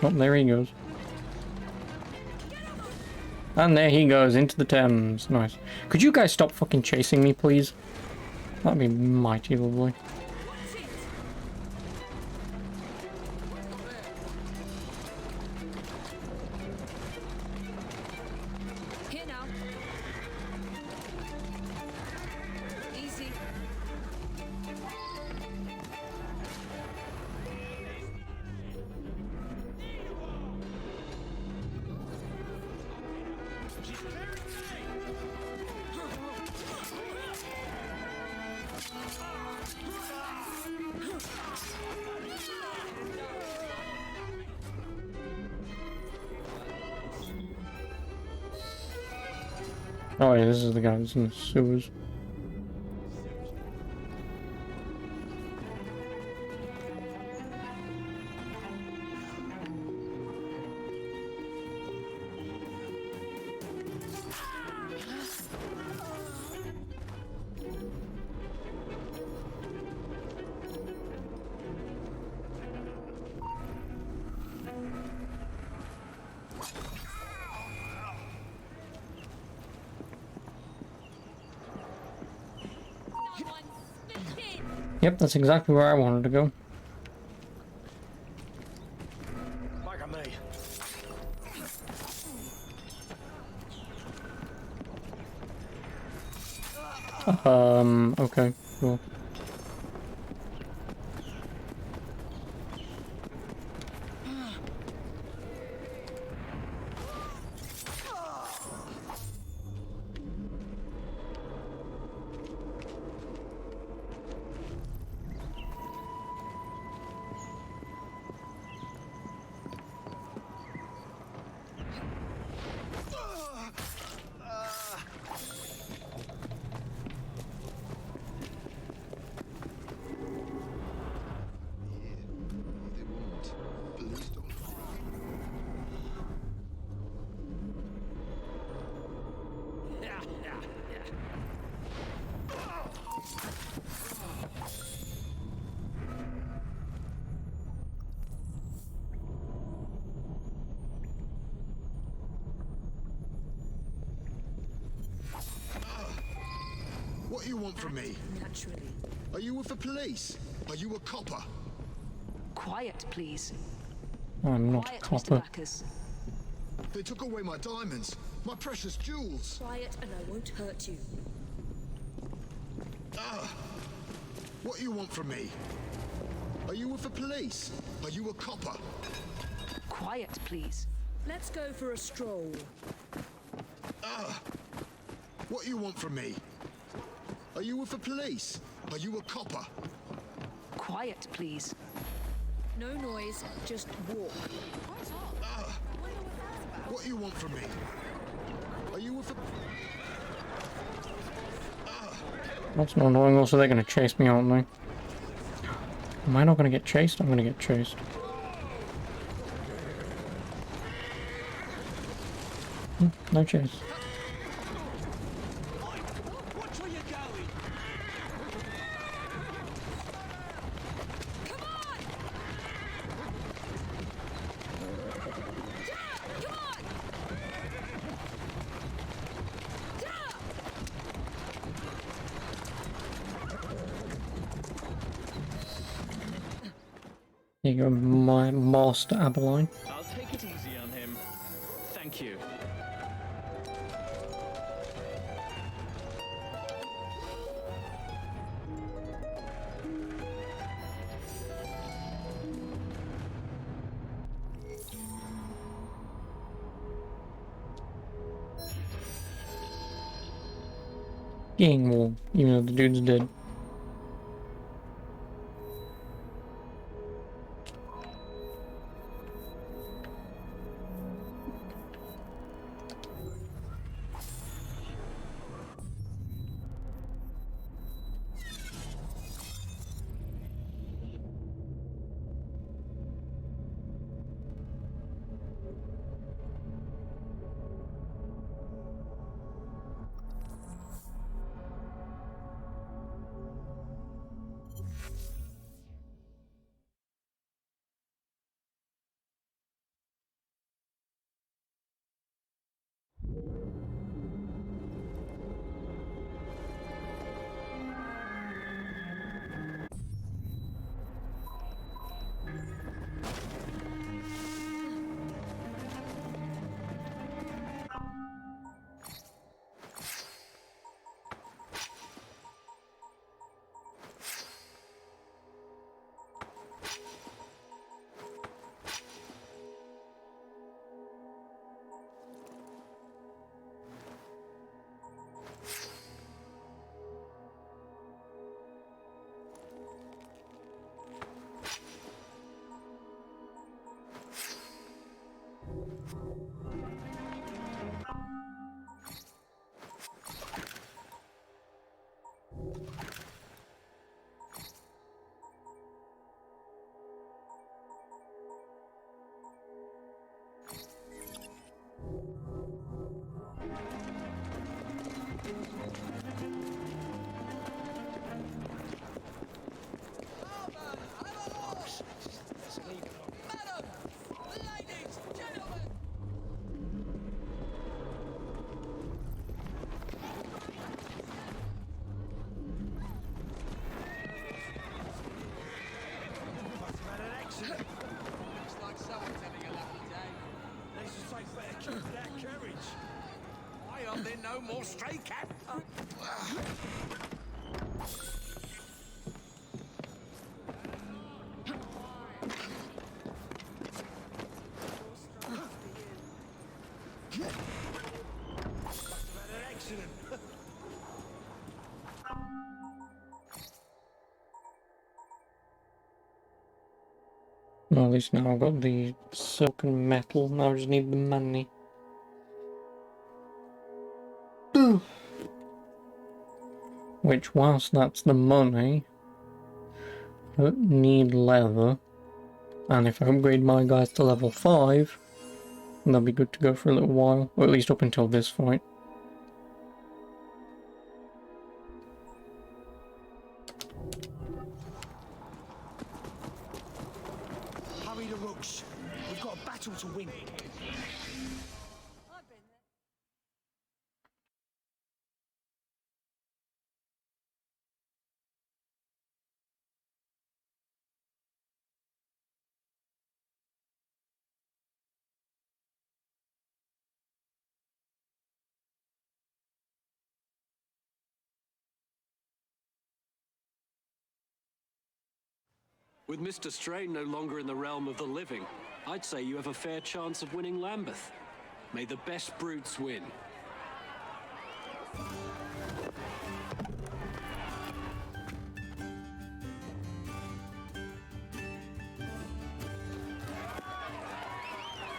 Oh, there he goes. And there he goes into the Thames. Nice. Could you guys stop fucking chasing me, please? That'd be mighty lovely. Here now. Easy. Oh yeah, this is the guy that's in the sewers. Yep, that's exactly where I wanted to go. Back on me. Okay, cool. What do you want from me? Naturally. Are you with the police? Are you a copper? Quiet, please. I'm not Quiet, a Mr. copper. Bacchus. They took away my diamonds, my precious jewels. Quiet and I won't hurt you. What do you want from me? Are you with the police? Are you a copper? Quiet, please. Let's go for a stroll. What do you want from me? Are you with the police? Are you a copper? Quiet, please. No noise, just walk. What do you want from me? were for... That's not annoying. Also, they're going to chase me, aren't they? Am I not going to get chased? I'm going to get chased. No chase. Here you go, my master Abeline. I'll take it easy on him. Thank you. Skiing wall, even though the dude's dead. Looks like someone's having a lucky day. They should say better keep that courage. Why aren't there no more stray cats? Must have had an accident. Well, at least now I've got the silk and metal. Now I just need the money. Which, whilst that's the money, I don't need leather. And if I upgrade my guys to level 5, they'll be good to go for a little while. Or at least up until this fight. Hurry the rooks. We've got a battle to win. With Mr. Strain no longer in the realm of the living, I'd say you have a fair chance of winning Lambeth. May the best brutes win.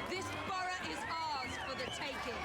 This borough is ours for the taking.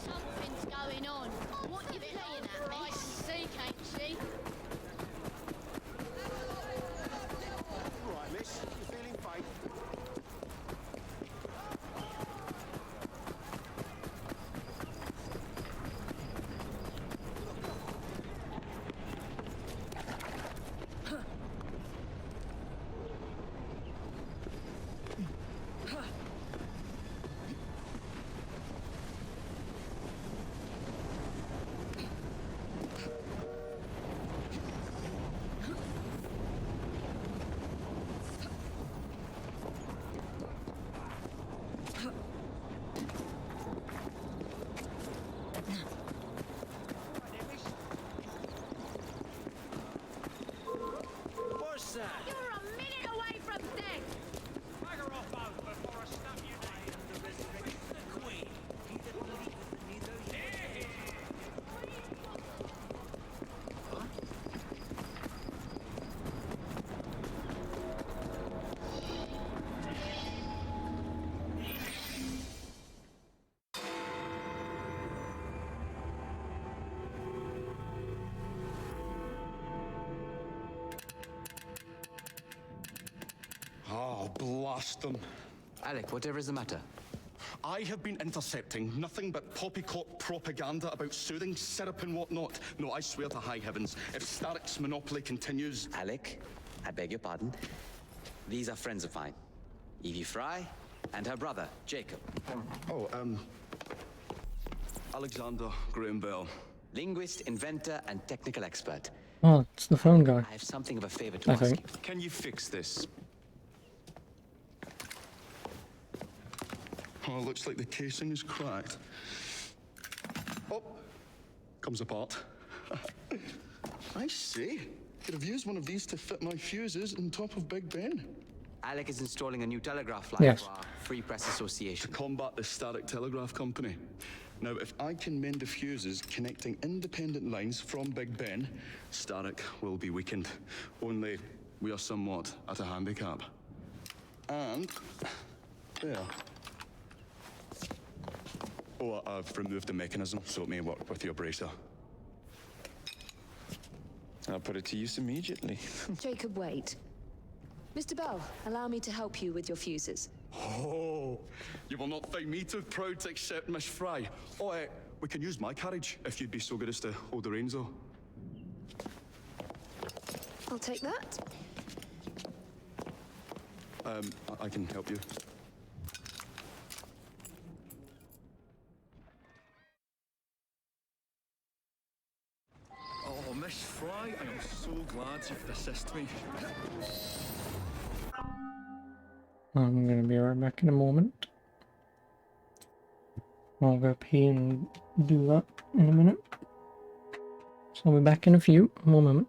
Something's going on. What you playing at, I can see, can't she? Right, miss. You feeling fine? What's that? You're a minute away from death! Bagger off out before I snap your neck and the resurrection of the Queen. He that believeth neither yet. Huh? Oh, blast them. Alec, whatever is the matter? I have been intercepting nothing but poppycock propaganda about soothing syrup and whatnot. No, I swear to high heavens, if Starrick's monopoly continues... Alec, I beg your pardon. These are friends of mine. Evie Fry and her brother, Jacob. Oh, Alexander Graham Bell. Linguist, inventor, and technical expert. Oh, it's the phone guy. I have something of a favor to I ask you. think. Can you fix this? Oh, looks like the casing is cracked. Oh, comes apart. I see. Could have used one of these to fit my fuses on top of Big Ben. Alec is installing a new telegraph line Yes. for our Free Press Association. To combat the Starrick Telegraph Company. Now, if I can mend the fuses connecting independent lines from Big Ben, Starrick will be weakened. Only we are somewhat at a handicap. And there. Oh, I've removed the mechanism so it may work with your bracer. I'll put it to use immediately. Jacob, wait. Mr. Bell, allow me to help you with your fuses. Oh, you will not find me too proud to accept Miss Fry. Oh, we can use my carriage if you'd be so good as to hold the reins, though. I'll take that. I can help you. Oh, Miss Fry, I am so glad you could assist me. I'm gonna be right back in a moment. I'll go pee and do that in a minute. So I'll be back in a few. One moment.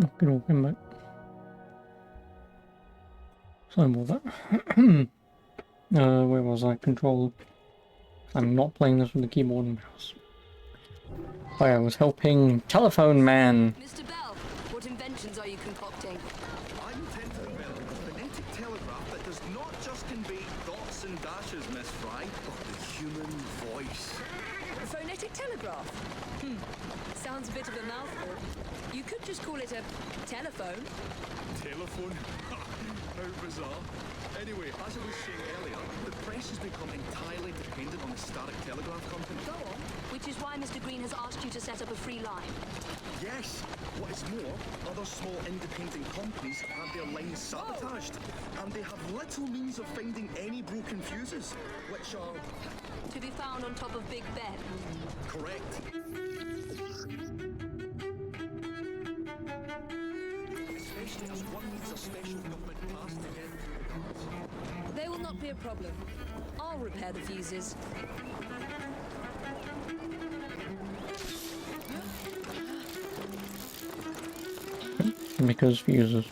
Oh, good old come back. Sorry about that. Where was I? Control. I'm not playing this with the keyboard and mouse. Oh, I was helping Telephone Man. Mr. Bell, what inventions are you concocting? I intend to develop a phonetic telegraph that does not just convey dots and dashes, Miss Fry, but the human voice. A phonetic telegraph? Sounds a bit of a mouthful. You could just call it a telephone. Telephone? How bizarre. Anyway, as I was saying earlier, the press has become entirely dependent on the Starrick Telegraph Company. Go on. Which is why Mr. Green has asked you to set up a free line. Yes. What is more, other small independent companies have their lines sabotaged, and they have little means of finding any broken fuses, which are... To be found on top of Big Ben. Correct. Especially as one needs a special government pass to get through the guards. They will not be a problem. I'll repair the fuses. Because fuses.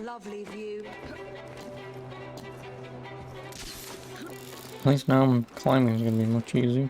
Lovely view. At least now climbing is going to be much easier.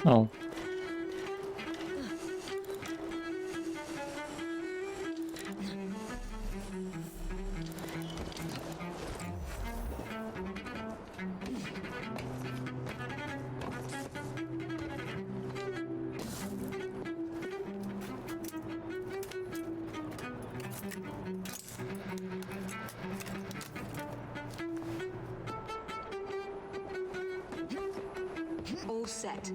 Oh. All set.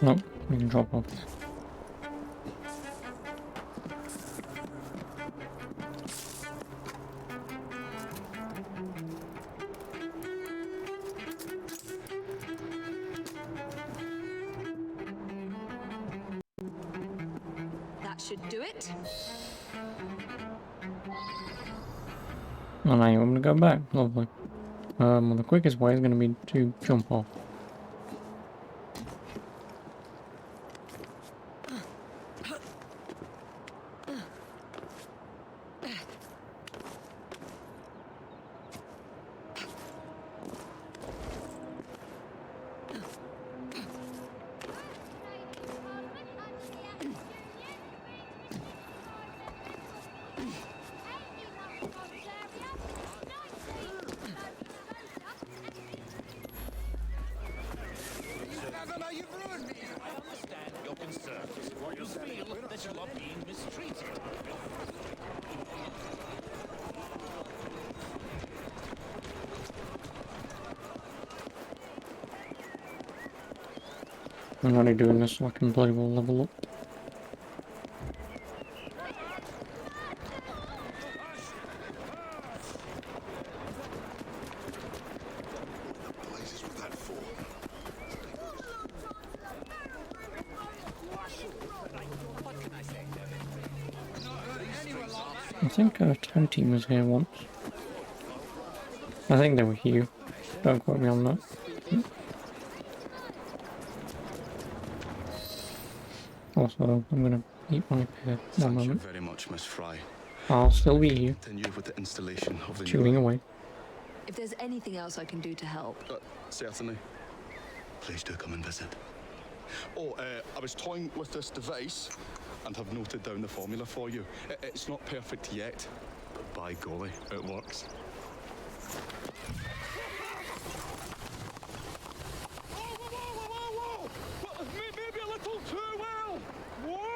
Nope, we can drop off. That should do it. And now you want me to go back. Lovely. Well, the quickest way is going to be to jump off. I'm only doing this so I can bloody well level up. I think our town team was here once. I think they were here. Don't quote me on that. Also, I'm gonna eat my pear. Thank you very much, Miss Fry. I'll still be here. Continue with the installation of the chewing away. If there's anything else I can do to help. Certainly. Please do come and visit. Oh, I was toying with this device and have noted down the formula for you. It's not perfect yet, but by golly, it works. Maybe a little too well. Whoa!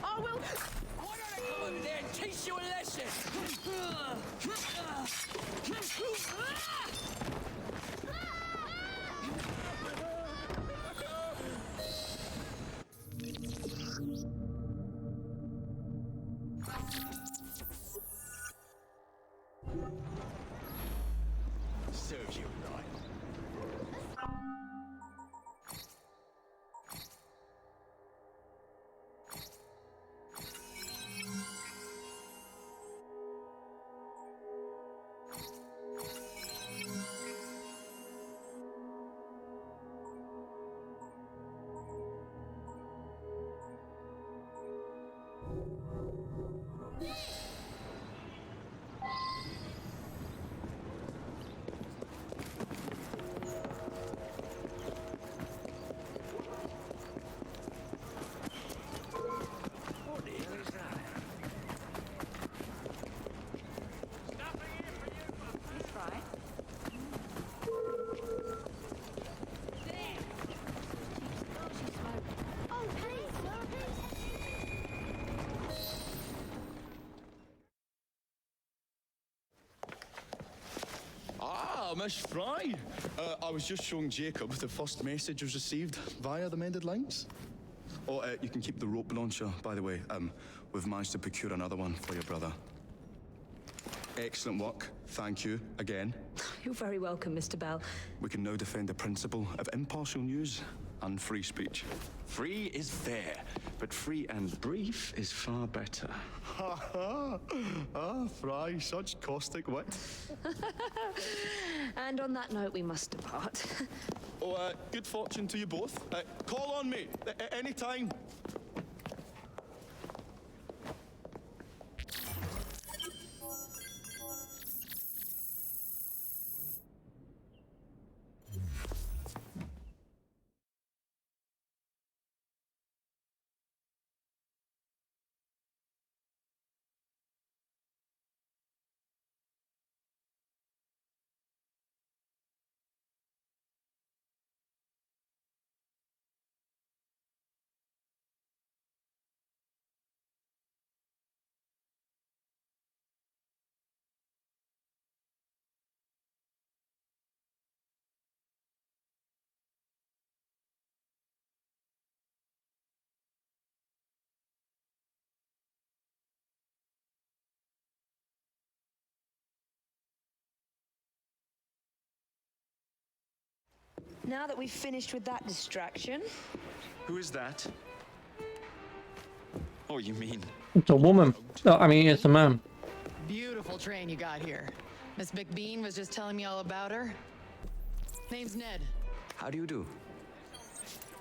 I will. Why don't I come over there and teach you a lesson? Serves you right. Miss Fry. I was just showing Jacob the first message was received via the mended lines. Oh, you can keep the rope launcher, by the way. We've managed to procure another one for your brother. Excellent work. Thank you again. You're very welcome, Mr. Bell. We can now defend the principle of impartial news and free speech. Free is fair, but free and brief is far better. Ha ha! Ah, Fry, such caustic wit. And on that note, we must depart. Oh, good fortune to you both. Call on me at any time. Now that we've finished with that distraction... Who is that? Oh, you mean... It's a woman. Oh, I mean, it's a man. Beautiful train you got here. Miss McBean was just telling me all about her. Name's Ned. How do you do?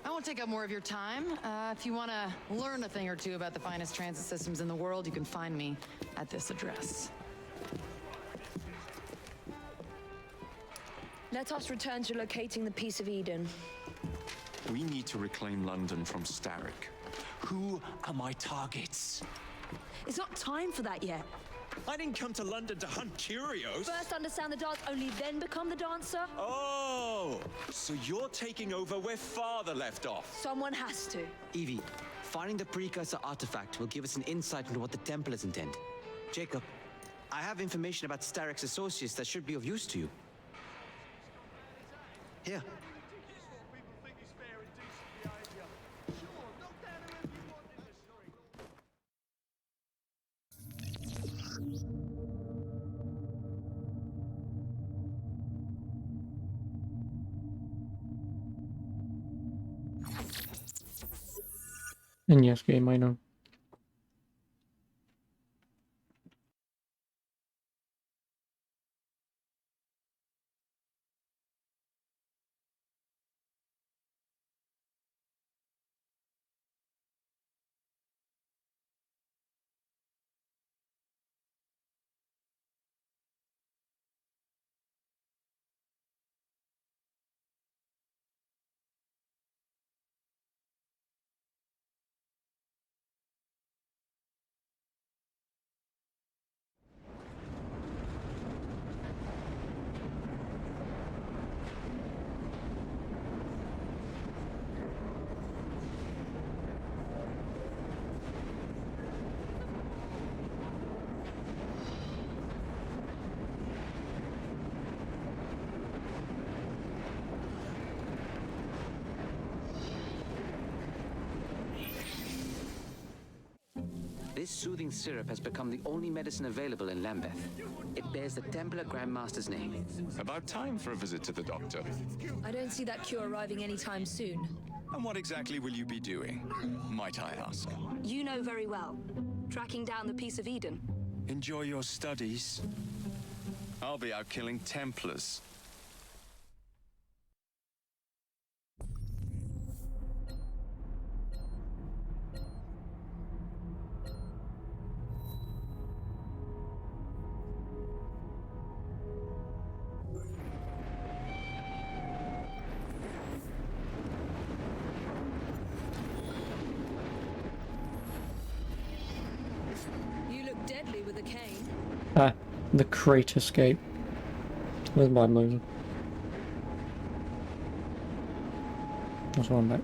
I won't take up more of your time. If you want to learn a thing or two about the finest transit systems in the world, you can find me at this address. Let us return to locating the Piece of Eden. We need to reclaim London from Starrick. Who are my targets? It's not time for that yet. I didn't come to London to hunt curios. First understand the dance, only then become the dancer. Oh, so you're taking over where Father left off. Someone has to. Evie, finding the precursor artifact will give us an insight into what the Templars intend. Jacob, I have information about Starrick's associates that should be of use to you. Here. And yes, game, I know. This soothing syrup has become the only medicine available in Lambeth. It bears the Templar Grandmaster's name. About time for a visit to the doctor. I don't see that cure arriving anytime soon. And what exactly will you be doing, might I ask? You know very well. Tracking down the Piece of Eden. Enjoy your studies. I'll be out killing Templars. You look deadly with a cane. Ah, the crate escape. Where's my motor? That's one back.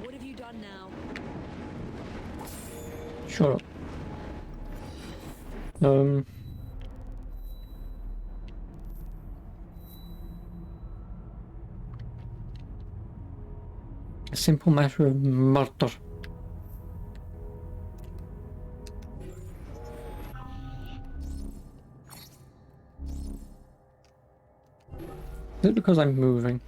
What have you done now? Shut up. A simple matter of murder. Is it because I'm moving?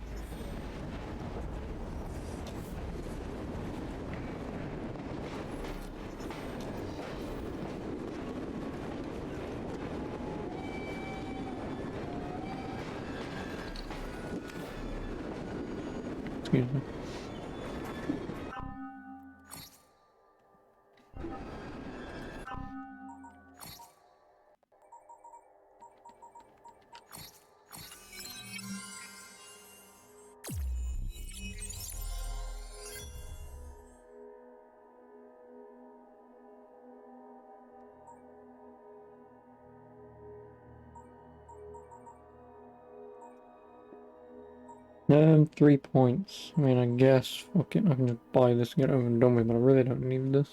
Excuse me. No, 3 points. I mean, I guess, fuck it, I can just buy this and get it over and done with, but I really don't need this.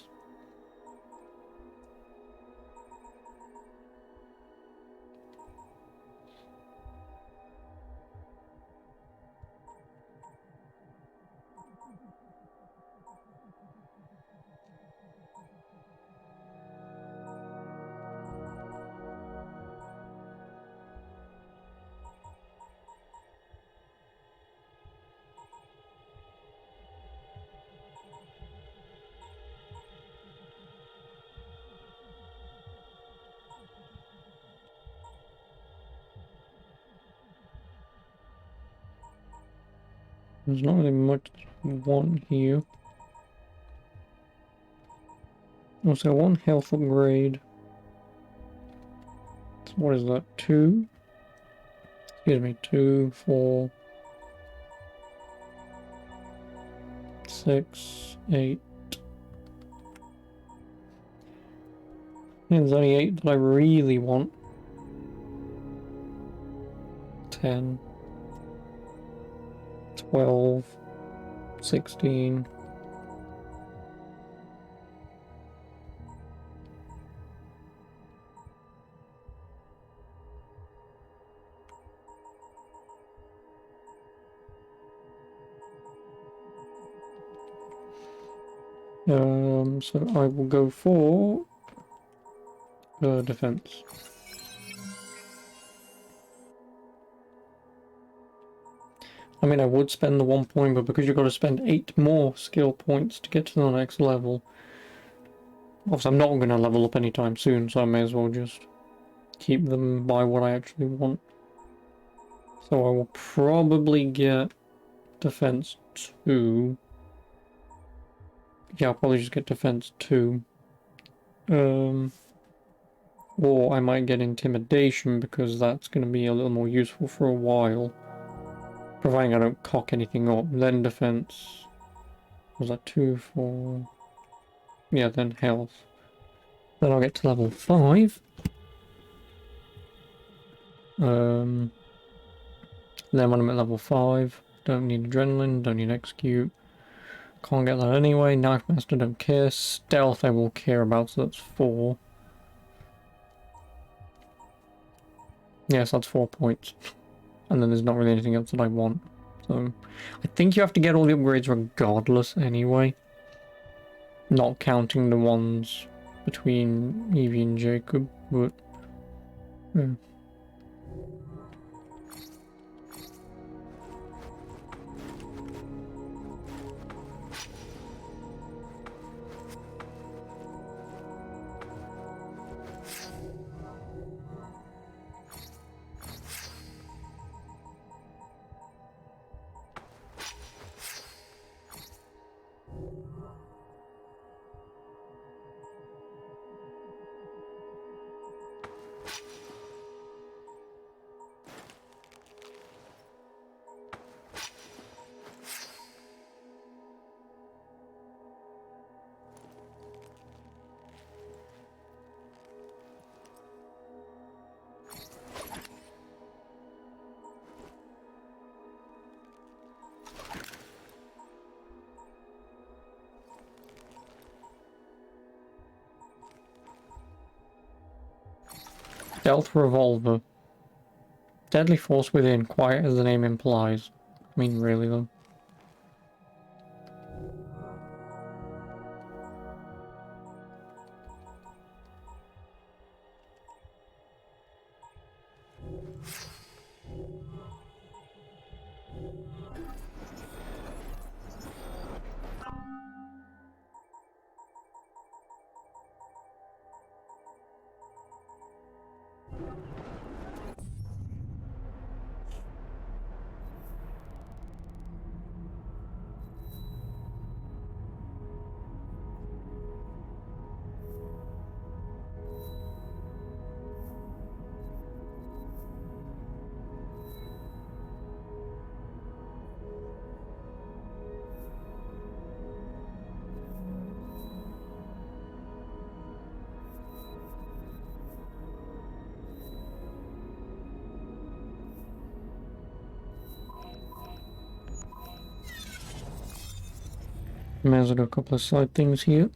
There's not really much to want here. Also, 1 health upgrade. So what is that? 2? Excuse me, 2, 4, 6, 8. There's only 8 that I really want. 10, 12, 16. So I will go for defense. I mean, I would spend the 1 point, but because you've got to spend 8 more skill points to get to the next level. Obviously, I'm not going to level up anytime soon, so I may as well just keep them by what I actually want. So I will probably get defense 2. Yeah, I'll probably just get defense 2. Or I might get intimidation because that's going to be a little more useful for a while. Providing I don't cock anything up. Then defense. Was that 2, 4? Yeah, then health. Then I'll get to level 5. Then when I'm at level 5, don't need adrenaline, don't need execute. Can't get that anyway. Knife master, don't care. Stealth I will care about, so that's 4. Yes, that's 4 points. And then there's not really anything else that I want. So, I think you have to get all the upgrades regardless anyway. Not counting the ones between Evie and Jacob, but... yeah. Stealth revolver. Deadly force within, quiet as the name implies. I mean, really though. May as well do a couple of side things here.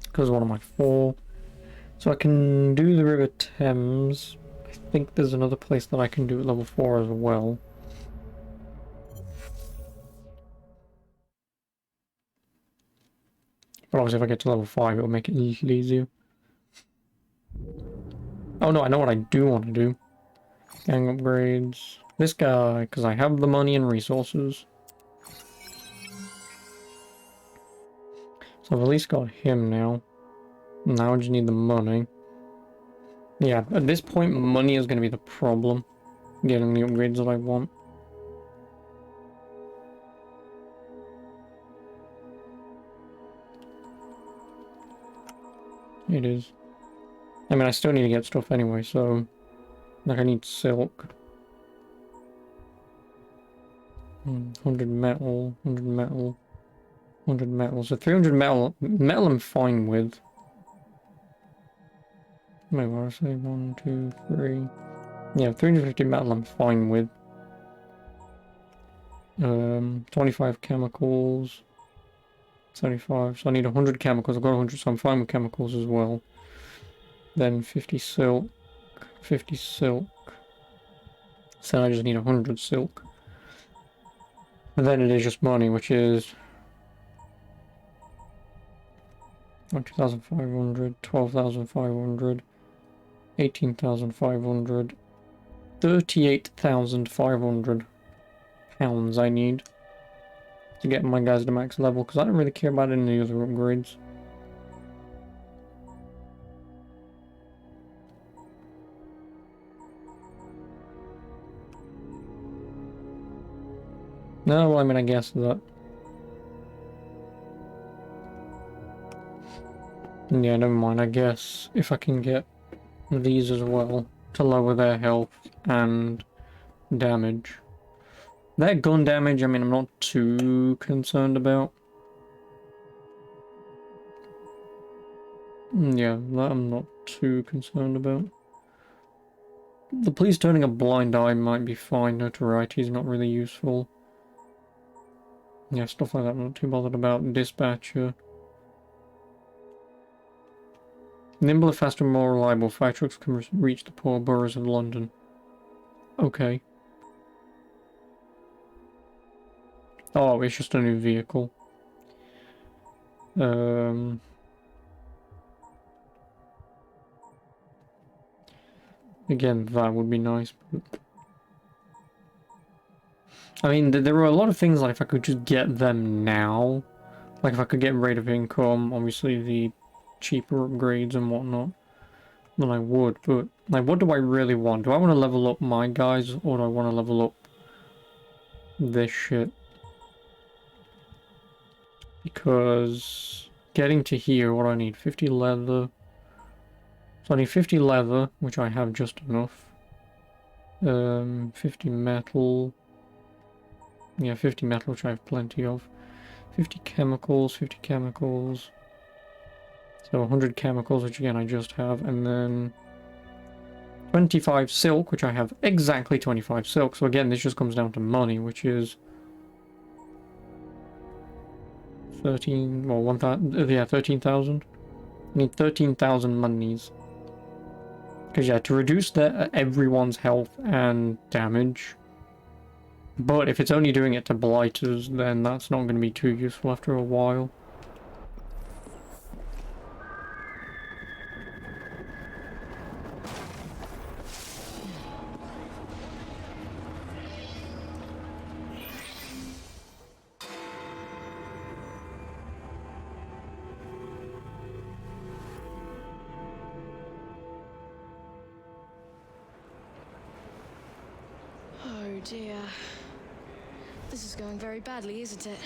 Because what am I for? So I can do the River Thames. I think there's another place that I can do at level 4 as well. But obviously if I get to level 5 it'll make it a little easier. Oh no, I know what I do want to do. Gang upgrades. This guy, because I have the money and resources. So I've at least got him now. Now I just need the money. Yeah, at this point money is going to be the problem. Getting the upgrades that I want. It is. I mean, I still need to get stuff anyway, so... Like, I need silk. 100 metal, 100 metal, 100 metal. So 300 metal. Metal I'm fine with. Wait, what did I say? 1, 2, 3... Yeah, 350 metal I'm fine with. 25 chemicals. 75. So I need 100 chemicals. I've got 100, so I'm fine with chemicals as well. Then 50 silk. 50 silk. So I just need 100 silk. And then it is just money, which is 2,500, 12,500, 18,500, 38,500 pounds I need to get my guys to max level, because I don't really care about any other upgrades. No, well, I mean, I guess that... Yeah, never mind. I guess if I can get these as well to lower their health and damage. Their gun damage, I mean, I'm not too concerned about. Yeah, that I'm not too concerned about. The police turning a blind eye might be fine. Notoriety is not really useful. Yeah, stuff like that I'm not too bothered about. Dispatcher. Nimbler, faster, more reliable. Fire trucks can reach the poor boroughs of London. Okay. Oh, it's just a new vehicle. Again, that would be nice, but... I mean, there are a lot of things like if I could just get them now. Like if I could get rate of income, obviously the cheaper upgrades and whatnot, then I would. But, like, what do I really want? Do I want to level up my guys, or do I want to level up this shit? Because getting to here, what do I need? 50 leather. So I need 50 leather, which I have just enough. 50 metal. Yeah, 50 metal, which I have plenty of. 50 chemicals, 50 chemicals. So 100 chemicals, which again I just have. And then 25 silk, which I have exactly 25 silk. So again, this just comes down to money, which is 13, well, 1,000, yeah, 13,000. I need 13,000 monies. Because yeah, to reduce everyone's health and damage. But if it's only doing it to blighters, then that's not going to be too useful after a while. Oh dear. This is going very badly, isn't it?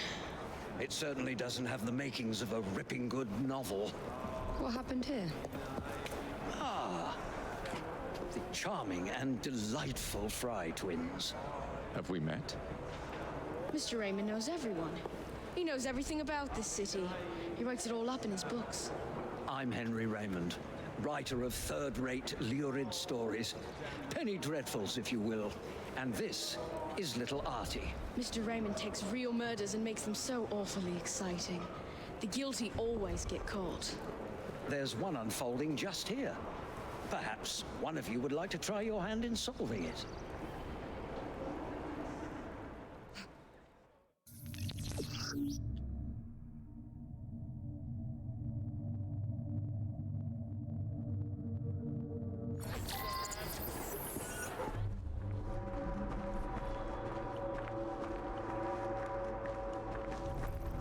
It certainly doesn't have the makings of a ripping good novel. What happened here? Ah, the charming and delightful Fry twins. Have we met? Mr. Raymond knows everyone. He knows everything about this city. He writes it all up in his books. I'm Henry Raymond, writer of third-rate, lurid stories. Penny dreadfuls, if you will. And this is Little Artie. Mr. Raymond takes real murders and makes them so awfully exciting. The guilty always get caught. There's one unfolding just here. Perhaps one of you would like to try your hand in solving it.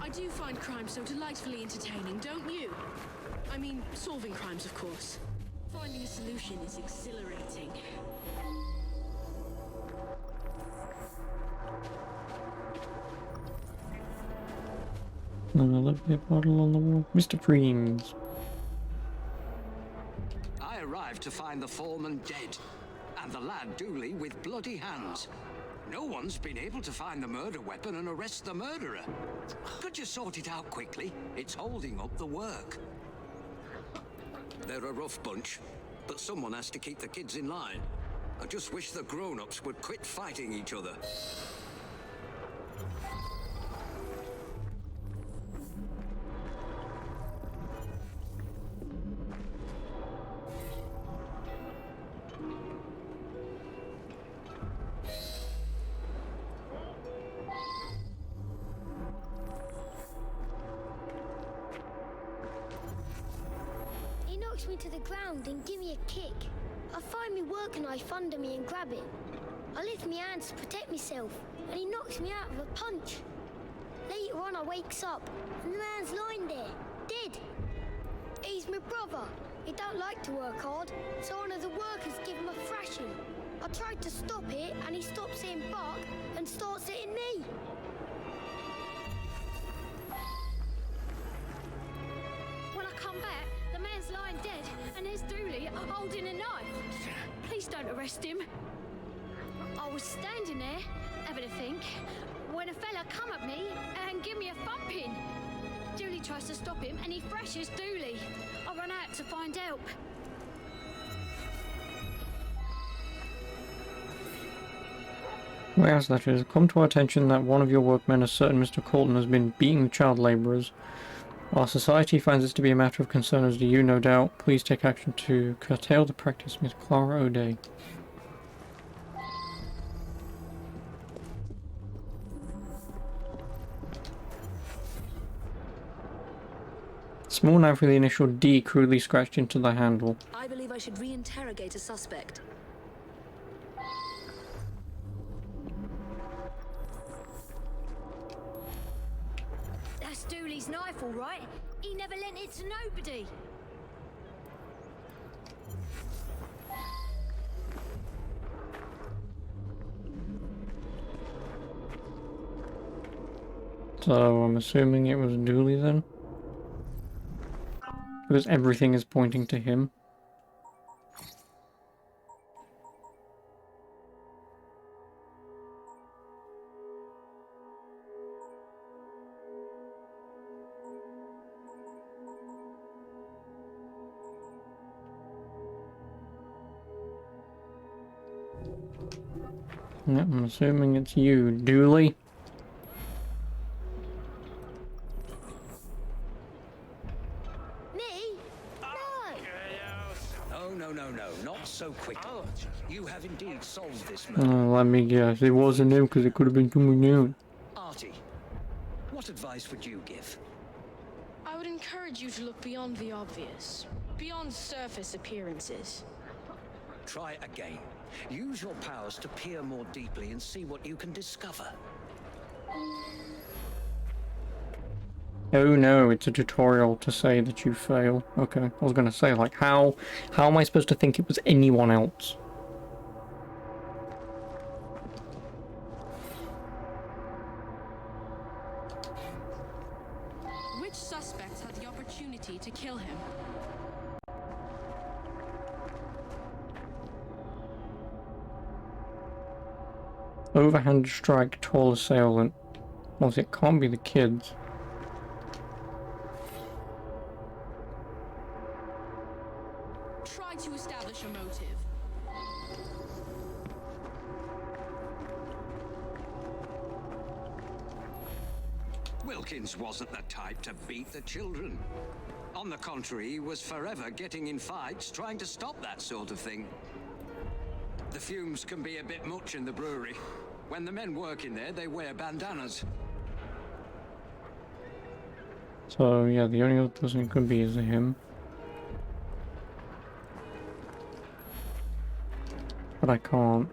I do find crime so delightfully entertaining, don't you? I mean, solving crimes, of course. Finding a solution is exhilarating. Another beer bottle on the wall. Mr. Preems. I arrived to find the foreman dead, and the lad Dooley with bloody hands. No one's been able to find the murder weapon and arrest the murderer. Could you sort it out quickly? It's holding up the work. They're a rough bunch, but someone has to keep the kids in line. I just wish the grown-ups would quit fighting each other. He knocks me to the ground and give me a kick. I find me work knife under me and grab it. I lift my hands to protect myself, and he knocks me out with a punch. Later on, I wakes up, and the man's lying there, dead. He's my brother. He don't like to work hard, so one of the workers give him a thrashing. I tried to stop it, and he stops hitting bark and starts hitting me. When I come back, the man's lying dead, and there's Dooley holding a knife. Please don't arrest him. I was standing there, having a think, when a fella come at me and give me a thumping. Dooley tries to stop him, and he thrashes Dooley. I run out to find help. Whereas that is, come to our attention that one of your workmen, a certain Mr. Colton, has been beating the child labourers. Our society finds this to be a matter of concern, as do you, no doubt. Please take action to curtail the practice, Miss Clara O'Day. Small knife with the initial D crudely scratched into the handle. I believe I should re-interrogate a suspect. That's Dooley's knife, all right. He never lent it to nobody. So I'm assuming it was Dooley then? Because everything is pointing to him. Yep, I'm assuming it's you, Dooley. so quickly. You have indeed solved this Oh, murder. let me guess. It wasn't him because it could have been someone else. Artie, what advice would you give? I would encourage you to look beyond the obvious, beyond surface appearances. Try again. Use your powers to peer more deeply and see what you can discover. Oh no, it's a tutorial to say that you fail. Okay, I was gonna say, like, how am I supposed to think it was anyone else? Which suspects had the opportunity to kill him? Overhand strike, tall assailant. Well, it can't be the kids. Try to establish a motive. Wilkins wasn't the type to beat the children. On the contrary, he was forever getting in fights, trying to stop that sort of thing. The fumes can be a bit much in the brewery. When the men work in there, they wear bandanas. So yeah, the only other person it could be is him. But I can't.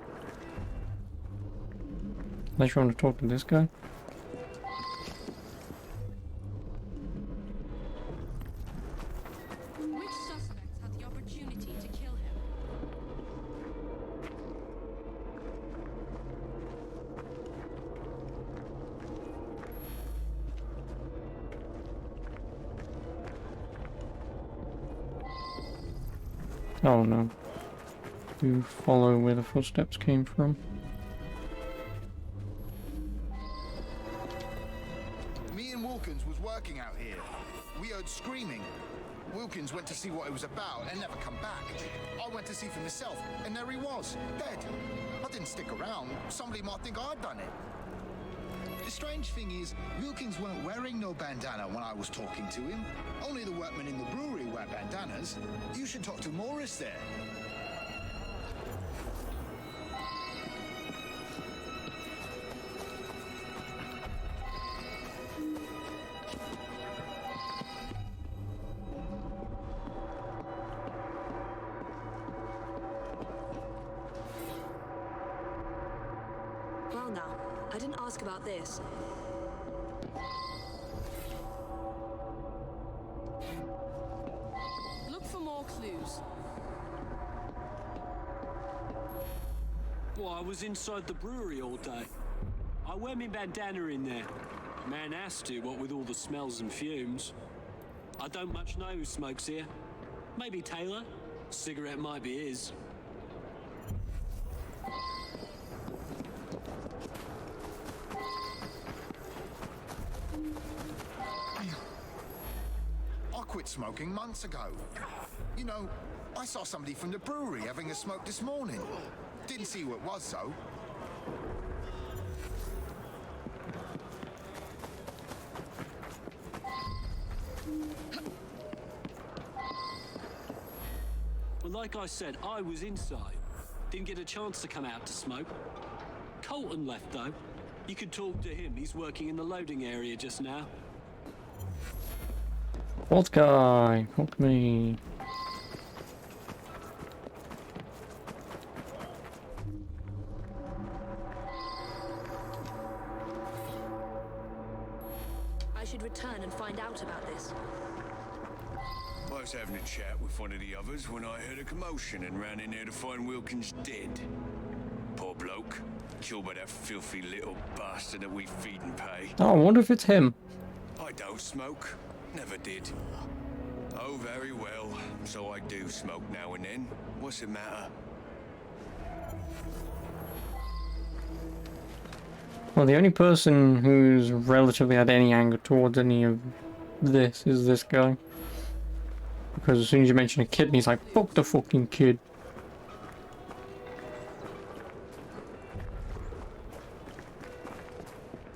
Unless you want to talk to this guy. Which suspects had the opportunity to kill him? Oh no. Do follow where the footsteps came from. Me and Wilkins was working out here. We heard screaming. Wilkins went to see what it was about and never come back. I went to see for myself, and there he was, dead. I didn't stick around. Somebody might think I'd done it. The strange thing is, Wilkins weren't wearing no bandana when I was talking to him. Only the workmen in the brewery wear bandanas. You should talk to Morris there. Well now, I didn't ask about this. Look for more clues. Well, I was inside the brewery all day. I wear me bandana in there. Man has to, what with all the smells and fumes. I don't much know who smokes here. Maybe Taylor? Cigarette might be his. I quit smoking months ago. You know, I saw somebody from the brewery having a smoke this morning. Didn't see who it was, though. Well, like I said, I was inside. Didn't get a chance to come out to smoke. Colton left, though. You could talk to him. He's working in the loading area just now. What guy? Fuck me. I should return and find out about this. I was having a chat with one of the others when I heard a commotion and ran in there to find Wilkins dead. Poor bloke. Killed by that filthy little bastard that we feed and pay. Oh, I wonder if it's him. I don't smoke. Never did. Oh, very well. So I do smoke now and then. What's the matter? Well, the only person who's relatively had any anger towards any of this is this guy. Because as soon as you mention a kid, he's like, fuck the fucking kid.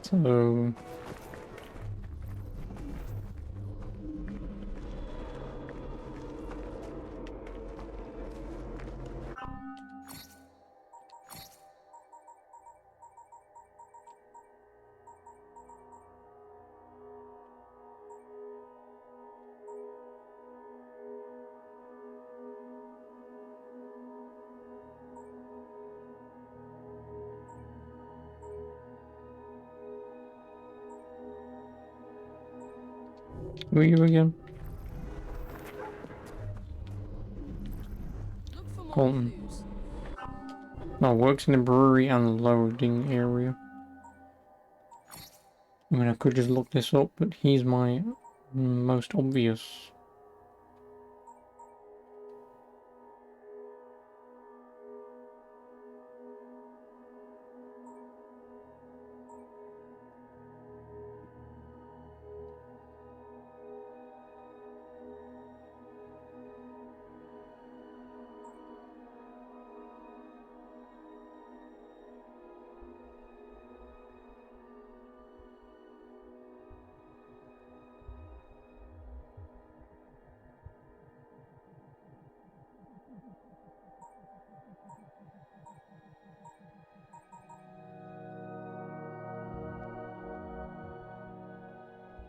So... Who are you again? Colton. No, works in the brewery and loading area. I mean, I could just look this up, but he's my most obvious.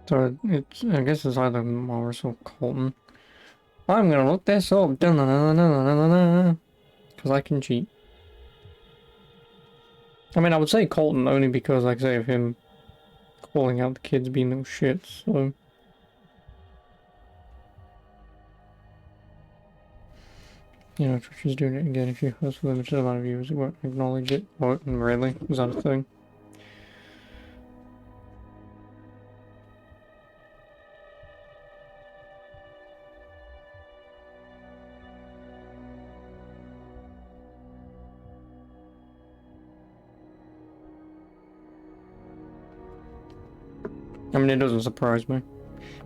So it's, I guess it's either Morris or Colton. I'm gonna look this up, because I can cheat. I mean, I would say Colton only because, like I say, of him calling out the kids being little shits, so... You know, Twitch is doing it again. If you host a limited amount of viewers, it won't acknowledge it. What? Really? Is that a thing? I mean, it doesn't surprise me.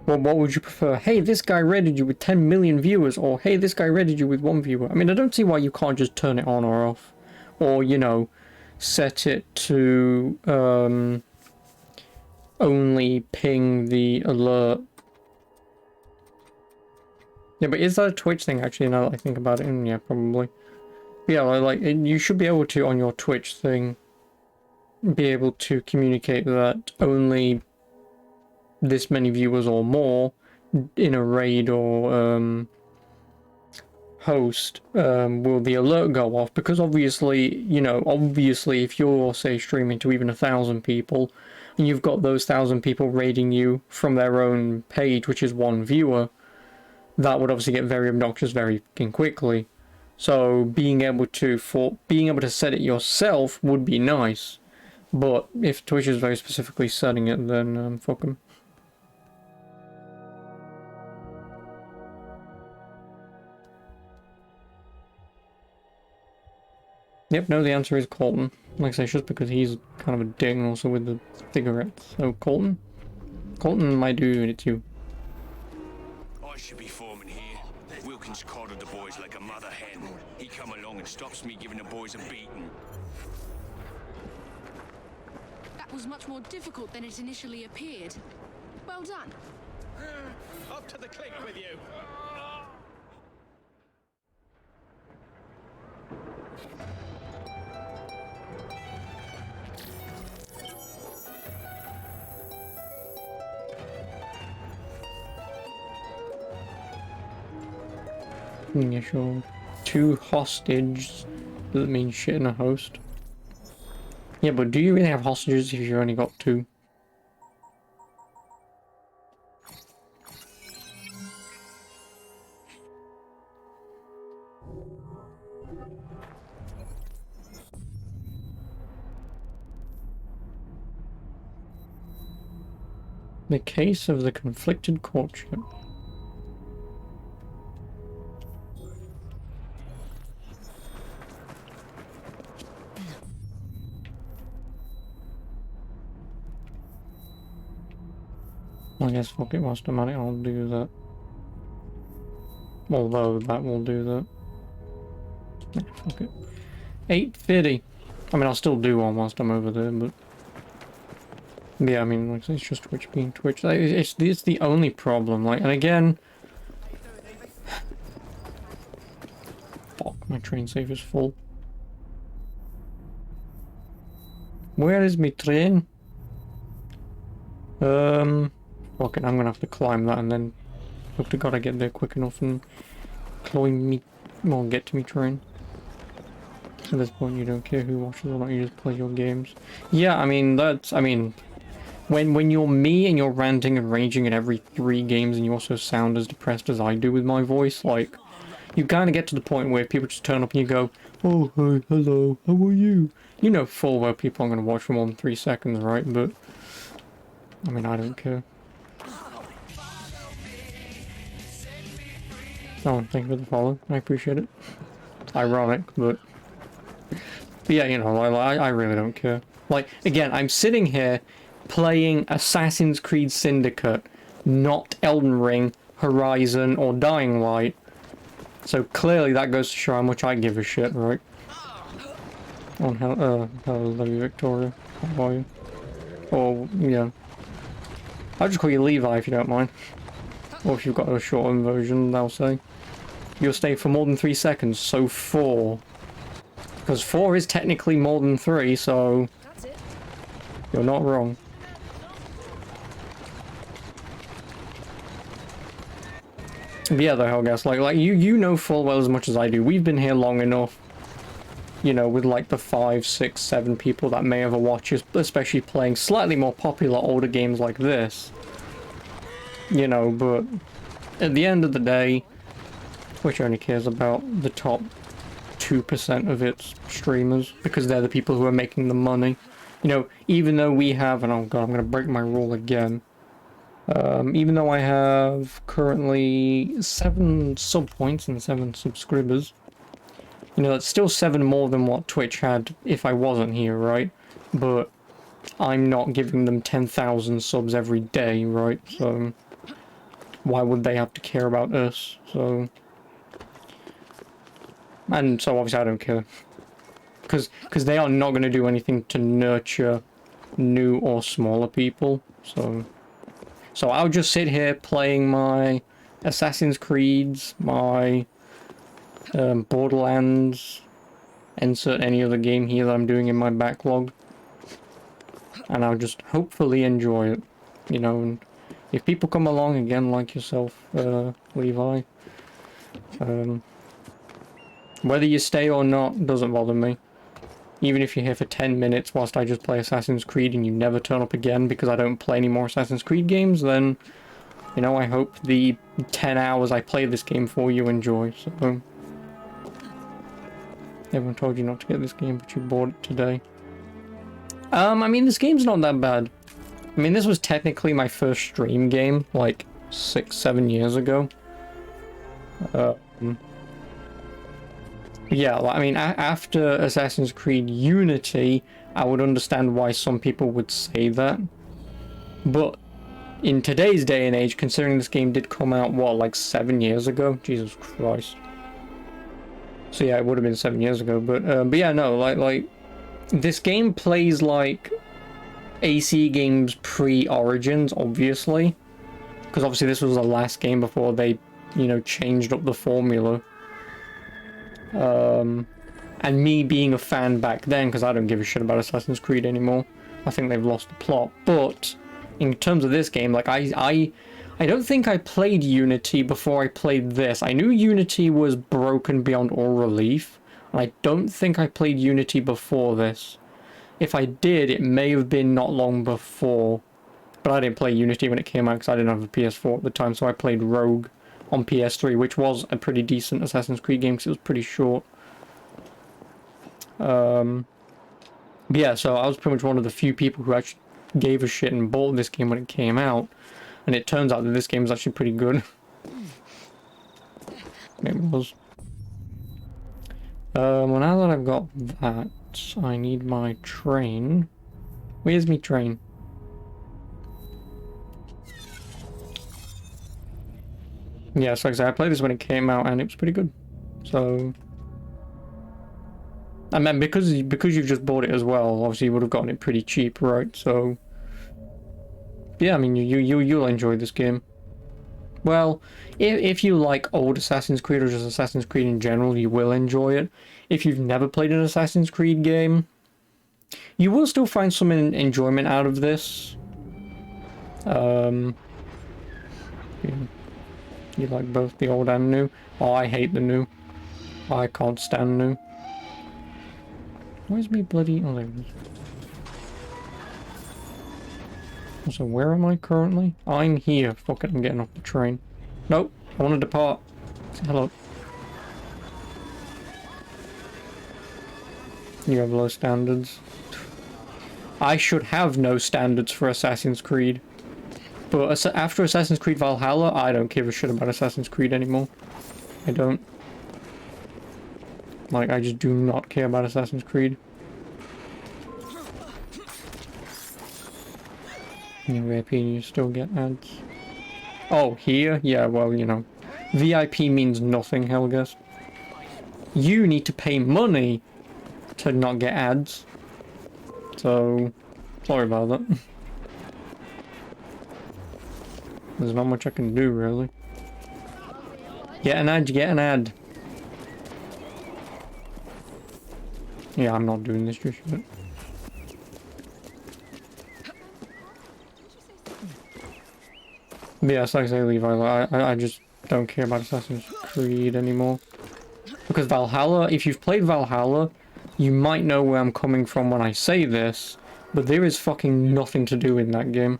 Well, what would you prefer? Hey, this guy rated you with 10 million viewers, or hey, this guy rated you with 1 viewer. I mean, I don't see why you can't just turn it on or off. Or, you know, set it to only ping the alert. Yeah, but is that a Twitch thing, actually, now that I think about it? Yeah, probably. Yeah, like you should be able to, on your Twitch thing, be able to communicate that only this many viewers or more in a raid or host will the alert go off, because obviously, you know, obviously if you're, say, streaming to even 1,000 people and you've got those 1,000 people raiding you from their own page, which is one viewer, that would obviously get very obnoxious very quickly. So being able to set it yourself would be nice, but if Twitch is very specifically setting it, then fuck them. Yep, no, the answer is Colton. Like I say, just because he's kind of a dick and also with the cigarettes. So, Colton? Colton might do it too. I should be foreman here. Wilkins coddled the boys like a mother hen. He come along and stops me giving the boys a beating. That was much more difficult than it initially appeared. Well done. Up to the click with you. Yeah, sure. 2 hostage doesn't mean shit in a host. Yeah, but do you really have hostages if you've only got 2? The case of the conflicted courtship. I guess fuck it, whilst I'm at it, I'll do that. Although that will do that. Yeah, fuck it. 850. I mean, I'll still do one whilst I'm over there, but... Yeah, I mean, like, it's just Twitch being Twitch. Like, it's the only problem, like, and again... Fuck, my train safe is full. Where is my train? Okay, I'm gonna have to climb that and then hope to God I get there quick enough and climb me, well, get to me train. At this point, you don't care who watches or not, you just play your games. Yeah, I mean, when you're me and you're ranting and raging in every 3 games and you also sound as depressed as I do with my voice, like, you kind of get to the point where people just turn up and you go, oh, hi, hello, how are you? You know full well people aren't going to watch for more than 3 seconds, right? But, I mean, I don't care. Oh, thank you for the follow. I appreciate it. Ironic, but yeah, you know, I really don't care. Like, again, I'm sitting here playing Assassin's Creed Syndicate, not Elden Ring, Horizon, or Dying Light. So clearly that goes to show how much I give a shit, right? On how, hello, Victoria. How are you? Or, yeah. I'll just call you Levi if you don't mind. Or if you've got a shortened version, they'll say. You'll stay for more than 3 seconds, so 4. Because 4 is technically more than 3, so... You're not wrong. But yeah, though, Hellgas, like you know full well as much as I do. We've been here long enough, you know, with like the 5, 6, 7 people that may ever watch us, especially playing slightly more popular older games like this. You know, but at the end of the day, Twitch only cares about the top 2% of its streamers, because they're the people who are making the money. You know, even though we have, and oh god, I'm gonna break my rule again. Even though I have currently 7 sub points and 7 subscribers, you know, that's still 7 more than what Twitch had if I wasn't here, right? But I'm not giving them 10,000 subs every day, right? So why would they have to care about us? So... And so obviously I don't care. Because they are not going to do anything to nurture new or smaller people. So I'll just sit here playing my Assassin's Creeds, my Borderlands, insert any other game here that I'm doing in my backlog. And I'll just hopefully enjoy it. You know, and if people come along again like yourself, Levi, whether you stay or not doesn't bother me. Even if you're here for 10 minutes whilst I just play Assassin's Creed and you never turn up again because I don't play any more Assassin's Creed games, then, you know, I hope the 10 hours I play this game for you enjoy. So, everyone told you not to get this game, but you bought it today. I mean, this game's not that bad. I mean, this was technically my first stream game, like 6, 7 years ago. Yeah, I mean, after Assassin's Creed Unity, I would understand why some people would say that. But in today's day and age, considering this game did come out, what, like 7 years ago? Jesus Christ. So yeah, it would have been 7 years ago, but yeah, no, like, this game plays like AC games pre-Origins, obviously. Because obviously this was the last game before they, you know, changed up the formula. And me being a fan back then, because I don't give a shit about Assassin's Creed anymore. I think they've lost the plot. But in terms of this game, like I don't think I played Unity before I played this. I knew Unity was broken beyond all relief, and I don't think I played Unity before this. If I did, it may have been not long before. But I didn't play Unity when it came out because I didn't have a PS4 at the time, so I played Rogue on PS3, which was a pretty decent Assassin's Creed game because it was pretty short. Yeah, so I was pretty much one of the few people who actually gave a shit and bought this game when it came out, and it turns out that this game is actually pretty good. It was. Well, now that I've got that, I need my train. Where's my train? Yeah, so like I said, I played this when it came out and it was pretty good. So, I mean, because you've just bought it as well, obviously you would have gotten it pretty cheap, right? So, yeah, I mean, you'll enjoy this game. Well, if you like old Assassin's Creed or just Assassin's Creed in general, you will enjoy it. If you've never played an Assassin's Creed game, you will still find some enjoyment out of this. Yeah. You like both the old and new? Oh, I hate the new. I can't stand new. Where's me bloody... Oh, there it is. So where am I currently? I'm here. Fuck it, I'm getting off the train. Nope, I want to depart. Say hello. You have low standards. I should have no standards for Assassin's Creed. But after Assassin's Creed Valhalla, I don't give a shit about Assassin's Creed anymore. I don't. Like, I just do not care about Assassin's Creed. VIP, you still get ads. Oh, here? Yeah, well, you know. VIP means nothing, Helgas. You need to pay money to not get ads. So, sorry about that. There's not much I can do, really. Get an ad, get an ad. Yeah, I'm not doing this just yet. But yeah, it's like I say, Levi, I just don't care about Assassin's Creed anymore. Because Valhalla, if you've played Valhalla, you might know where I'm coming from when I say this, but there is fucking nothing to do in that game.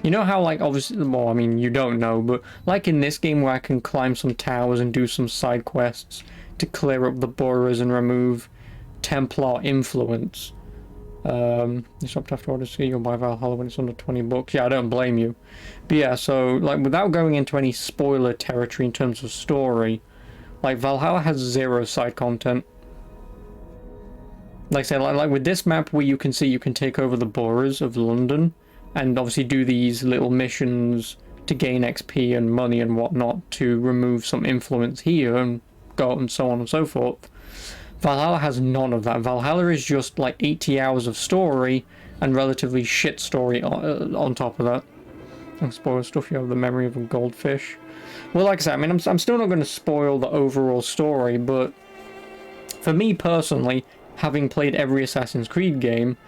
You know how, like, obviously, well, I mean, you don't know, but like in this game where I can climb some towers and do some side quests to clear up the boroughs and remove Templar influence. You stopped after Odyssey, you'll buy Valhalla when it's under 20 bucks. Yeah, I don't blame you. But yeah, so, like, without going into any spoiler territory in terms of story, like, Valhalla has 0 side content. Like I said, like with this map where you can see you can take over the boroughs of London, and obviously do these little missions to gain XP and money and whatnot to remove some influence here and go and so on and so forth. Valhalla has none of that. Valhalla is just like 80 hours of story and relatively shit story on top of that. And spoil stuff, you have the memory of a goldfish. Well, like I said, I mean, I'm still not going to spoil the overall story, but for me personally, having played every Assassin's Creed game,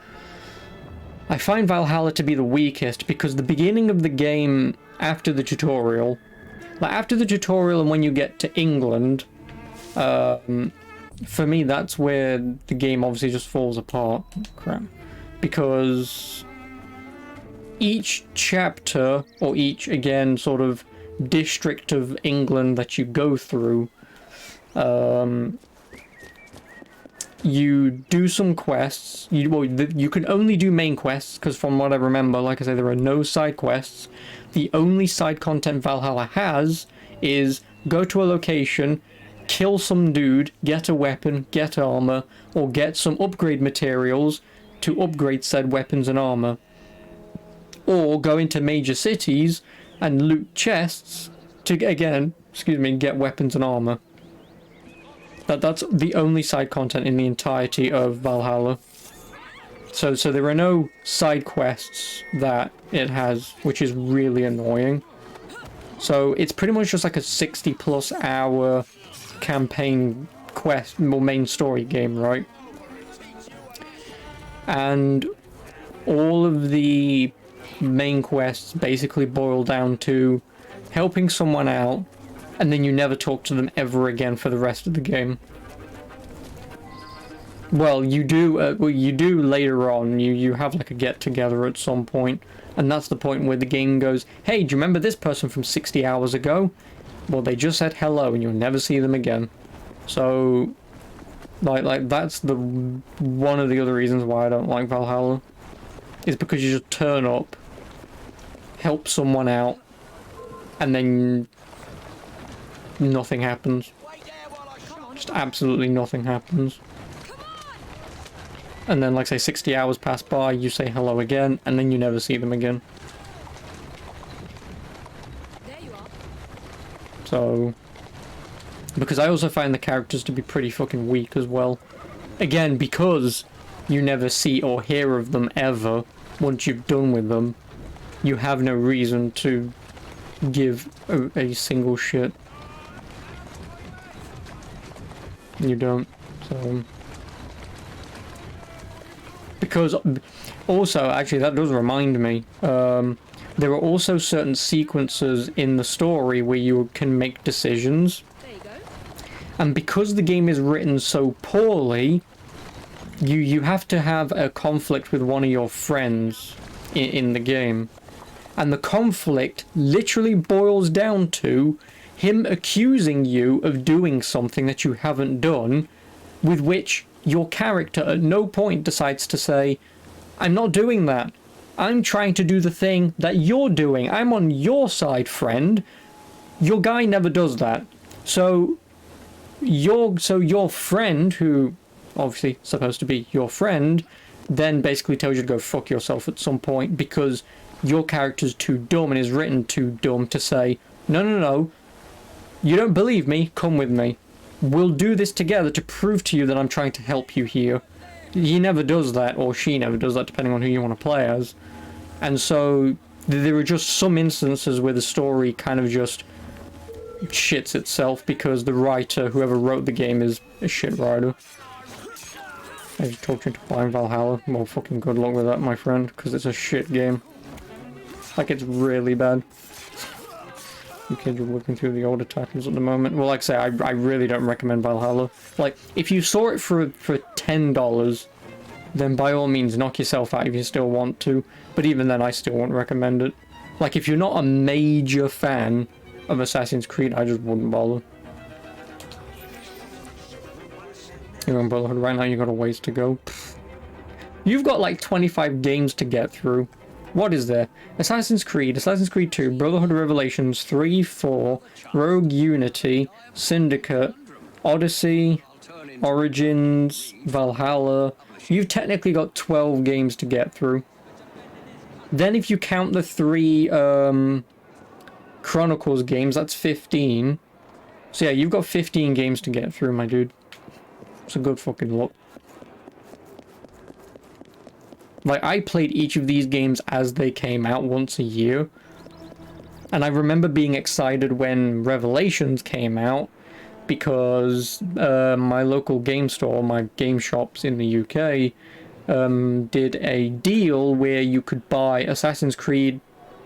I find Valhalla to be the weakest because the beginning of the game after the tutorial, like after the tutorial and when you get to England, for me that's where the game obviously just falls apart. Crap. Because each chapter, or each, again, sort of district of England that you go through, you do some quests. You can only do main quests, because from what I remember, like I say, there are no side quests. The only side content Valhalla has is go to a location, kill some dude, get a weapon, get armor, or get some upgrade materials to upgrade said weapons and armor. Or go into major cities and loot chests to, again, get weapons and armor. That's the only side content in the entirety of Valhalla. So there are no side quests that it has, which is really annoying. So it's pretty much just like a 60+ hour campaign quest, or main story game, right? And all of the main quests basically boil down to helping someone out, and then you never talk to them ever again for the rest of the game. Well, you do later on. You have like a get-together at some point, and that's the point where the game goes, hey, do you remember this person from 60 hours ago? Well, they just said hello, and you'll never see them again. So, like that's the one of the other reasons why I don't like Valhalla, is because you just turn up, help someone out, and then nothing happens. Just absolutely nothing happens. And then, like say, 60 hours pass by, you say hello again, and then you never see them again. So, because I also find the characters to be pretty fucking weak as well. Again, because you never see or hear of them ever, once you've done with them, you have no reason to give a single shit. You don't, so... Because, also, actually, that does remind me, there are also certain sequences in the story where you can make decisions. And because the game is written so poorly, you have to have a conflict with one of your friends in the game. And the conflict literally boils down to him accusing you of doing something that you haven't done, with which your character at no point decides to say, I'm not doing that. I'm trying to do the thing that you're doing. I'm on your side, friend. Your guy never does that. So your friend, who obviously supposed to be your friend, then basically tells you to go fuck yourself at some point because your character's too dumb and is written too dumb to say, no, you don't believe me, come with me. We'll do this together to prove to you that I'm trying to help you here. He never does that, or she never does that, depending on who you want to play as. And so there are just some instances where the story kind of just shits itself because the writer, whoever wrote the game, is a shit writer. I just talked you into buying Valhalla. Well, fucking good luck with that, my friend, because it's a shit game. Like, it's really bad. You kids are looking through the older titles at the moment. Well, like I say, I really don't recommend Valhalla. Like, if you saw it for $10, then by all means knock yourself out if you still want to. But even then, I still wouldn't recommend it. Like, if you're not a major fan of Assassin's Creed, I just wouldn't bother. You're on Brotherhood right now, you've got a ways to go. Pfft. You've got like 25 games to get through. What is there? Assassin's Creed 2, Brotherhood Revelations 3, 4, Rogue Unity, Syndicate, Odyssey, Origins, Valhalla. You've technically got 12 games to get through. Then if you count the 3 Chronicles games, that's 15. So yeah, you've got 15 games to get through, my dude. It's a good fucking look. Like, I played each of these games as they came out once a year. And I remember being excited when Revelations came out because my local game store, my game shops in the UK, did a deal where you could buy Assassin's Creed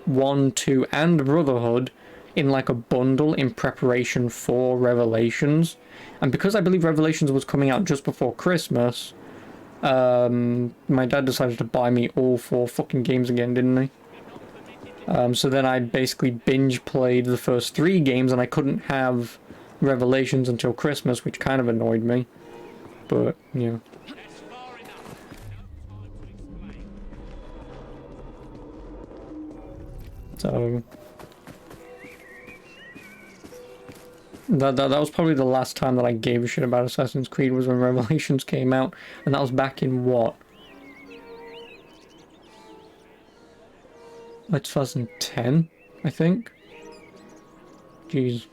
1, 2, and Brotherhood in like a bundle in preparation for Revelations. And because I believe Revelations was coming out just before Christmas, my dad decided to buy me all 4 fucking games again, didn't he? So then I basically binge played the first 3 games and I couldn't have Revelations until Christmas, which kind of annoyed me. But, yeah. So that was probably the last time that I gave a shit about Assassin's Creed, was when Revelations came out, and that was back in what? Like 2010, I think. Jeez.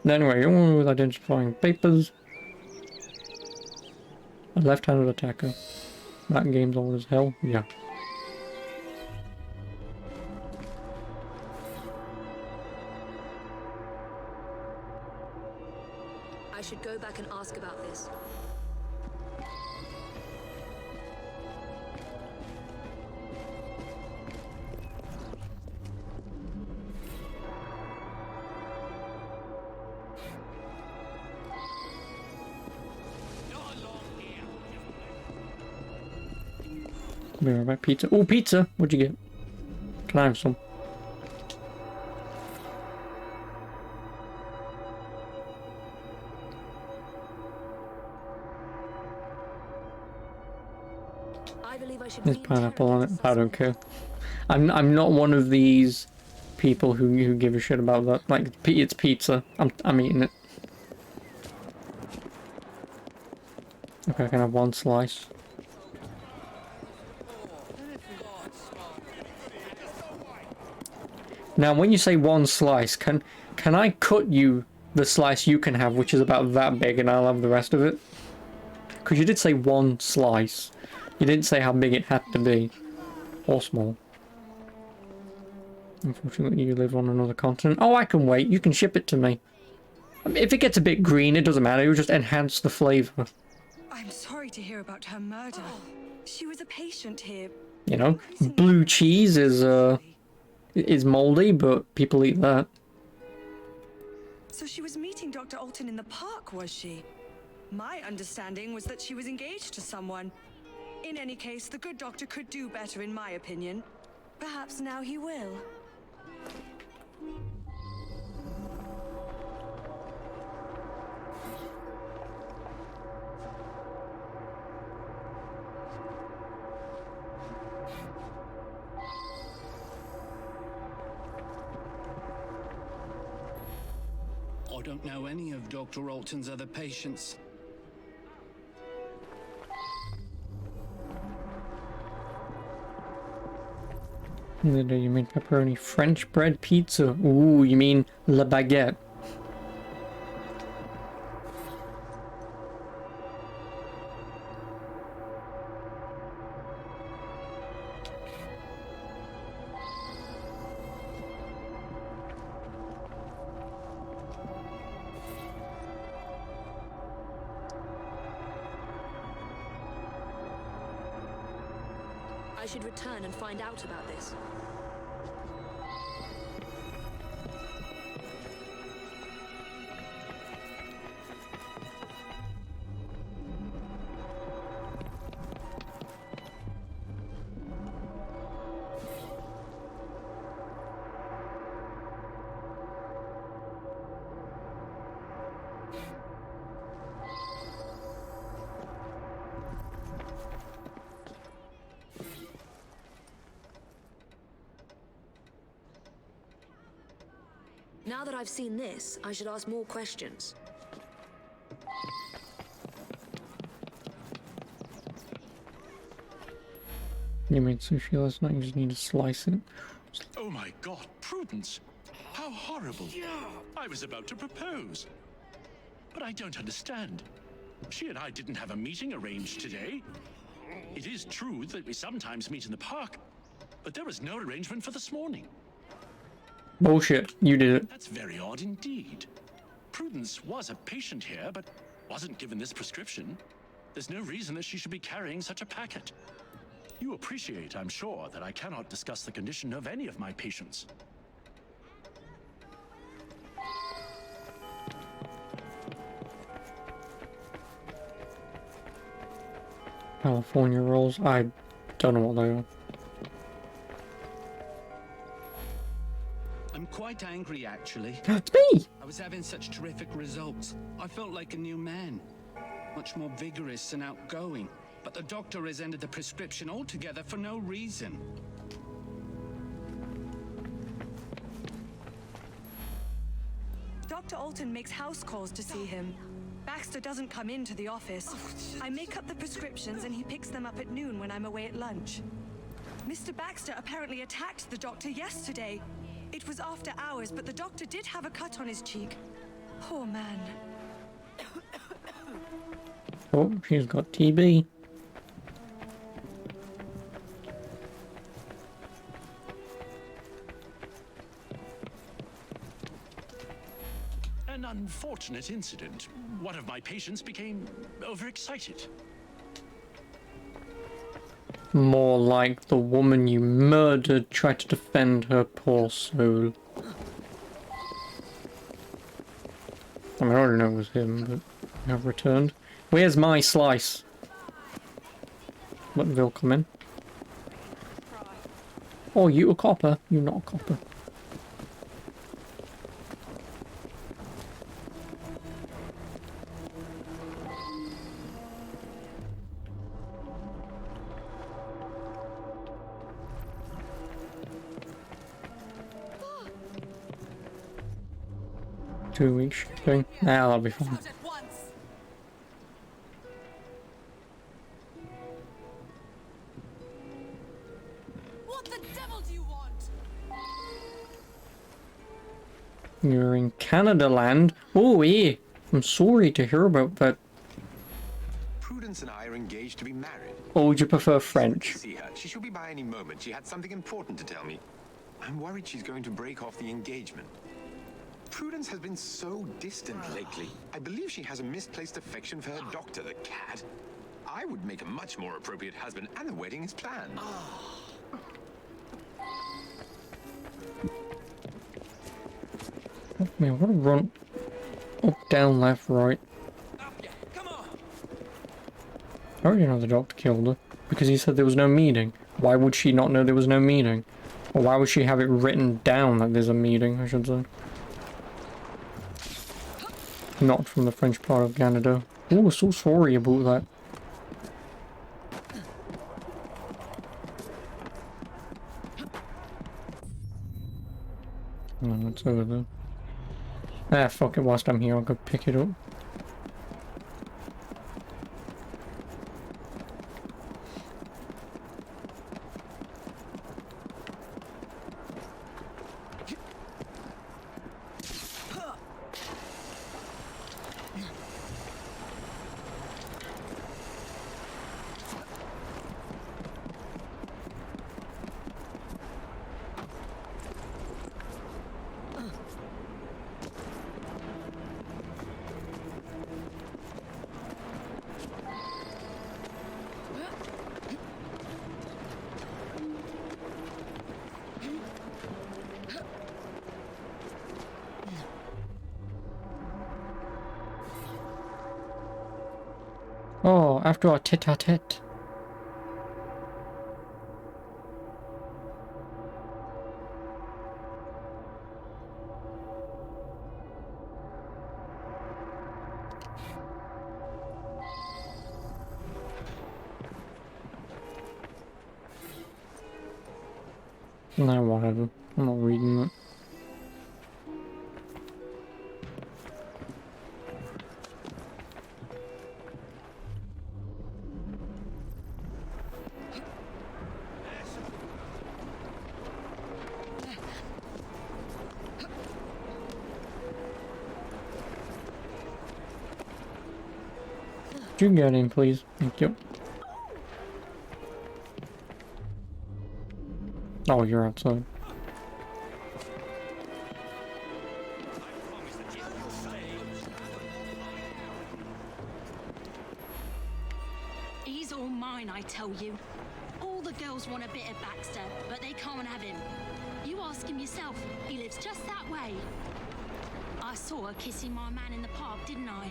Anyway, on with identifying papers. A left-handed attacker. That game's old as hell. Yeah. I should go back and ask about this. Be right back. Pizza. Oh, pizza! What'd you get? Can I have some? There's pineapple on it. I don't care. I'm not one of these people who give a shit about that. Like, it's pizza. I'm eating it. Okay, I can have 1 slice. Now, when you say 1 slice, can I cut you the slice you can have, which is about that big, and I'll have the rest of it? Because you did say 1 slice. You didn't say how big it had to be. Or small. Unfortunately, you live on another continent. Oh, I can wait. You can ship it to me. I mean, if it gets a bit green, it doesn't matter. It'll just enhance the flavour. I'm sorry to hear about her murder. She was a patient here. You know, blue cheese is mouldy, but people eat that. So she was meeting Dr. Alton in the park, was she? My understanding was that she was engaged to someone. In any case, the good doctor could do better, in my opinion. Perhaps now he will. I don't know any of Dr. Alton's other patients. You mean pepperoni French bread pizza? Ooh, you mean la baguette? I should return and find out about this. Now that I've seen this, I should ask more questions. You made sushi last night, you just need to slice it. Oh my god, Prudence! How horrible! I was about to propose. But I don't understand. She and I didn't have a meeting arranged today. It is true that we sometimes meet in the park, but there was no arrangement for this morning. Bullshit, you did it. That's very odd indeed. Prudence was a patient here, but wasn't given this prescription. There's no reason that she should be carrying such a packet. You appreciate, I'm sure, that I cannot discuss the condition of any of my patients. California rolls, I don't know what they are. I'm quite angry, actually. It's me! I was having such terrific results. I felt like a new man. Much more vigorous and outgoing. But the doctor has ended the prescription altogether for no reason. Dr. Alton makes house calls to see him. Baxter doesn't come into the office. I make up the prescriptions and he picks them up at noon when I'm away at lunch. Mr. Baxter apparently attacked the doctor yesterday. It was after hours, but the doctor did have a cut on his cheek. Poor man. Oh, she's got TB. An unfortunate incident. One of my patients became overexcited. More like the woman you murdered tried to defend her poor soul. I mean, I already know it was him, but I have returned. Where's my slice? Let Vil come in. Oh, you a copper? You're not a copper. Two weeks shipping. Nah, that'll be fine. What the devil do you want? You're in Canada land. Oh, yeah. I'm sorry to hear about that. Prudence and I are engaged to be married. Or would you prefer French? See her. She should be by any moment. She had something important to tell me. I'm worried she's going to break off the engagement. Prudence has been so distant lately. I believe she has a misplaced affection for her doctor, the cat. I would make a much more appropriate husband, and the wedding is planned. Oh, man, what a run. Up, down, left, right. Come on! I already know the doctor killed her. Because he said there was no meeting. Why would she not know there was no meeting? Or why would she have it written down that there's a meeting, I should say. Not from the French part of Canada. Oh, so sorry about that. No, it's over there. Ah, fuck it, whilst I'm here, I'll go pick it up. Oh, after our tete-a-tete. No, whatever. I'm not reading it. You can get in, please. Thank you. Oh, you're outside. He's all mine, I tell you. All the girls want a bit of Baxter, but they can't have him. You ask him yourself, he lives just that way. I saw her kissing my man in the park, didn't I?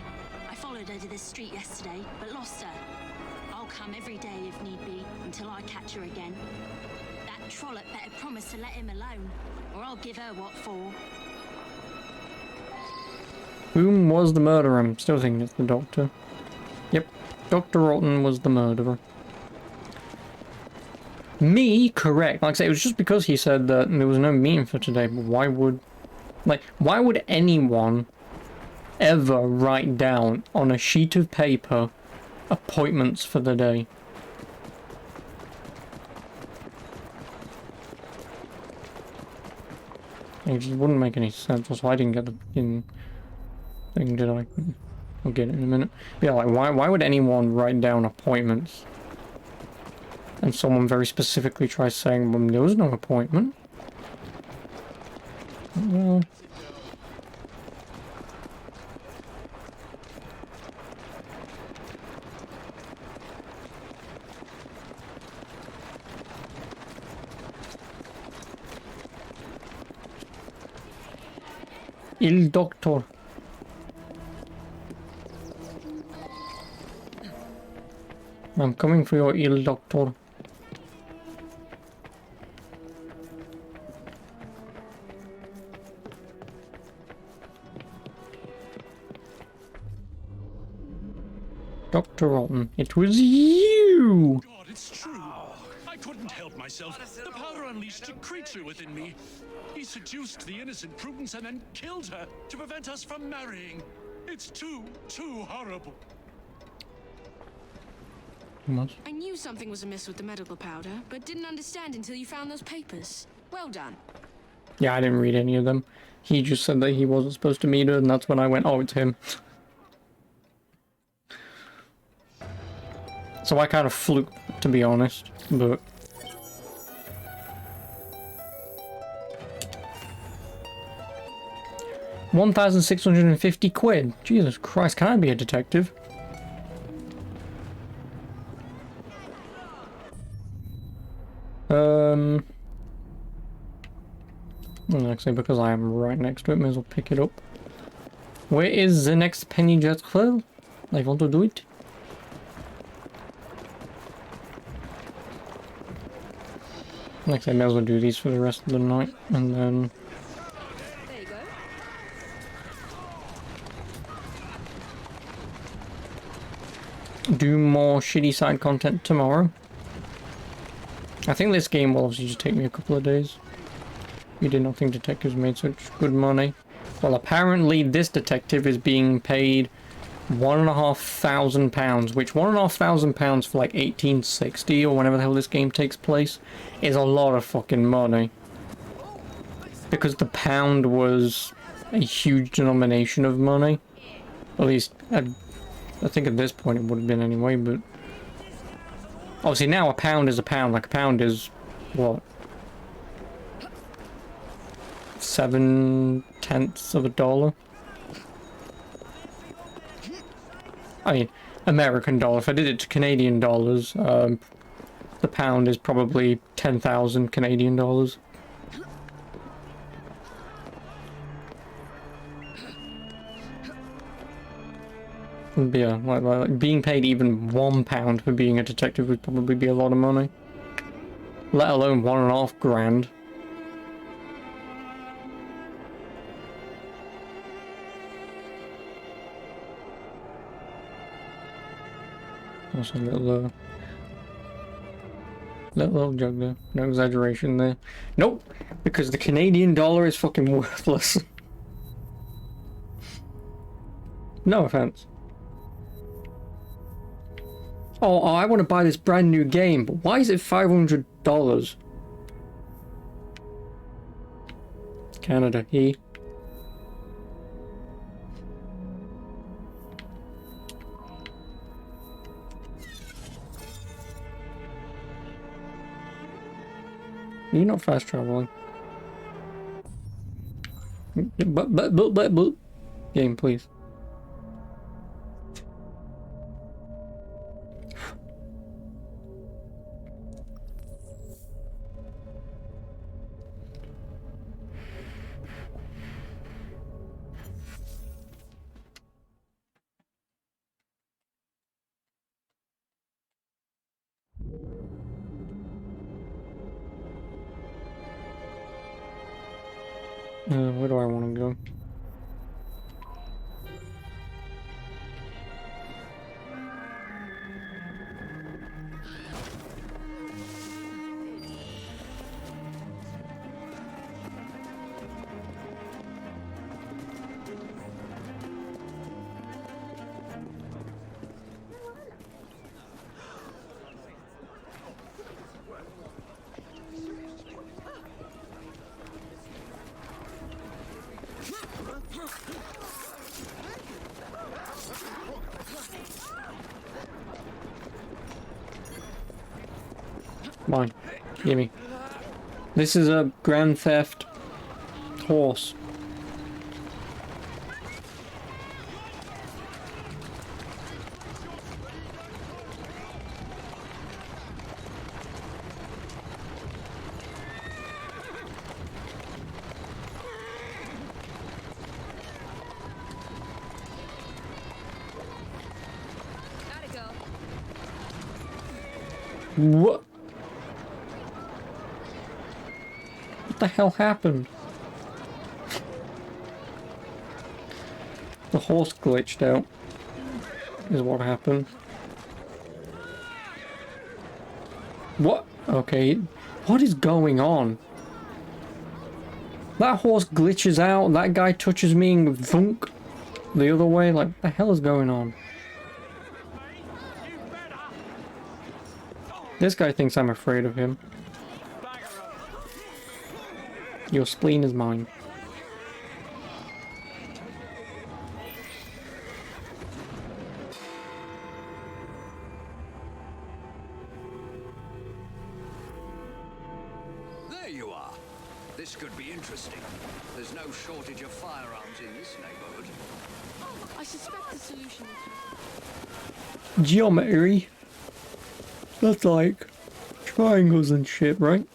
I followed her to the street yesterday, but lost her. I'll come every day if need be, until I catch her again. That trollop better promise to let him alone, or I'll give her what for. Whom was the murderer? I'm still thinking it's the doctor. Yep, Dr. Rotten was the murderer. Me? Correct. Like I say, it was just because he said that there was no meeting for today, but why would... Like, why would anyone ever write down on a sheet of paper appointments for the day? It just wouldn't make any sense. Also, I didn't get the fucking thing, did I? I'll get it in a minute. But yeah, like, why would anyone write down appointments? And someone very specifically tries saying, well, there was no appointment. Well... Il Doctor. I'm coming for your Il Doctor. Dr. Rotten, it was you! God, it's true. I couldn't help myself. The powder unleashed a creature within me. He seduced the innocent Prudence and then killed her to prevent us from marrying. It's too horrible. I knew something was amiss with the medical powder, but didn't understand until you found those papers. Well done. Yeah, I didn't read any of them. He just said that he wasn't supposed to meet her, and that's when I went, oh, it's him. So I kind of fluked, to be honest, but... £1,650. Jesus Christ, can I be a detective? Well, actually, because I am right next to it, may as well pick it up. Where is the next penny jet? Well, I want to do it. Like I said, I may as well do these for the rest of the night, and then... There you go. do more shitty side content tomorrow. I think this game will obviously just take me a couple of days. You did not think detectives made such good money. Well, apparently this detective is being paid £1,500, which £1,500 for like 1860 or whenever the hell this game takes place is a lot of fucking money. Because the pound was a huge denomination of money. At least, I think at this point it would have been anyway, but... obviously now a pound is a pound, like a pound is, what? 7/10 of a dollar? I mean, American dollar. If I did it to Canadian dollars, the pound is probably 10,000 Canadian dollars. Yeah, like being paid even £1 for being a detective would probably be a lot of money. Let alone $1.5 grand. That's a little little joke there. No exaggeration there. Nope, because the Canadian dollar is fucking worthless. No offense. Oh, I want to buy this brand new game, but why is it $500? Canada, E. You're not fast traveling. But. Game, please. Where do I want to go? Mine. Gimme. This is a Grand Theft horse. Gotta go. What? What the hell happened? The horse glitched out, is what happened. What? Okay, what is going on? That horse glitches out, that guy touches me and thunk the other way, like, what the hell is going on? This guy thinks I'm afraid of him. Your spleen is mine. There you are. This could be interesting. There's no shortage of firearms in this neighborhood. I suspect the solution is... Geometry. That's like triangles and shit, right?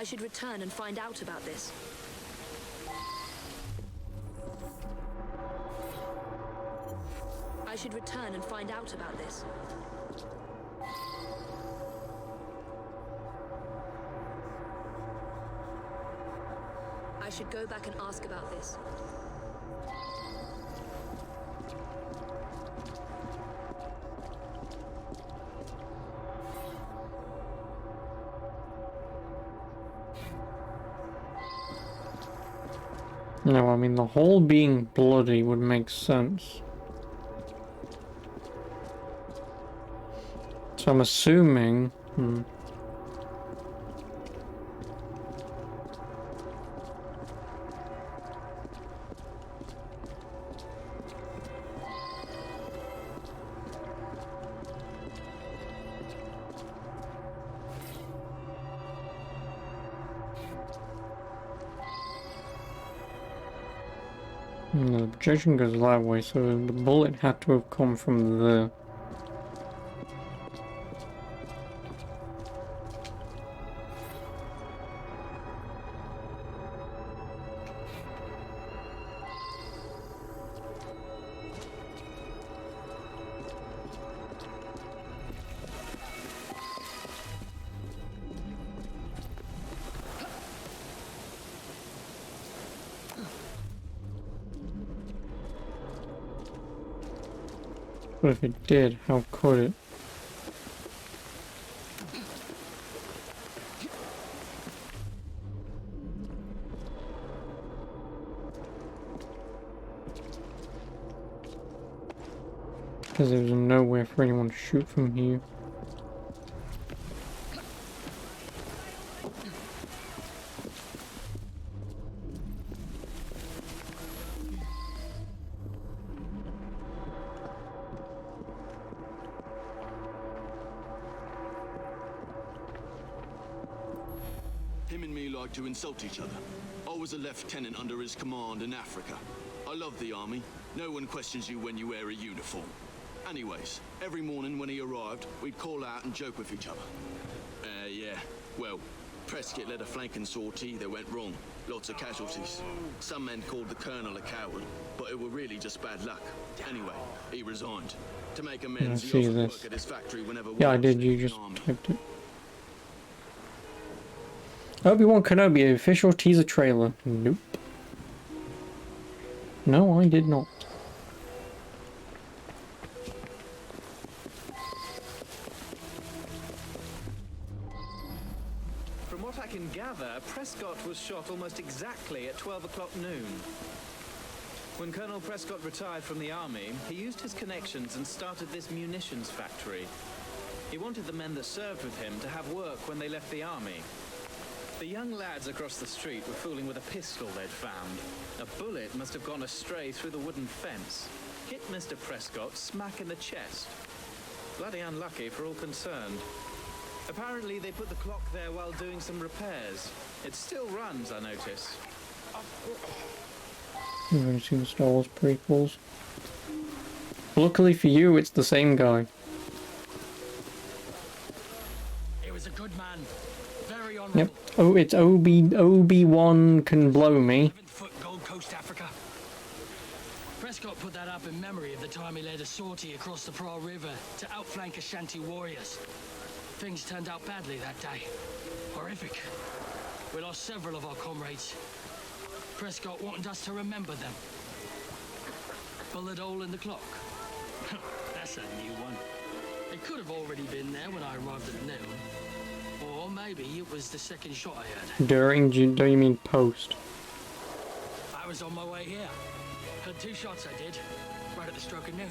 I should return and find out about this. I should return and find out about this. I should go back and ask about this. No, I mean, the hole being bloody would make sense. So I'm assuming... The projection goes that way, so the bullet had to have come from there. But if it did, how could it? Because there was nowhere for anyone to shoot from here. Him and me like to insult each other. I was a lieutenant under his command in Africa. I love the army. No one questions you when you wear a uniform. Anyways, every morning when he arrived, we'd call out and joke with each other. Yeah. Well, Prescott led a flanking sortie that went wrong. Lots of casualties. Some men called the colonel a coward, but it were really just bad luck. Anyway, he resigned. To make amends, he offered work at his factory whenever... Yeah, I did. You just typed it. Obi-Wan Kenobi official teaser trailer. Nope. No, I did not. From what I can gather, Prescott was shot almost exactly at 12 o'clock noon. When Colonel Prescott retired from the army, he used his connections and started this munitions factory. He wanted the men that served with him to have work when they left the army. The young lads across the street were fooling with a pistol they'd found. A bullet must have gone astray through the wooden fence. Hit Mr. Prescott smack in the chest. Bloody unlucky for all concerned. Apparently they put the clock there while doing some repairs. It still runs, I notice. You've only seen the Star Wars prequels. Luckily for you, it's the same guy. He was a good man. Very honorable. Yep. Oh, it's Obi-Wan can blow me. Gold Coast, Africa. Prescott put that up in memory of the time he led a sortie across the Pra River to outflank Ashanti warriors. Things turned out badly that day. Horrific. We lost several of our comrades. Prescott wanted us to remember them. Bullet hole in the clock. That's a new one. It could have already been there when I arrived at noon. Or maybe it was the second shot I heard. Don't you mean post? I was on my way here. Heard 2 shots I did, right at the stroke of noon.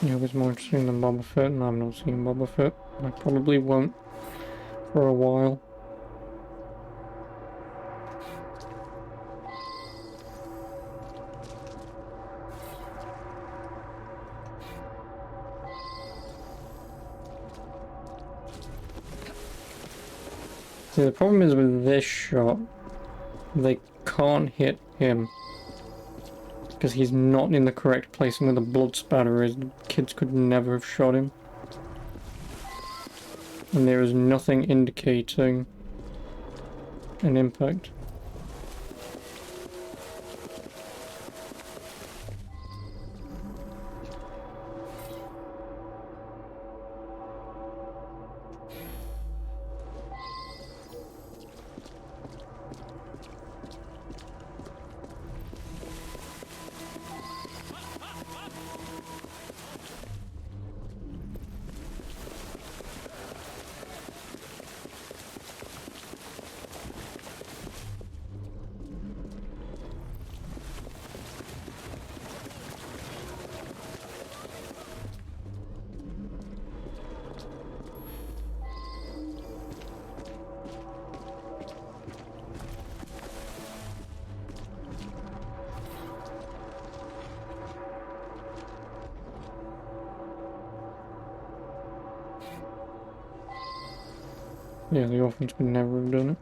Yeah, it was more interesting than Boba Fett, and I've not seen Boba Fett. I probably won't for a while. See, the problem is with this shot, they can't hit him. Because he's not in the correct place, and where the blood spatter is, the kids could never have shot him. And there is nothing indicating an impact. Yeah, the orphans could never have done it.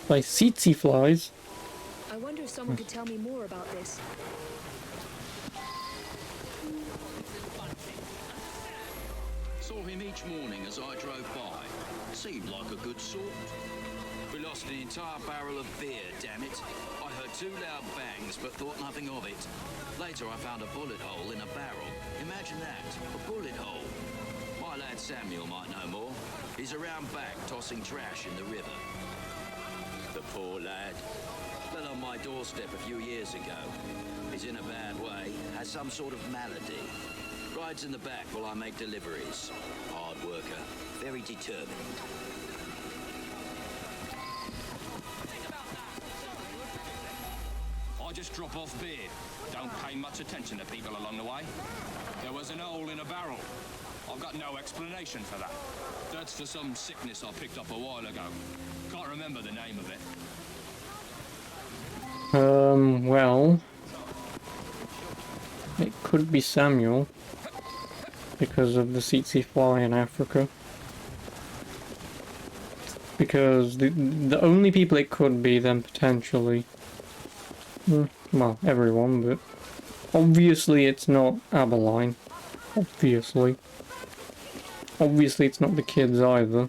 By tsetse flies. I wonder if someone could tell me more about this. Saw him each morning as I drove by. Seemed like a good sort. We lost an entire barrel of beer, damn it. I heard 2 loud bangs, but thought nothing of it. Later I found a bullet hole in a barrel. Imagine that, a bullet hole. My lad Samuel might know more. He's around back, tossing trash in the river. The poor lad. Fell on my doorstep a few years ago. He's in a bad way, has some sort of malady. Rides in the back while I make deliveries. Hard worker, very determined. I just drop off beer. Don't pay much attention to people along the way. There was an hole in a barrel. I've got no explanation for that. That's for some sickness I picked up a while ago. Can't remember the name of it. Well, it could be Samuel because of the tsetse fly in Africa. Because the only people it could be then potentially, well, everyone, but obviously it's not Aberline. Obviously it's not the kids either.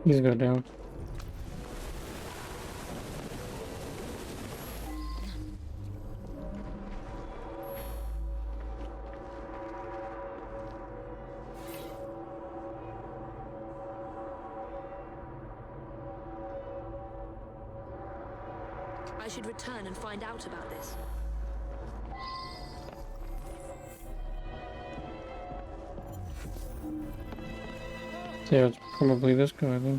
He's go down. I should return and find out about this. Yeah, it's probably this guy then.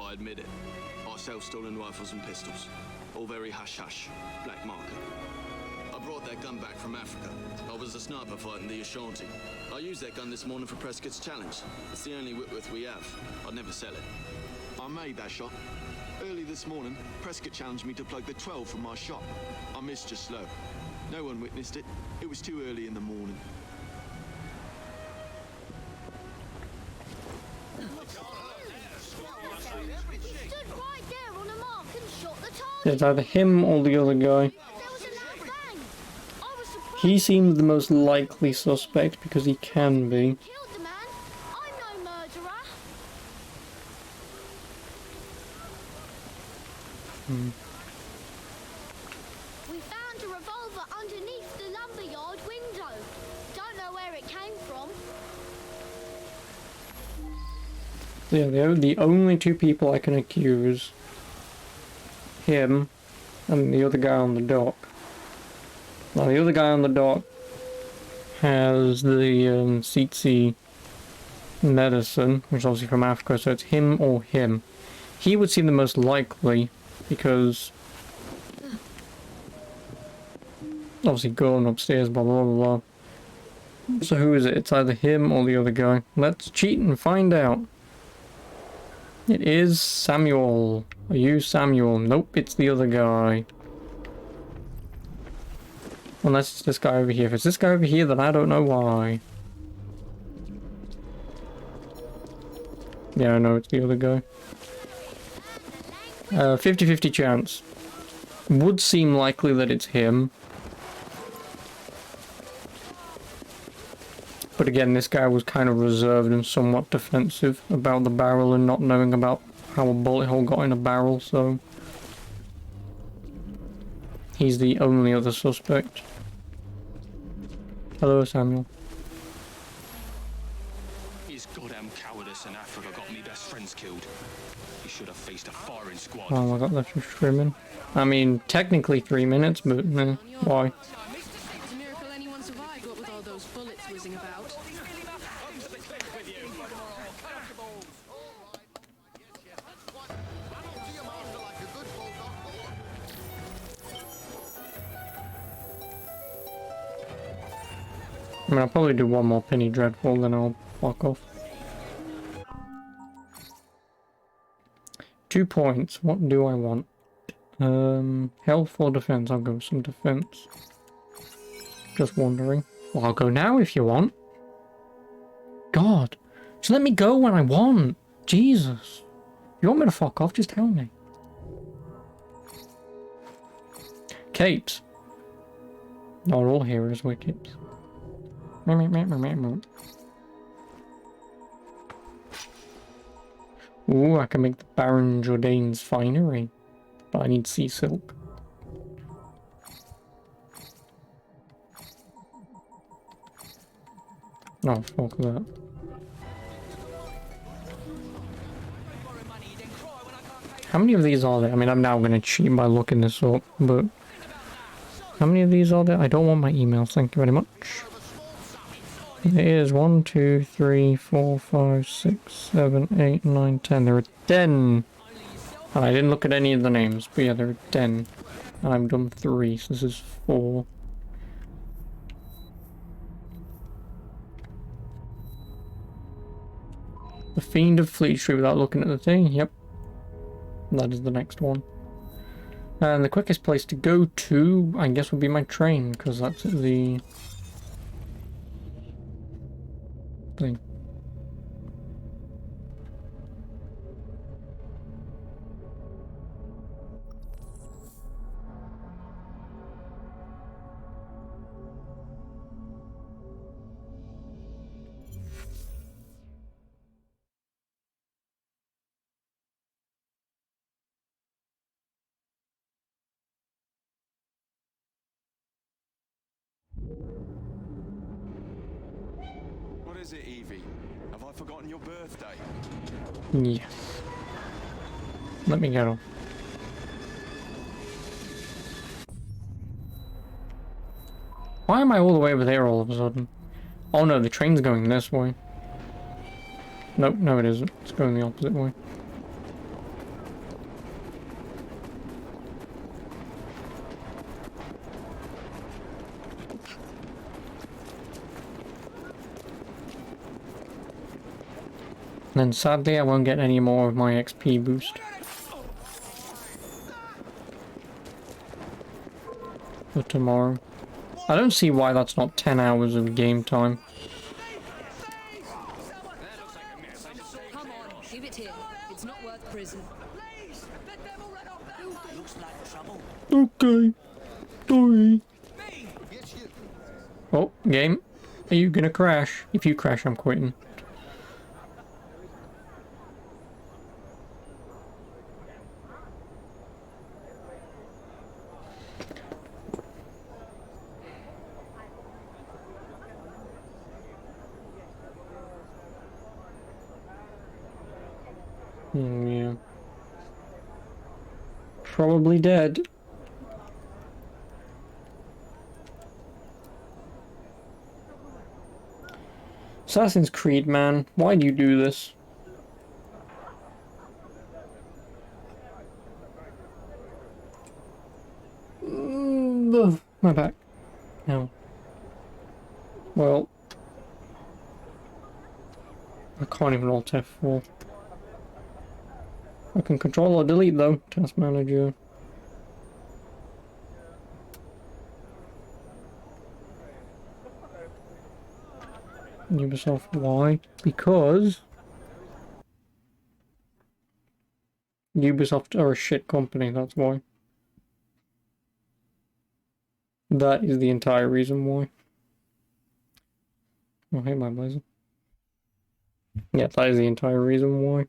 I admit it. I sell stolen rifles and pistols. All very hush-hush. Black market. I brought that gun back from Africa. I was a sniper fighting the Ashanti. I used that gun this morning for Prescott's challenge. It's the only Whitworth we have. I'd never sell it. I made that shot. Early this morning, Prescott challenged me to plug the 12 from my shot. I missed just slow. No one witnessed it. It was too early in the morning. Stood right there on a mark and shot the target. It's either him or the other guy. He seems the most likely suspect because he can be. Killed the man. I'm no murderer. We found a revolver underneath the lumberyard window. Don't know where it came from. Yeah, the only two people I can accuse, him and the other guy on the dock. Now the other guy on the dock has the tsetse medicine, which is obviously from Africa, so it's him or him. He would seem the most likely because obviously going upstairs, blah blah blah blah. So who is it? It's either him or the other guy. Let's cheat and find out. It is Samuel. Are you Samuel? Nope, it's the other guy. Unless it's this guy over here. If it's this guy over here, then I don't know why. Yeah, I know it's the other guy. 50-50 chance. Would seem likely that it's him. But again, this guy was kind of reserved and somewhat defensive about the barrel and not knowing about how a bullet hole got in a barrel, so... He's the only other suspect. Hello, Samuel. His goddamn cowardice in Africa got me best friends killed. He should have faced a firing squad. Oh, I got left for streaming. I mean, technically 3 minutes, but why? It's a miracle anyone survived, what with all those bullets whizzing about. I mean, I'll probably do one more Penny Dreadful, then I'll fuck off. 2 points. What do I want? Health or defense? I'll go with some defense. Just wondering. Well, I'll go now if you want. God. Just let me go when I want. Jesus. You want me to fuck off? Just tell me. Capes. Not all heroes wear capes. Ooh, I can make the Baron Jourdain's finery. But I need sea silk. Oh, fuck that. How many of these are there? I mean, I'm now going to cheat by looking this up, but... How many of these are there? I don't want my emails, thank you very much. It is 1, 2, 3, 4, 5, 6, 7, 8, 9, 10. There are 10. And I didn't look at any of the names, but yeah, there are 10. And I've done 3, so this is 4. The Fiend of Fleet Street without looking at the thing, yep. That is the next one. And the quickest place to go to, I guess, would be my train, because that's the thing. What is it, Evie? Have I forgotten your birthday? Yes. Let me get off. Why am I all the way over there all of a sudden? Oh no, the train's going this way. Nope, no it isn't. It's going the opposite way. then sadly I won't get any more of my XP boost. For tomorrow. I don't see why that's not 10 hours of game time. Come on, give it here. It's not worth prison. Looks like trouble. Okay. Sorry. Oh, game. Are you gonna crash? If you crash, I'm quitting. Yeah. Probably dead. Assassin's Creed, man. Why do you do this? Ugh, my back. No. Well. I can't even alt F4. I can control or delete though. Task manager. Ubisoft, why? Because Ubisoft are a shit company, that's why. That is the entire reason why. Oh, hey, my blazer. Yeah, that is the entire reason why.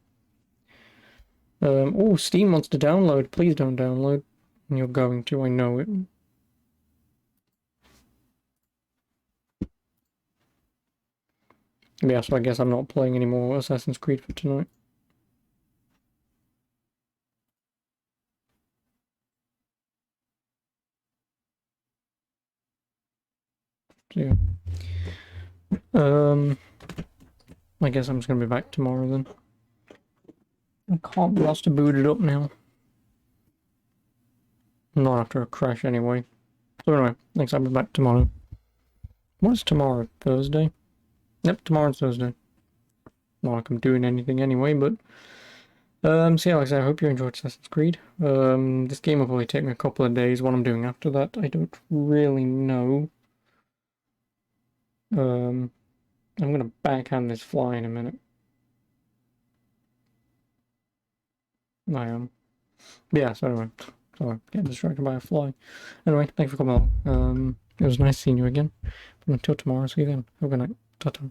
Oh, Steam wants to download. Please don't download. You're going to, I know it. Yeah, so I guess I'm not playing any more Assassin's Creed for tonight. So, yeah. I guess I'm just gonna be back tomorrow then. I can't be asked to boot it up now. Not after a crash anyway. So anyway, thanks, I'll be back tomorrow. What is tomorrow? Thursday? Yep, tomorrow's Thursday. Not like I'm doing anything anyway, but... so yeah, like I said, I hope you enjoyed Assassin's Creed. This game will probably take me a couple of days. What I'm doing after that, I don't really know. I'm gonna backhand this fly in a minute. I am. Yeah, so anyway. Sorry, getting distracted by a fly. Anyway, thanks for coming along. It was nice seeing you again. But until tomorrow, see you then. Have a good night. Ta-ta.